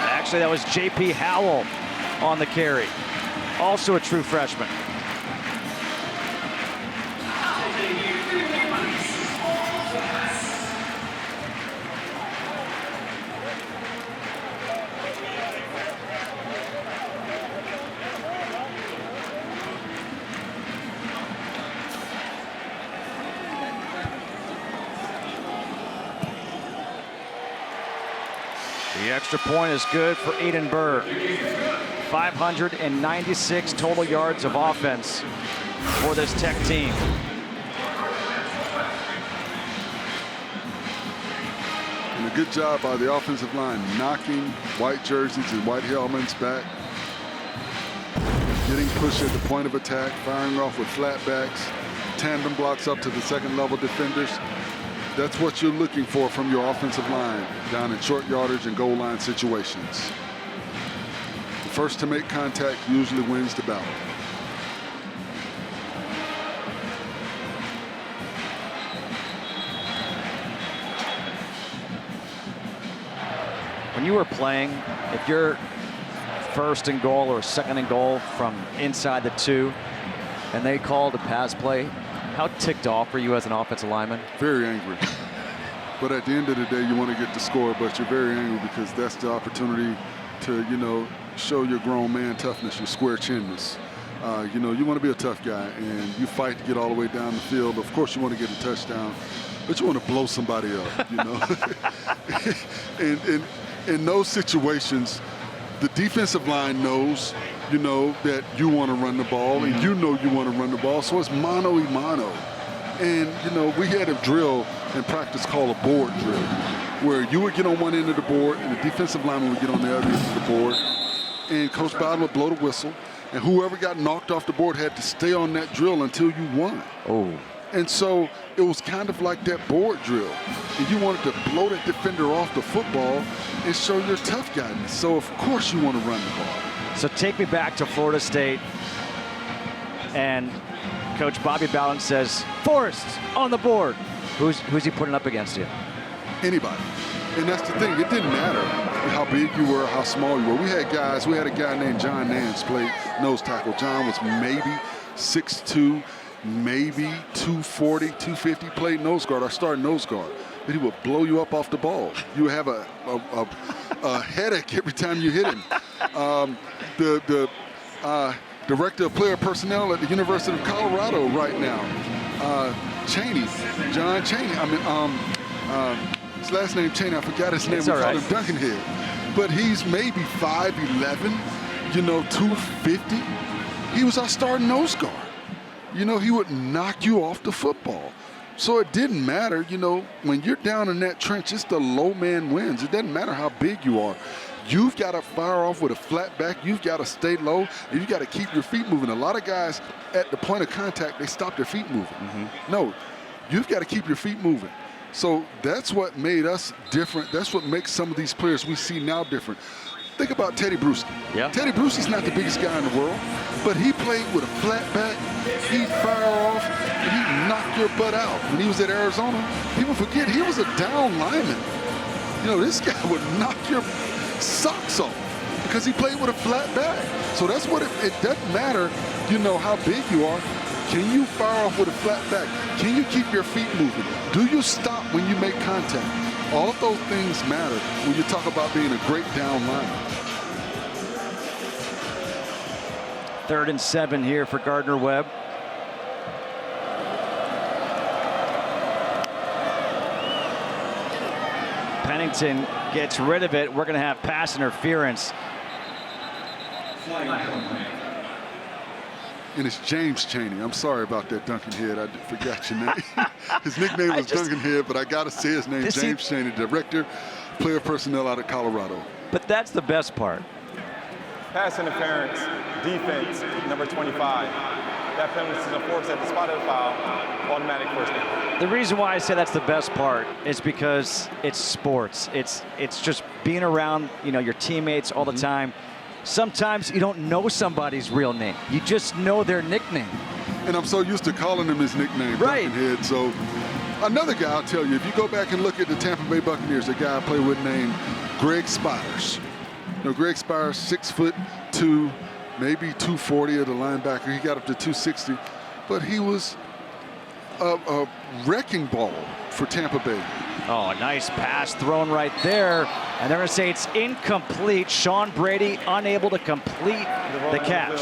Actually, that was J.P. Howell on the carry, also a true freshman. The extra point is good for Den Berg. 596 total yards of offense for this Tech team. And a good job by the offensive line, knocking white jerseys and white helmets back, getting pushed at the point of attack, firing off with flatbacks, tandem blocks up to the second level defenders. That's what you're looking for from your offensive line down in short yardage and goal line situations. The first to make contact usually wins the battle. When you were playing, if you're first and goal or second and goal from inside the 2 and they called a pass play, how ticked off were you as an offensive lineman? Very angry. But at the end of the day, you want to get the score, but you're very angry because that's the opportunity to, you know, show your grown man toughness, your square chinness. You know, you want to be a tough guy, and you fight to get all the way down the field. Of course, you want to get a touchdown, but you want to blow somebody up, you know. and in those situations, the defensive line knows, you know, that you want to run the ball, and you know you want to run the ball, so it's mano-a-mano. And, you know, we had a drill in practice called a board drill, where you would get on one end of the board and the defensive lineman would get on the other end of the board, and Coach Bowden would blow the whistle, and whoever got knocked off the board had to stay on that drill until you won. Oh. And so it was kind of like that board drill. And you wanted to blow that defender off the football and show your tough guyness. So, of course, you want to run the ball. So take me back to Florida State, and Coach Bobby Bowden says, Forrest on the board. Who's he putting up against you? Anybody. And that's the thing. It didn't matter how big you were, how small you were. We had a guy named John Nance played nose tackle. John was maybe 6'2", maybe 240, 250, played nose guard, our starting nose guard. But he would blow you up off the ball. You would have a headache every time you hit him. The director of player personnel at the University of Colorado right now, John Chaney. His last name Chaney, I forgot his name. We call him Duncanhead. But he's maybe 5'11", you know, 250. He was our starting nose guard. You know, he would knock you off the football. So it didn't matter, you know, when you're down in that trench, it's the low man wins. It doesn't matter how big you are. You've got to fire off with a flat back. You've got to stay low, and you've got to keep your feet moving. A lot of guys at the point of contact, they stop their feet moving. Mm-hmm. No, you've got to keep your feet moving. So that's what made us different. That's what makes some of these players we see now different. Think about Teddy Bruschi. Yeah. Teddy Bruschi's not the biggest guy in the world, but he played with a flat back. He'd fire off, and he'd knock your butt out. When he was at Arizona, people forget he was a down lineman. You know, this guy would knock your socks off because he played with a flat back. So that's what it doesn't matter, you know, how big you are. Can you fire off with a flat back? Can you keep your feet moving? Do you stop when you make contact? All of those things matter when you talk about being a great down lineman. 3rd and 7 here for Gardner-Webb. Pennington gets rid of it. We're going to have pass interference. And it's James Chaney. I'm sorry about that, Duncanhead. I forgot your name. His nickname was Duncanhead, but I got to say his name, James Chaney, director, player personnel out of Colorado. But that's the best part. Pass interference, defense, number 25. That penalty is enforced at the spot of the foul, automatic first down. The reason why I say that's the best part is because it's sports. It's just being around, you know, your teammates all the time. Sometimes you don't know somebody's real name. You just know their nickname. And I'm so used to calling him his nickname, right. Duncanhead. So another guy, I'll tell you, if you go back and look at the Tampa Bay Buccaneers, a guy I play with named Greg Spires. You know, Greg Spires, 6'2", maybe 240 at the linebacker. He got up to 260. But he was a wrecking ball for Tampa Bay. Oh, a nice pass thrown right there. And they're going to say it's incomplete. Sean Brady unable to complete the catch.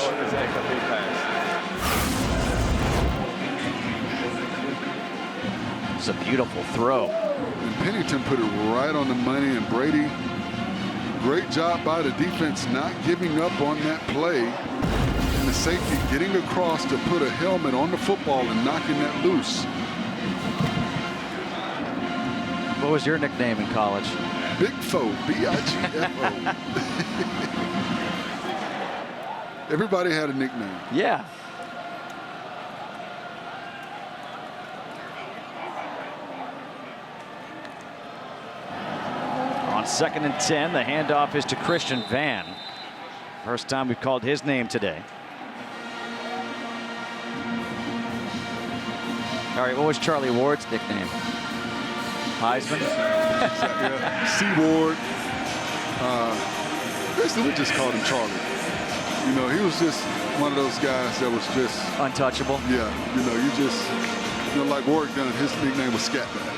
It's a beautiful throw. And Pennington put it right on the money, and Brady great job by the defense not giving up on that play. And the safety getting across to put a helmet on the football and knocking that loose. What was your nickname in college? Big Fo, B-I-G-F-O. Everybody had a nickname. Yeah. On 2nd and 10, the handoff is to Christian Van. First time we've called his name today. All right, what was Charlie Ward's nickname? Heisman? C. Ward. Basically, we just called him Charlie. You know, he was just one of those guys that was just untouchable. Yeah, you know, like Ward Gunn, his nickname was Scatman.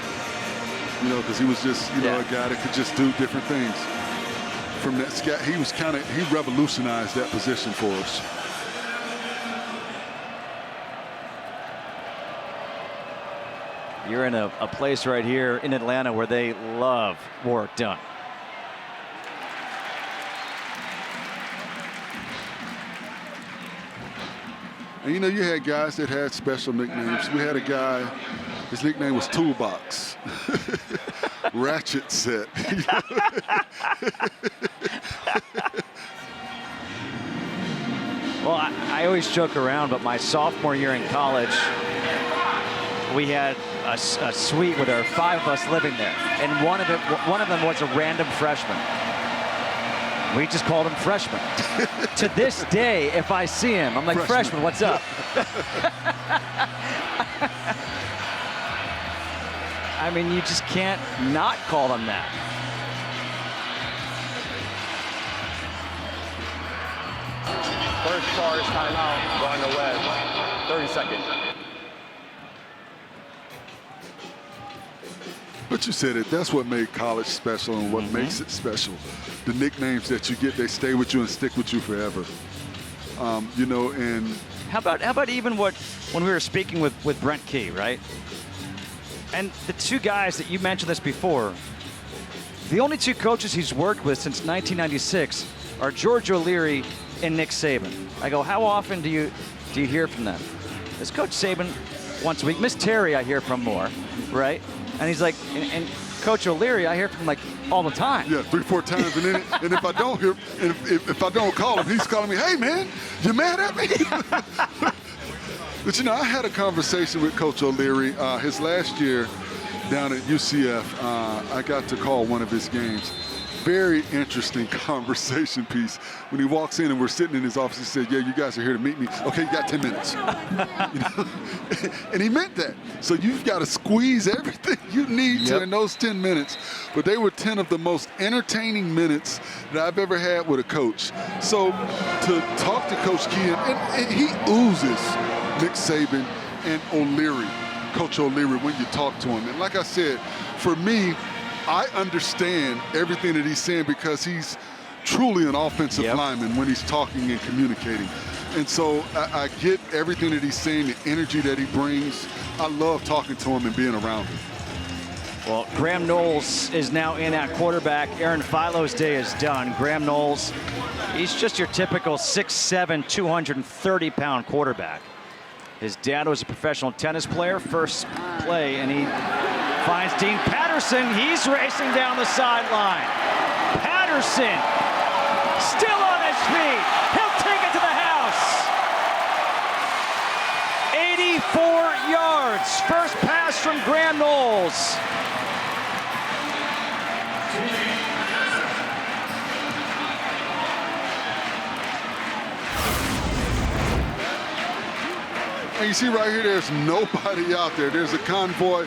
You know, because he was just, you know, a guy that could just do different things. From that scat, he revolutionized that position for us. You're in a place right here in Atlanta where they love Warrick Dunn. And you know, you had guys that had special nicknames. We had a guy, his nickname was Toolbox. Ratchet Set. Well, I always joke around, but my sophomore year in college, we had a suite with our 5 of us living there, and one of them was a random freshman. We just called him Freshman. To this day, if I see him, I'm like, Freshman, what's up? I mean, you just can't not call him that. First charge, timeout, Gardner-Webb, 30 seconds. But you said it, that's what made college special and what makes it special. The nicknames that you get, they stay with you and stick with you forever. You know, and how about even when we were speaking with Brent Key, right? And the 2 guys that you mentioned this before, the only 2 coaches he's worked with since 1996 are George O'Leary and Nick Saban. I go, how often do you hear from them? It's Coach Saban once a week. Miss Terry I hear from more, right? And he's like, and Coach O'Leary, I hear from him like all the time. Yeah, 3-4 times, and if I don't hear, and if I don't call him, he's calling me, hey man, you mad at me? But you know, I had a conversation with Coach O'Leary his last year down at UCF. I got to call one of his games. Very interesting conversation piece. When he walks in and we're sitting in his office, he said, yeah, you guys are here to meet me. Okay, you got 10 minutes. You know? And he meant that. So you've got to squeeze everything you need to in those 10 minutes. But they were 10 of the most entertaining minutes that I've ever had with a coach. So to talk to Coach Key, and he oozes Nick Saban and O'Leary, Coach O'Leary, when you talk to him. And like I said, for me, I understand everything that he's saying because he's truly an offensive lineman when he's talking and communicating. And so I get everything that he's saying, the energy that he brings. I love talking to him and being around him. Well, Graham Knowles is now in at quarterback. Aaron Philo's day is done. Graham Knowles, he's just your typical 6'7", 230-pound quarterback. His dad was a professional tennis player, first play, and he finds Dean Patterson. He's racing down the sideline. Patterson still on his feet. He'll take it to the house. 84 yards. First pass from Graham Knowles. And you see right here, there's nobody out there. There's a convoy.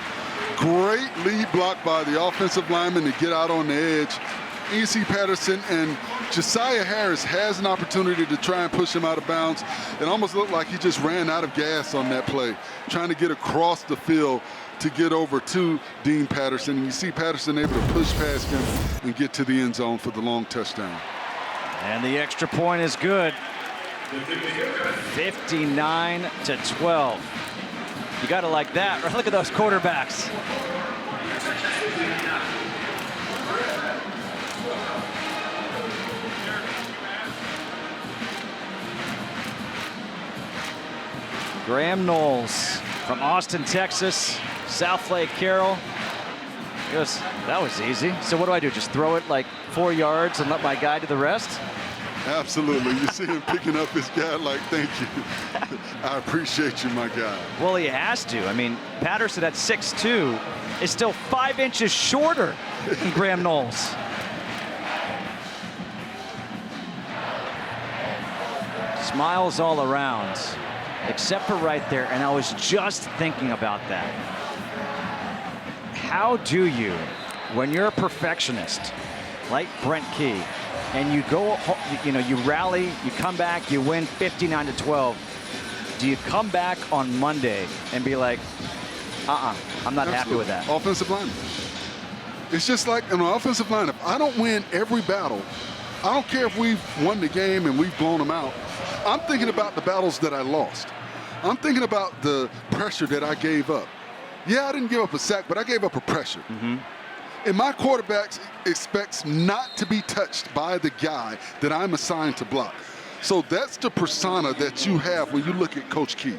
Great lead block by the offensive lineman to get out on the edge. And you see Patterson and Josiah Harris has an opportunity to try and push him out of bounds. It almost looked like he just ran out of gas on that play, trying to get across the field to get over to Dean Patterson. And you see Patterson able to push past him and get to the end zone for the long touchdown. And the extra point is good. 59-12. You got to like that. Look at those quarterbacks. Graham Knowles from Austin, Texas, South Lake Carroll. He goes, that was easy. So what do I do? Just throw it like 4 yards and let my guy do the rest? Absolutely. You see him picking up his guy like, thank you. I appreciate you, my guy. Well, he has to. I mean, Patterson at 6'2" is still 5 inches shorter than Graham Knowles. Smiles all around, except for right there. And I was just thinking about that. How do you, when you're a perfectionist, like Brent Key, and you go, you know, you rally, you come back, you win 59-12. Do you come back on Monday and be like, I'm not happy with that? Offensive line. It's just like an offensive line. If I don't win every battle, I don't care if we've won the game and we've blown them out. I'm thinking about the battles that I lost. I'm thinking about the pressure that I gave up. Yeah, I didn't give up a sack, but I gave up a pressure. And my quarterback expects not to be touched by the guy that I'm assigned to block. So that's the persona that you have when you look at Coach Key.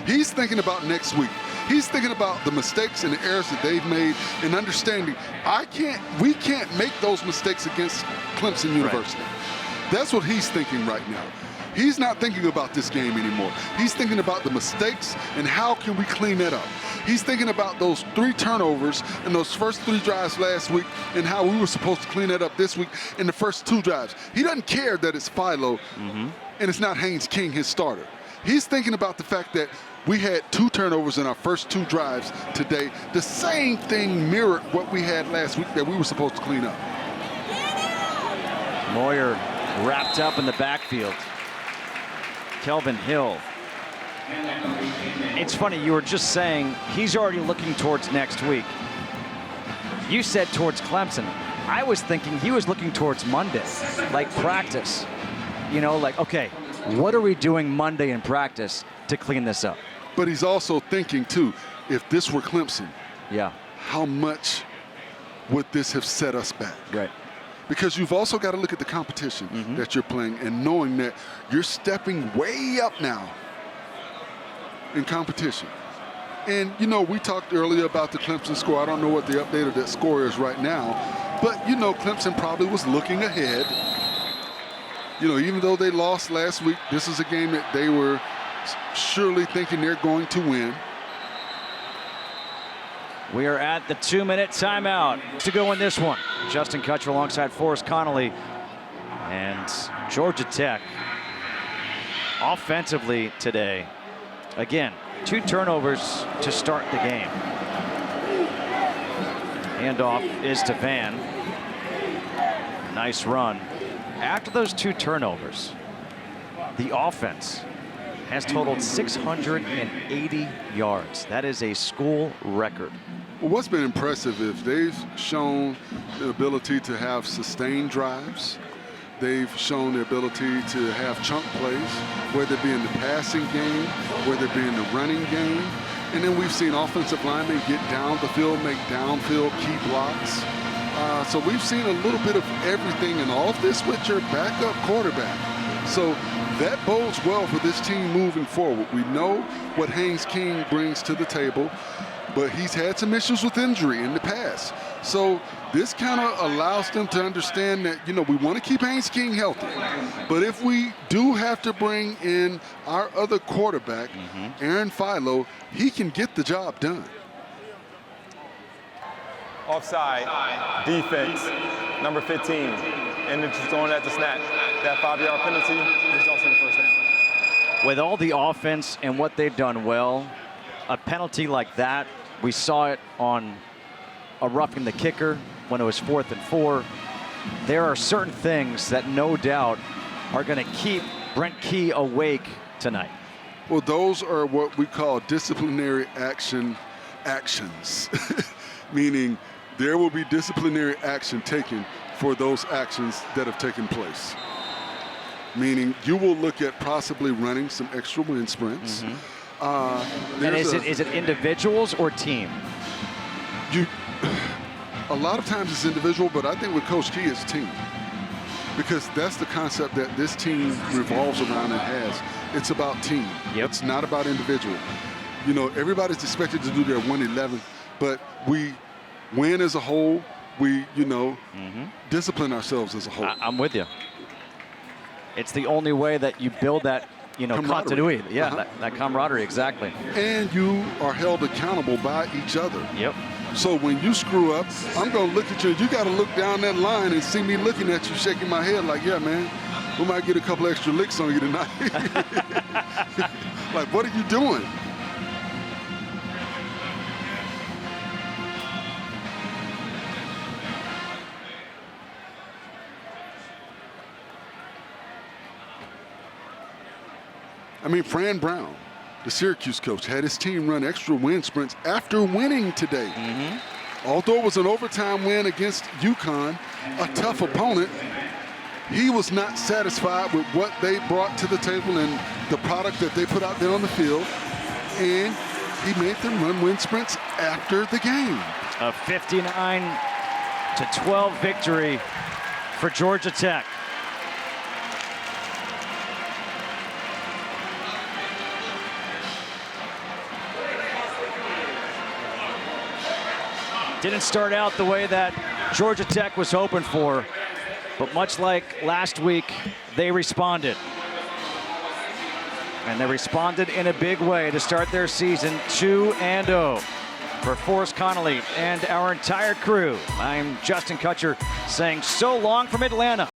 He's thinking about next week. He's thinking about the mistakes and the errors that they've made and understanding we can't make those mistakes against Clemson University. Right. That's what he's thinking right now. He's not thinking about this game anymore. He's thinking about the mistakes and how can we clean that up. He's thinking about those 3 turnovers in those first 3 drives last week and how we were supposed to clean that up this week in the first 2 drives. He doesn't care that it's Philo and it's not Haynes King, his starter. He's thinking about the fact that we had 2 turnovers in our first 2 drives today. The same thing mirrored what we had last week that we were supposed to clean up. Moyer wrapped up in the backfield. Kelvin Hill. It's funny, you were just saying he's already looking towards next week. You said towards Clemson. I was thinking he was looking towards Monday, like practice. You know, like, okay, what are we doing Monday in practice to clean this up? But he's also thinking, too, if this were Clemson, how much would this have set us back? Right. Because you've also got to look at the competition that you're playing and knowing that you're stepping way up now in competition. And, you know, we talked earlier about the Clemson score. I don't know what the update of that score is right now. But, you know, Clemson probably was looking ahead. You know, even though they lost last week, this is a game that they were surely thinking they're going to win. We are at the 2-minute timeout to go in this one. Justin Kutcher alongside Forrest Connolly. And Georgia Tech offensively today. Again, 2 turnovers to start the game. Handoff is to Van. Nice run. After those 2 turnovers, the offense has totaled 680 yards. That is a school record. Well, what's been impressive is they've shown the ability to have sustained drives. They've shown the ability to have chunk plays, whether it be in the passing game, whether it be in the running game. And then we've seen offensive linemen get down the field, make downfield key blocks. So we've seen a little bit of everything, and all of this with your backup quarterback. So that bodes well for this team moving forward. We know what Haynes King brings to the table, but he's had some issues with injury in the past. So this kind of allows them to understand that, you know, we want to keep Haynes King healthy. But if we do have to bring in our other quarterback, Aaron Philo, he can get the job done. Offside, defense, number 15, and it's throwing at the snap. That 5-yard penalty results in the first down. With all the offense and what they've done well, a penalty like that, we saw it on a roughing the kicker when it was 4th and 4. There are certain things that no doubt are going to keep Brent Key awake tonight. Well, those are what we call disciplinary actions, meaning there will be disciplinary action taken for those actions that have taken place. Meaning you will look at possibly running some extra wind sprints. And is it individuals or team? A lot of times it's individual, but I think with Coach Key, it's team. because that's the concept that this team revolves around and has. It's about team. Yep. It's not about individual. You know, everybody's expected to do their 111, but we win as a whole. We, you know, discipline ourselves as a whole. I'm with you. It's the only way that you build that, you know, continuity. Yeah, that camaraderie, exactly. And you are held accountable by each other. Yep. So when you screw up, I'm going to look at you. You got to look down that line and see me looking at you, shaking my head like, yeah, man, we might get a couple extra licks on you tonight. Like, what are you doing? I mean, Fran Brown, the Syracuse coach, had his team run extra wind sprints after winning today. Although it was an overtime win against UConn, a tough opponent, he was not satisfied with what they brought to the table and the product that they put out there on the field, and he made them run wind sprints after the game. A 59-12 victory for Georgia Tech. Didn't start out the way that Georgia Tech was hoping for, but much like last week, they responded. And they responded in a big way to start their season 2-0. For Forrest Connolly and our entire crew, I'm Justin Kutcher saying so long from Atlanta.